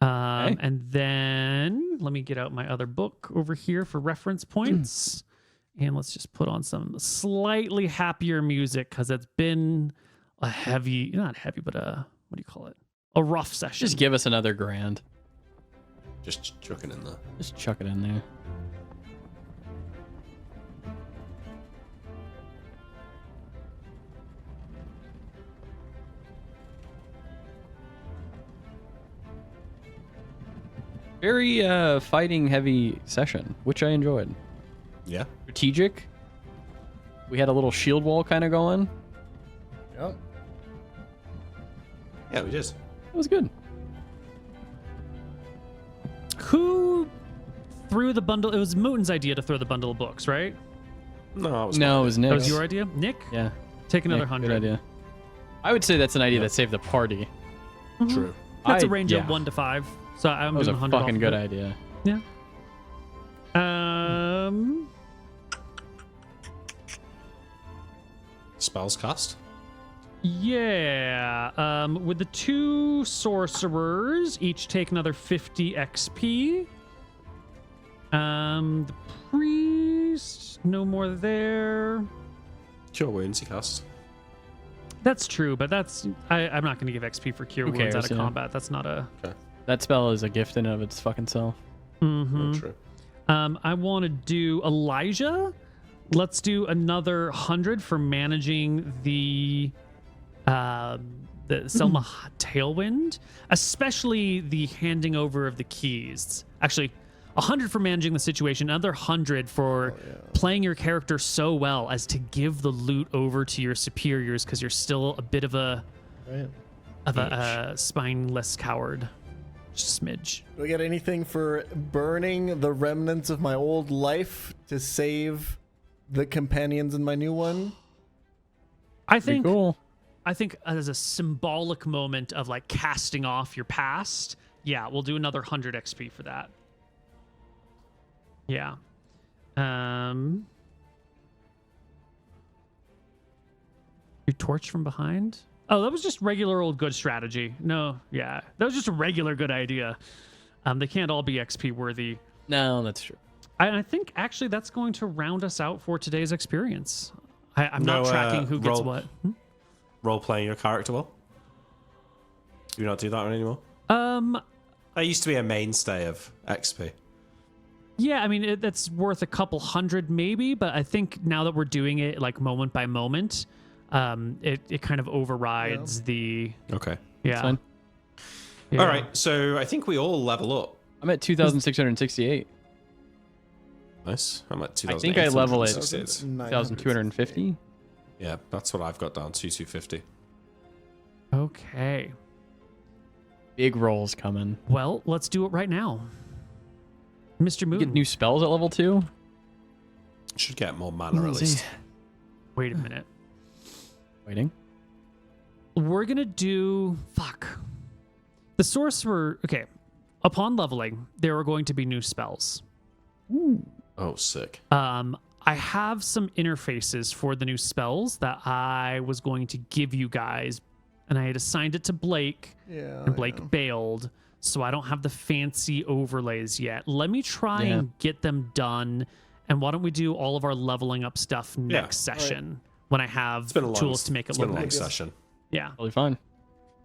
Okay. And then let me get out my other book over here for reference points. And let's just put on some slightly happier music because it's been a heavy, not heavy, but what do you call it? A rough session. Just give us another grand. Just chuck it in there. Just chuck it in there. Very fighting heavy session, which I enjoyed. Yeah. Strategic. We had a little shield wall kind of going. Yep. Yeah, we did. It was good. Who threw the bundle? It was Mooton's idea to throw the bundle of books, right? No, it was No, it was Nick. That was your idea? Nick? Yeah. Take another Nick, 100. Good idea. I would say that's an idea Yeah. that saved the party. Mhm. True. That's a I- range yeah. of 1 to 5. So I'm That was doing a 100 fucking off good of idea. it. Yeah. Spells cast? Yeah. With the 2 sorcerers, each take another 50 XP. The priest, no more there. Cure wounds you cast. That's true, but I'm not going to give XP for cure Who wounds out cares, of yeah. combat. That's not a. That spell is a gift in and of its fucking self. Mm-hmm. True. I want to do Elijah. Let's do another 100 for managing the Selma Tailwind, especially the handing over of the keys. Actually, 100 for managing the situation, another 100 for playing your character so well as to give the loot over to your superiors because you're still a bit of a spineless coward. Just a smidge. Do I get anything for burning the remnants of my old life to save the companions in my new one? I think Cool. I think as a symbolic moment of like casting off your past, yeah, we'll do another 100 XP for that. Yeah. You torch from behind? Oh, that was just regular old good strategy. No, yeah. That was just a regular good idea. They can't all be XP worthy. No, that's true. I think actually that's going to round us out for today's experience. I'm not No, tracking who gets roll- what. Role playing your character well. Do you not do that one anymore? That used to be a mainstay of XP. Yeah, I mean, that's worth a couple hundred maybe, but I think now that we're doing it like moment by moment, it kind of overrides the... Okay. Yeah. Fine. Yeah. All right. So I think we all level up. I'm at 2,668. Nice. I'm at 2,000. I think I level it 950. 1,250. Yeah, that's what I've got down to 250. Okay. Big rolls coming. Well, let's do it right now. Mr. You Moon. get new spells at level 2? Should get more mana at least. Wait a minute. Waiting. We're going to do... Fuck. The sorcerer... Okay. Upon leveling, there are going to be new spells. Oh, sick. I have some interfaces for the new spells that I was going to give you guys, and I had assigned it to Blake, Yeah. and Blake bailed, so I don't have the fancy overlays yet. Let me try Yeah. and get them done, and why don't we do all of our leveling up stuff next session when I have It's been a long, tools to make it it's been look a long nice. session. Yeah. Totally fine.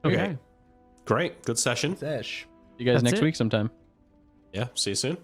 Okay. Great. Good session. Sesh. See you guys That's next it. week sometime. Yeah. See you soon.